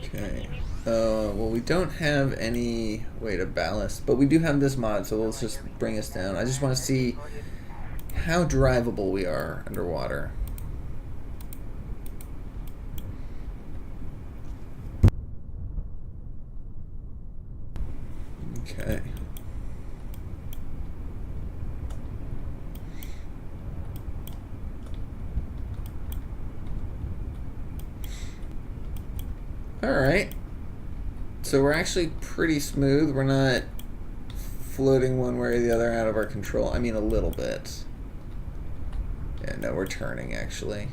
Okay. Well, we don't have any way to ballast, but we do have this mod, so let's just bring us down. I just want to see how drivable we are underwater. Okay. Alright. So we're actually pretty smooth. We're not floating one way or the other out of our control. I mean, a little bit. Yeah, no, we're turning, actually.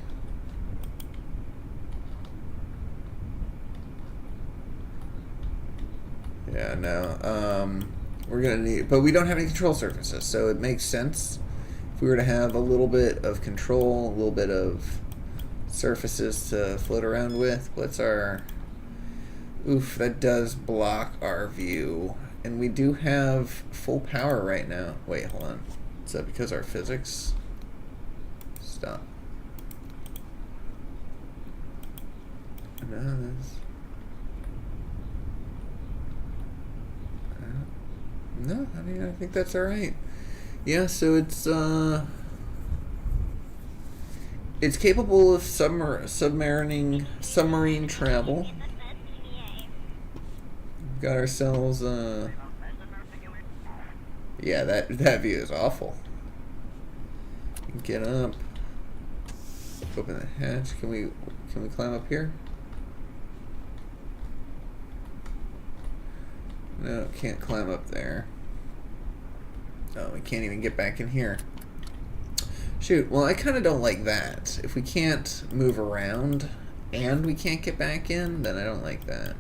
Yeah, no. we're gonna need, but we don't have any control surfaces, so it makes sense if we were to have a little bit of control, a little bit of surfaces to float around with. What's our... Oof, that does block our view. And we do have full power right now. Wait, hold on. Is that because our physics? Stop. No, that's... No, I mean, I think that's alright. Yeah, so it's capable of submarine travel. Got ourselves, yeah, that view is awful. Get up. Open the hatch. Can we climb up here? No, can't climb up there. Oh, we can't even get back in here. Shoot, well, I kind of don't like that. If we can't move around and we can't get back in, then I don't like that.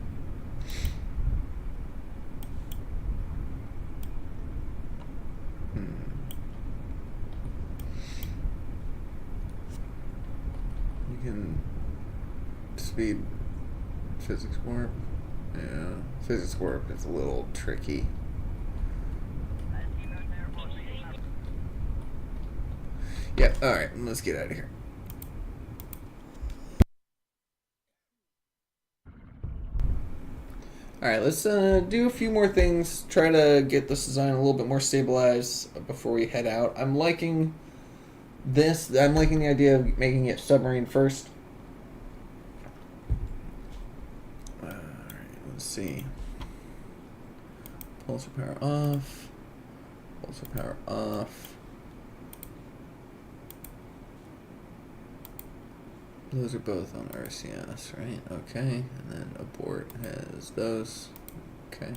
You can speed physics warp. Yeah, physics warp is a little tricky. Yeah, alright, let's get out of here. Alright, let's do a few more things, try to get this design a little bit more stabilized before we head out. I'm liking this. I'm liking the idea of making it submarine first. Alright, let's see. Pulsar power off. Pulsar power off. Those are both on RCS, right? Okay, and then abort has those. Okay.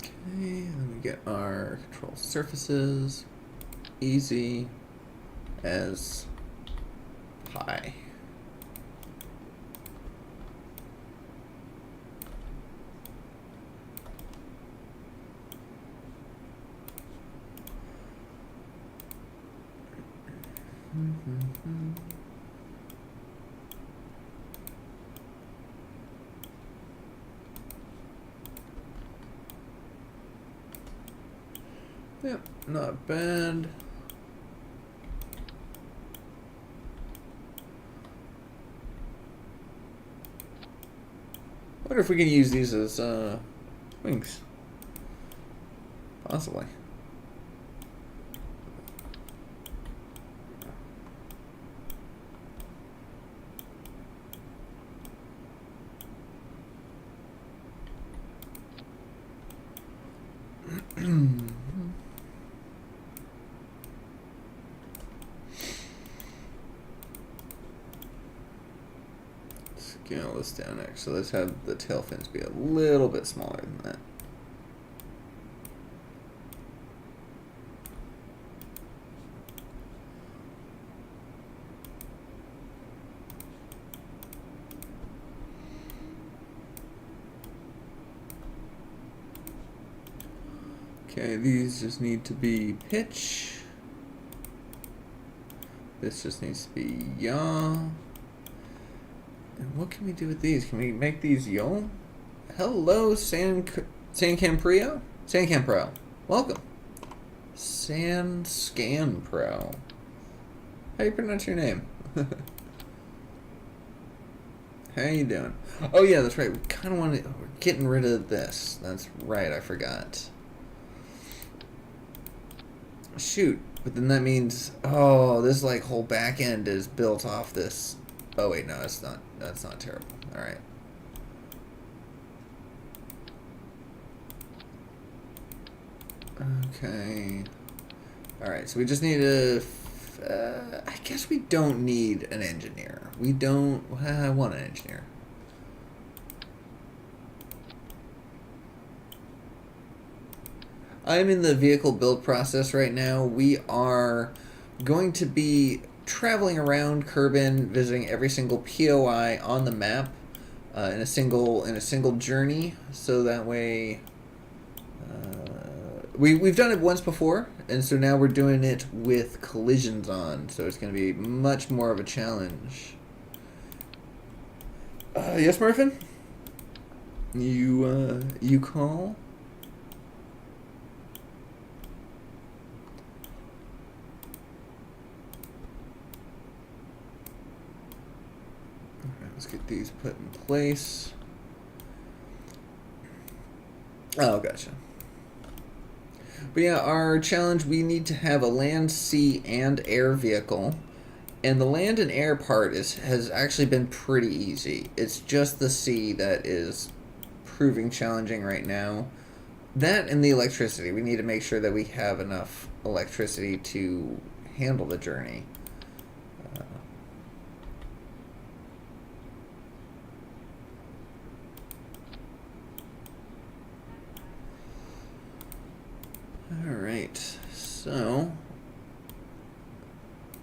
Okay, then we get our control surfaces. Easy as pie. Yep, not bad. I wonder if we can use these as wings. Possibly. Scale this down next. So let's have the tail fins be a little bit smaller than that. Okay, these just need to be pitch. This just needs to be yaw. And what can we do with these? Can we make these yaw? Hello, Sancam Pro. Welcome. Scan Pro. How do you pronounce your name? How you doing? Oh yeah, that's right. We kind of want to. We're getting rid of this. That's right. I forgot. Shoot, but then that means, oh, this like whole back end is built off this. Oh wait, no, it's not. That's not terrible. All right. Okay. All right. So we just need a. I guess we don't need an engineer. We don't. I want an engineer. I'm in the vehicle build process right now. We are going to be traveling around Kerbin, visiting every single POI on the map in a single journey, so that way we've done it once before, and so now we're doing it with collisions on, so it's going to be much more of a challenge. Yes, Murphin? You call? Alright, let's get these put in place. Oh, gotcha. But yeah, our challenge, we need to have a land, sea, and air vehicle. And the land and air part has actually been pretty easy. It's just the sea that is proving challenging right now. That and the electricity. We need to make sure that we have enough electricity to handle the journey. Alright, so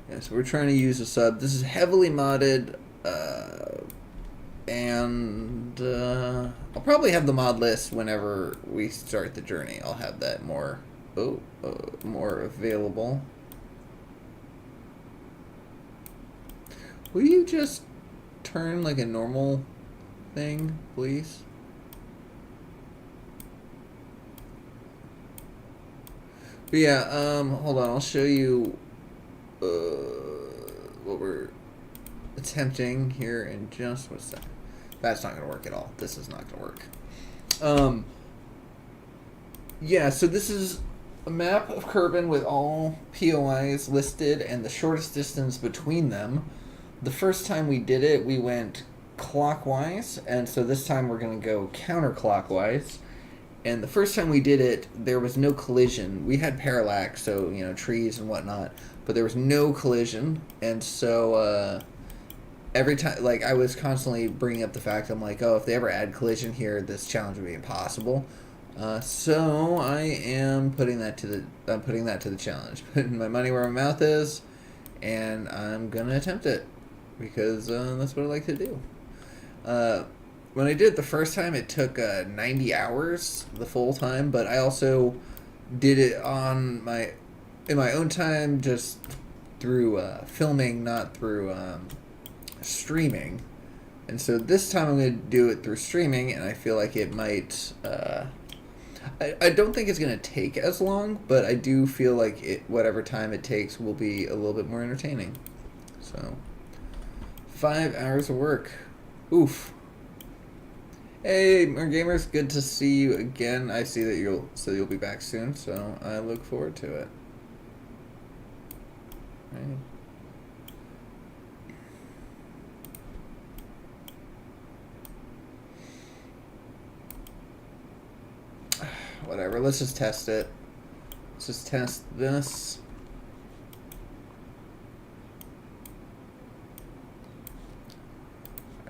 yeah, so we're trying to use a sub. This is heavily modded, and I'll probably have the mod list whenever we start the journey. I'll have that more available. Will you just turn like a normal thing, please? But yeah, hold on, I'll show you what we're attempting here in just one second. That's not going to work at all. This is not going to work. Yeah, so this is a map of Kerbin with all POIs listed and the shortest distance between them. The first time we did it, we went clockwise, and so this time we're going to go counterclockwise. And the first time we did it, there was no collision. We had parallax, so, you know, trees and whatnot, but there was no collision. And so every time, like, I was constantly bringing up the fact, I'm like, oh, if they ever add collision here, this challenge would be impossible. So I am putting that to the challenge. Putting my money where my mouth is, and I'm gonna attempt it because that's what I like to do. When I did it the first time, it took 90 hours the full time, but I also did it in my own time, just through filming, not through streaming. And so this time I'm going to do it through streaming, and I feel like it might... I don't think it's going to take as long, but I do feel like whatever time it takes will be a little bit more entertaining. So, 5 hours of work. Oof. Hey, more gamers, good to see you again. I see that you'll be back soon, so I look forward to it. Right. Whatever, let's just test it. Let's just test this.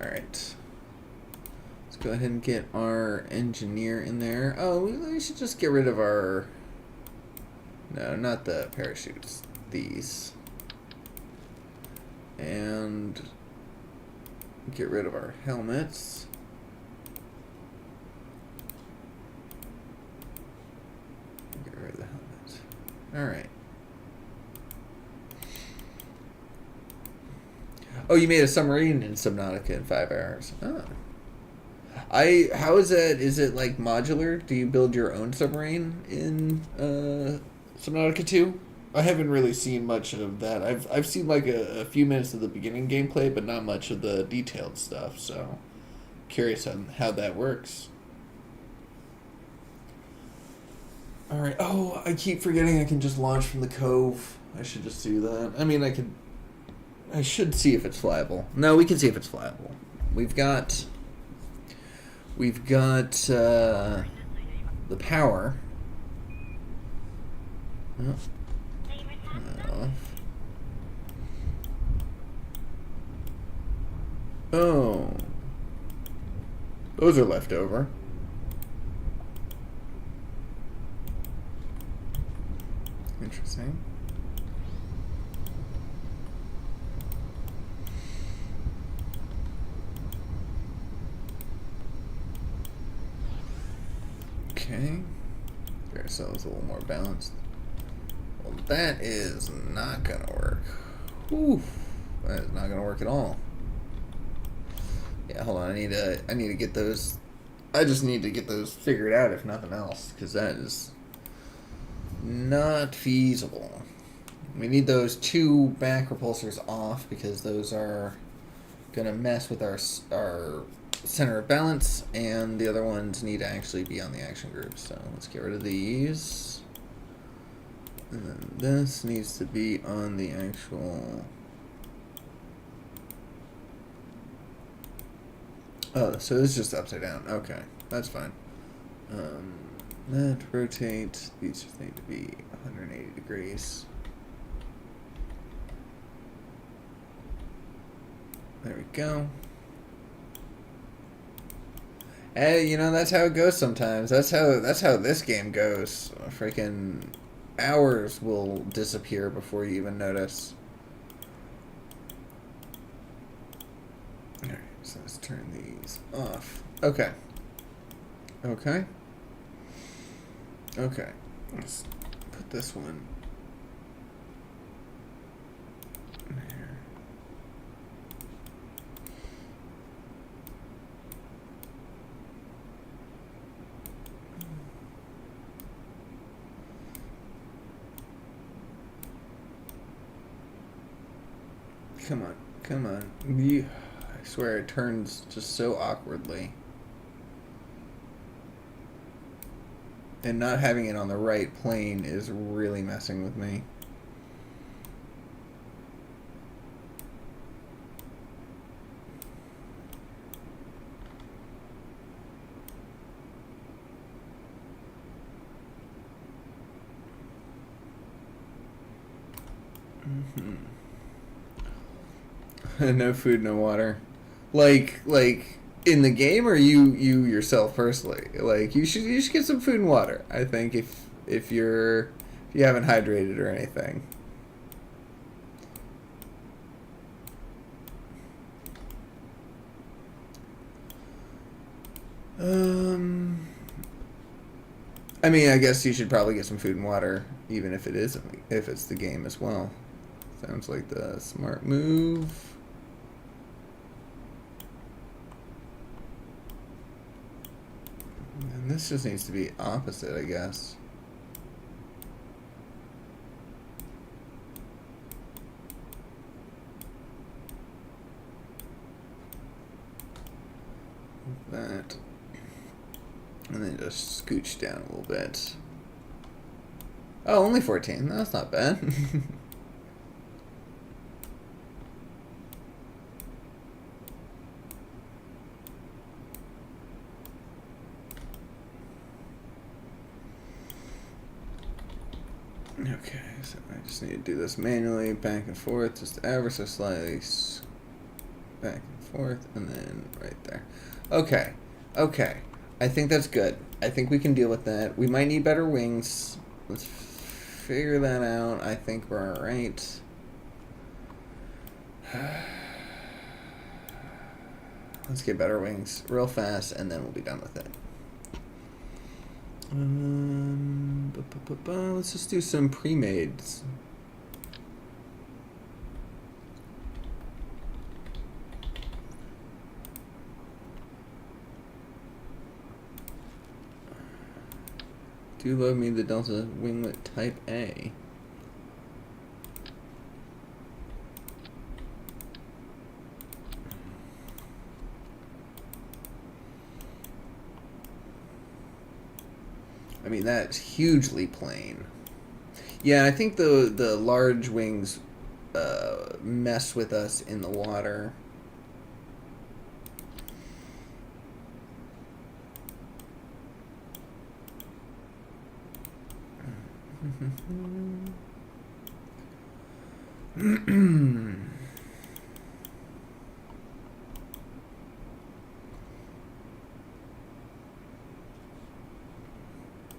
Alright. Let's go ahead and get our engineer in there. Oh, we should just get rid of our... No, not the parachutes. These. And get rid of our helmets. Get rid of the helmets. Alright. Oh, you made a submarine in Subnautica in 5 hours. Oh. How is that? Is it like modular? Do you build your own submarine in Subnautica 2? I haven't really seen much of that. I've seen like a few minutes of the beginning gameplay, but not much of the detailed stuff. So, curious on how that works. All right. Oh, I keep forgetting I can just launch from the cove. I should just do that. I mean, I should see if it's flyable. No, we can see if it's flyable. We've got the power. Oh. Those are left over. Interesting. ourselves a little more balanced. Well, that is not gonna work. Whew. That is not gonna work at all. Yeah, hold on. I need to get those. I just need to get those figured out, if nothing else, because that is not feasible. We need those two back repulsors off because those are gonna mess with our center of balance, and the other ones need to actually be on the action group. So let's get rid of these, and then this needs to be on the actual. Oh, so it's just upside down. Okay, that's fine. That rotate. These just need to be 180 degrees. There we go. Hey, you know, that's how it goes sometimes. That's how this game goes. Freaking hours will disappear before you even notice. Alright, so let's turn these off. Okay. Okay. Okay. Let's put this one here. Come on, come on. I swear it turns just so awkwardly. And not having it on the right plane is really messing with me. No food, no water. Like in the game, or you yourself personally? Like you should get some food and water. I think if you haven't hydrated or anything. I mean, I guess you should probably get some food and water, even if it's the game as well. Sounds like the smart move. And this just needs to be opposite, I guess. That. And then just scooch down a little bit. Oh, only 14. That's not bad. Okay, so I just need to do this manually, back and forth, just ever so slightly, back and forth, and then right there. Okay, okay, I think that's good. I think we can deal with that. We might need better wings. Let's figure that out. I think we're alright. Let's get better wings real fast, and then we'll be done with it. Let's just do some pre-mades. Do love me the Delta Winglet Type A. I mean, that's hugely plain. Yeah, I think the large wings mess with us in the water.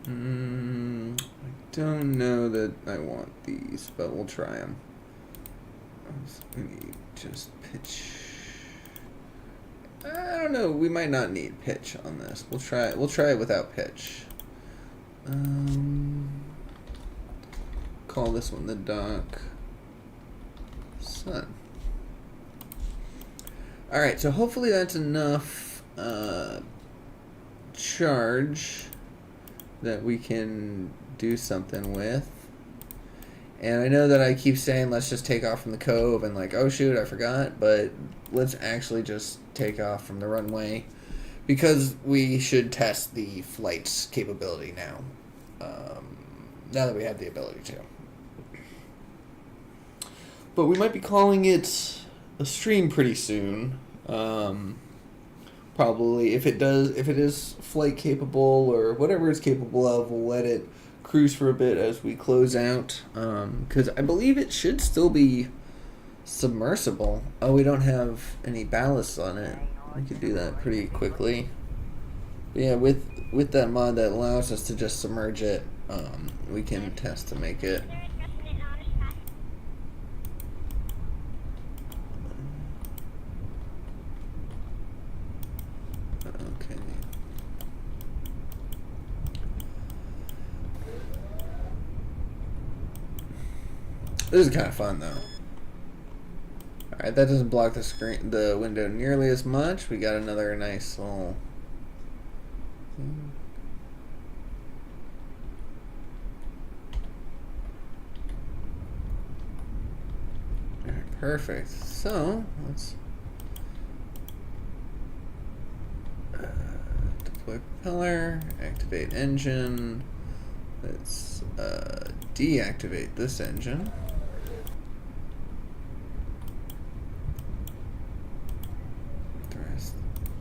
I don't know that I want these, but we'll try them. We need just pitch. I don't know. We might not need pitch on this. We'll try it without pitch. Call this one the dock sun. Alright, so hopefully that's enough charge that we can do something with. And I know that I keep saying let's just take off from the cove and like, oh shoot, I forgot, but let's actually just take off from the runway because we should test the flight's capability now. Now that we have the ability to. But we might be calling it a stream pretty soon. Probably if it is flight capable or whatever it's capable of, we'll let it cruise for a bit as we close out. Because I believe it should still be submersible. Oh, we don't have any ballast on it. We could do that pretty quickly. But yeah, with that mod that allows us to just submerge it, we can test to make it. Okay. This is kind of fun though. Alright, that doesn't block the window nearly as much. We got another nice little thing. Alright, perfect. So, let's deploy propeller, activate engine. Let's deactivate this engine.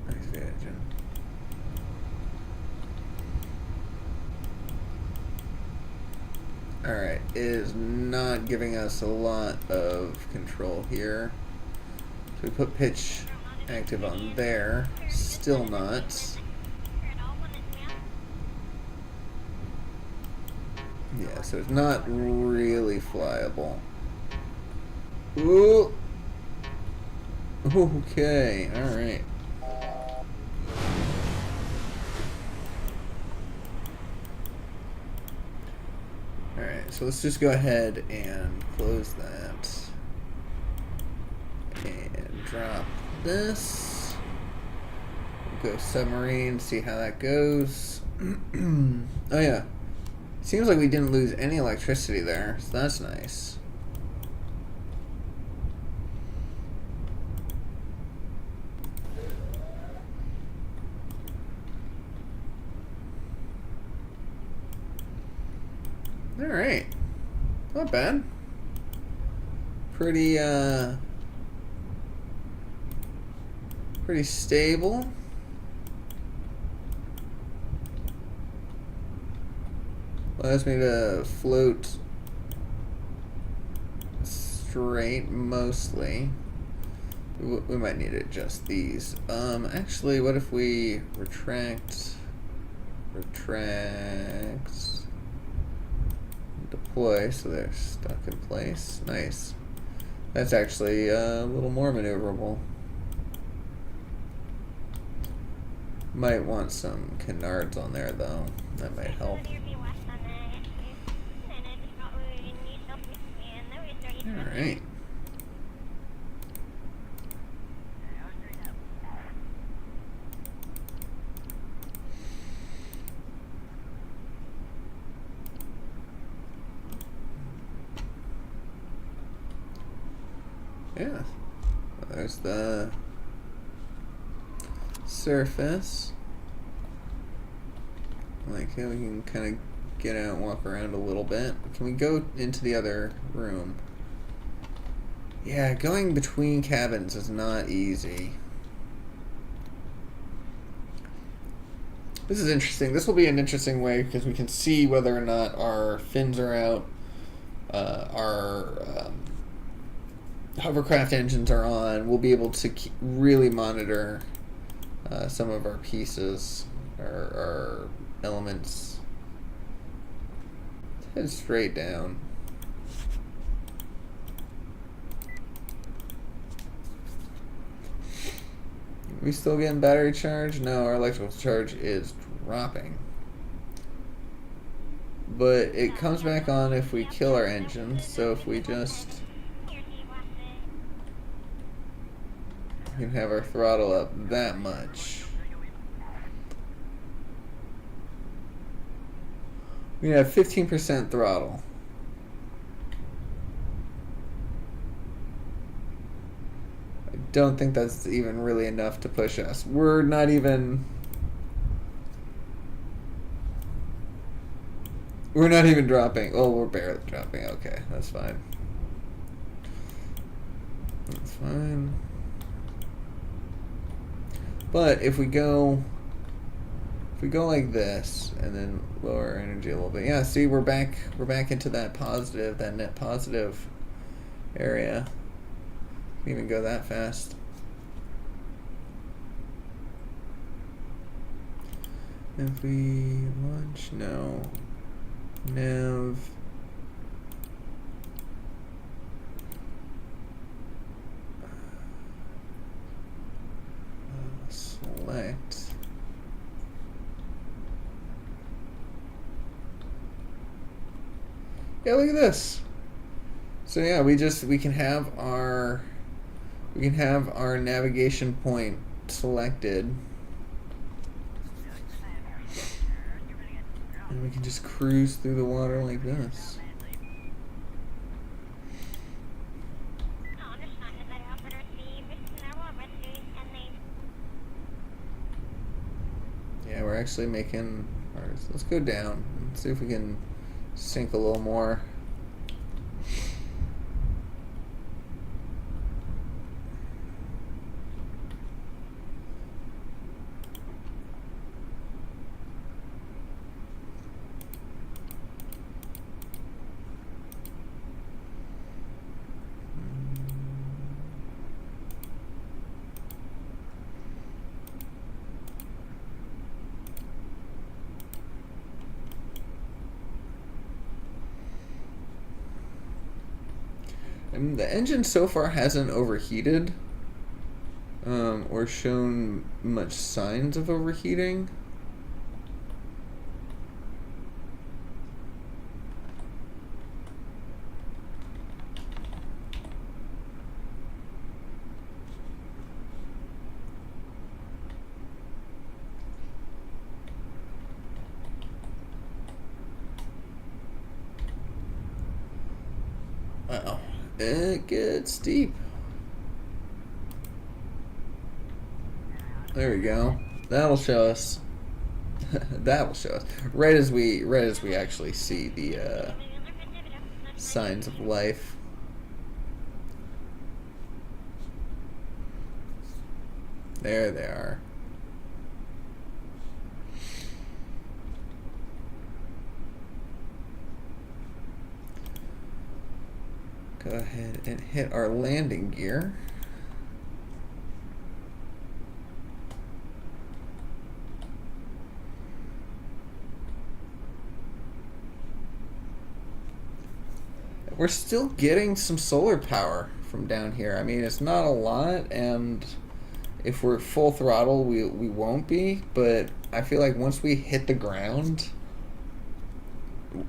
Activate engine. Alright, it is not giving us a lot of control here. So we put pitch active on there. Still not. Yeah, so it's not really flyable. Ooh. Okay, alright. Alright, so let's just go ahead and close that. And drop this. Go submarine, see how that goes. Oh yeah. Seems like we didn't lose any electricity there, so that's nice. Alright. Not bad. Pretty stable. Allows me to float straight mostly. We might need to adjust these. Actually, what if we retract, deploy, so they're stuck in place. Nice. That's actually a little more maneuverable. Might want some canards on there though. That might help. Alright. Yeah. Well, there's the surface. Like, yeah, we can kind of get out and walk around a little bit. Can we go into the other room? Yeah, going between cabins is not easy. This is interesting. This will be an interesting way because we can see whether or not our fins are out, our hovercraft engines are on. We'll be able to really monitor some of our pieces, our elements. Head straight down. We still getting battery charge? No, our electrical charge is dropping. but it comes back on if we kill our engines. So if we just we can have our throttle up that much. We have 15% throttle. I don't think that's even really enough to push us. We're not even dropping. Oh, we're barely dropping. Okay, that's fine. That's fine. But if we go like this and then lower our energy a little bit, yeah. See, we're back into that positive, that net positive area. Can even go that fast. If we launch, no. Nav. Select. Yeah, look at this. So yeah, we can have our navigation point selected. And we can just cruise through the water like this. Yeah, we're actually making ours. Let's go down and see if we can sink a little more. And the engine so far hasn't overheated or shown much signs of overheating. Uh-oh. It gets deep. There we go. That'll show us. That will show us right as we actually see the signs of life. There they are. Go ahead and hit our landing gear. We're still getting some solar power from down here. I mean, it's not a lot, and if we're full throttle, we won't be, but I feel like once we hit the ground,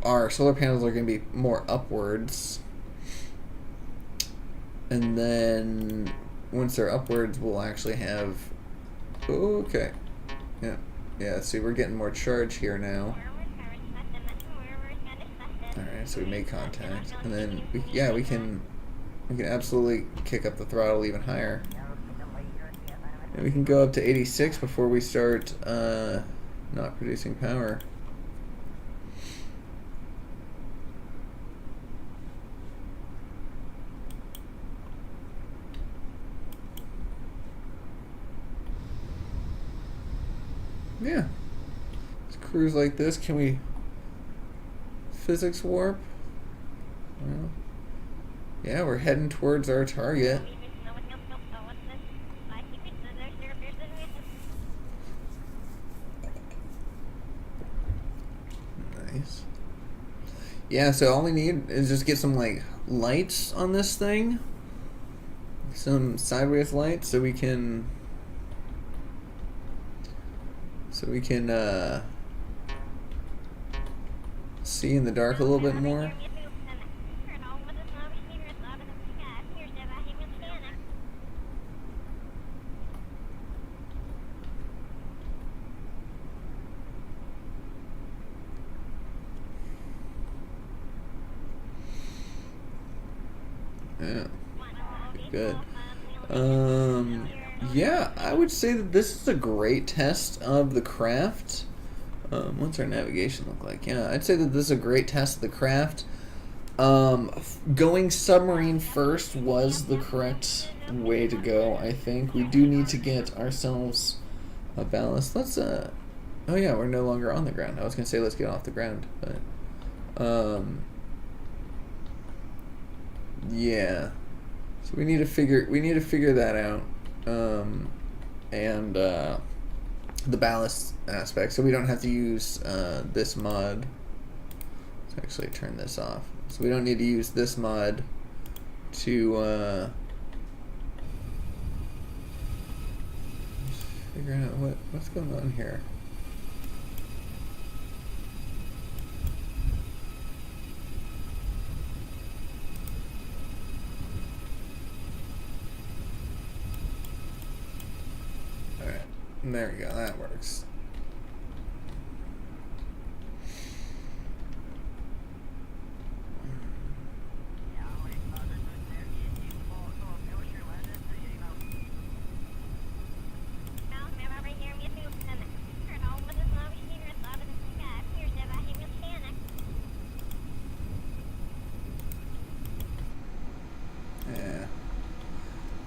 our solar panels are going to be more upwards. And then once they're upwards, we'll actually have... Okay. Yeah, see, we're getting more charge here now. Alright, so we made contact. And then, we can absolutely kick up the throttle even higher. And we can go up to 86 before we start not producing power. Yeah. Let's cruise like this. Can we physics warp? Well, yeah, we're heading towards our target. Nice. Yeah, so all we need is just get some like lights on this thing. Some sideways lights so we can see in the dark a little bit more. Yeah, good. Yeah, I would say that this is a great test of the craft. What's our navigation look like? Yeah, I'd say that this is a great test of the craft. Going submarine first was the correct way to go, I think. We do need to get ourselves a ballast. Let's, oh yeah, we're no longer on the ground. I was gonna say let's get off the ground, but, yeah. So we need to figure that out. And the ballast aspect, so we don't have to use this mod. Let's actually turn this off. So we don't need to use this mod to figure out what's going on here. Alright, there we go, that works.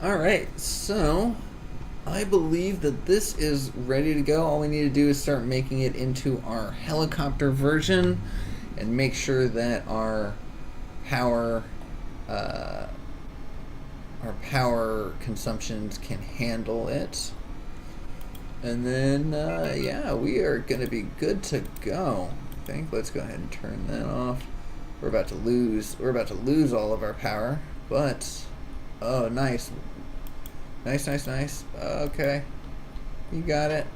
Alright, so I believe that this is ready to go. All we need to do is start making it into our helicopter version and make sure that our power consumptions can handle it. And then yeah, we are gonna be good to go. I think let's go ahead and turn that off. We're about to lose all of our power, but oh, nice. Nice. Okay. You got it.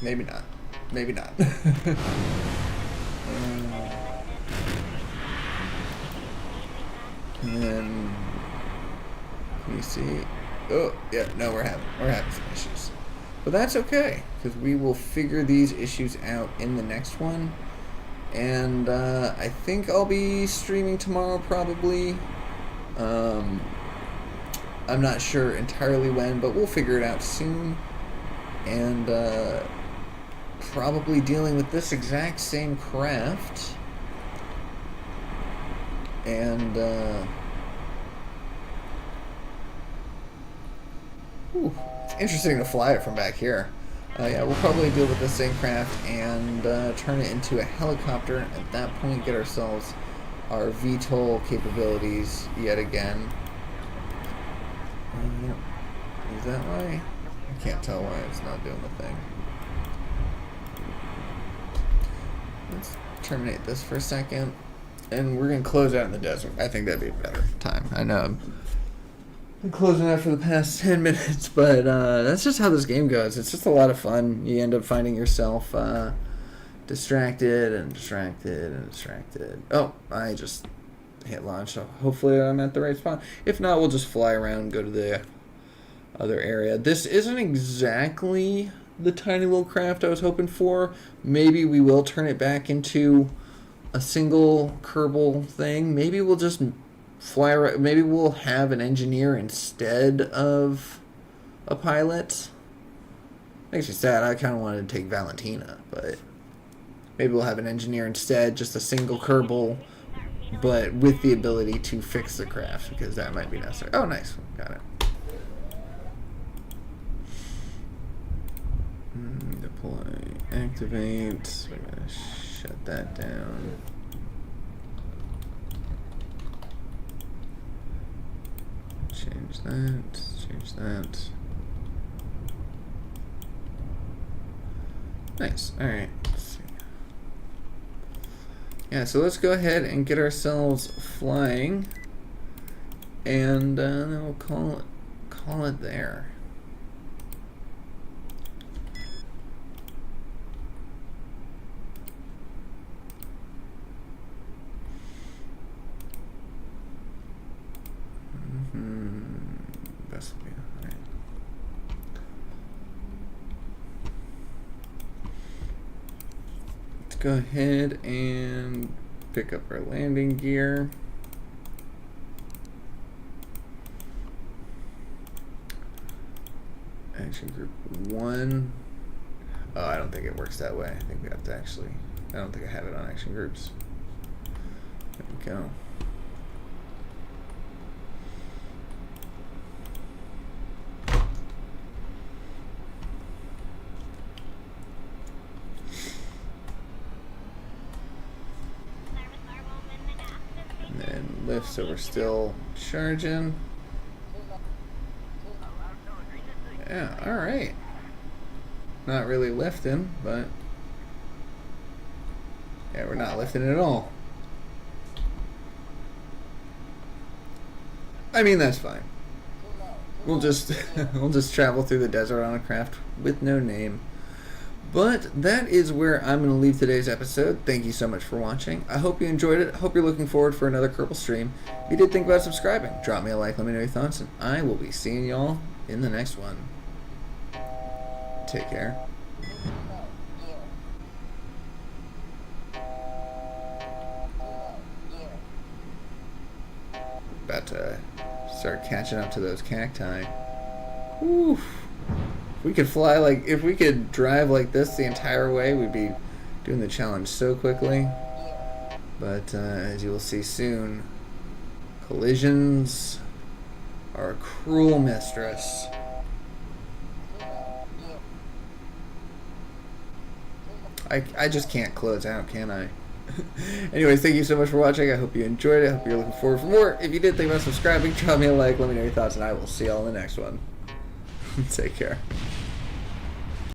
Maybe not. And then, can you see? Oh, yeah, no, we're having some issues. But that's okay, because we will figure these issues out in the next one. And I think I'll be streaming tomorrow, probably. I'm not sure entirely when, but we'll figure it out soon. And probably dealing with this exact same craft. And it's interesting to fly it from back here. Yeah, we'll probably deal with the same craft and turn it into a helicopter. At that point, get ourselves our VTOL capabilities yet again. Yep. Is that why? I can't tell why it's not doing the thing. Let's terminate this for a second. And we're going to close out in the desert. I think that'd be a better time. I know I'm closing out for the past 10 minutes, but that's just how this game goes. It's just a lot of fun. You end up finding yourself distracted. Oh, I just hit launch, so hopefully I'm at the right spot. If not, we'll just fly around and go to the other area. This isn't exactly the tiny little craft I was hoping for. Maybe we will turn it back into a single Kerbal thing. Maybe we'll just fly around. Maybe we'll have an engineer instead of a pilot. Makes me sad. I kind of wanted to take Valentina, but maybe we'll have an engineer instead, just a single Kerbal, but with the ability to fix the craft, because that might be necessary. Oh, nice. Got it. Deploy. Activate. We're going to shut that down. Change that. Nice. Alright. Let's see. Yeah, so let's go ahead and get ourselves flying. And then we'll call it there. go ahead and pick up our landing gear. Action group 1. Oh, I don't think it works that way. I think we have to actually... I don't think I have it on action groups. There we go. And then lift, so we're still charging. Yeah, alright. Not really lifting, but... yeah, we're not lifting at all. I mean, that's fine. We'll just we'll just travel through the desert on a craft with no name. But that is where I'm going to leave today's episode. Thank you so much for watching. I hope you enjoyed it. Hope you're looking forward for another Kerbal stream. If you did think about subscribing, drop me a like, let me know your thoughts, and I will be seeing y'all in the next one. Take care. About to start catching up to those cacti. Oof. If we could fly like, if we could drive like this the entire way, we'd be doing the challenge so quickly. But as you will see soon, collisions are a cruel mistress. I just can't close out, can I? Anyways, thank you so much for watching. I hope you enjoyed it. I hope you're looking forward for more. If you did think about subscribing, drop me a like, let me know your thoughts, and I will see y'all in the next one. Take care.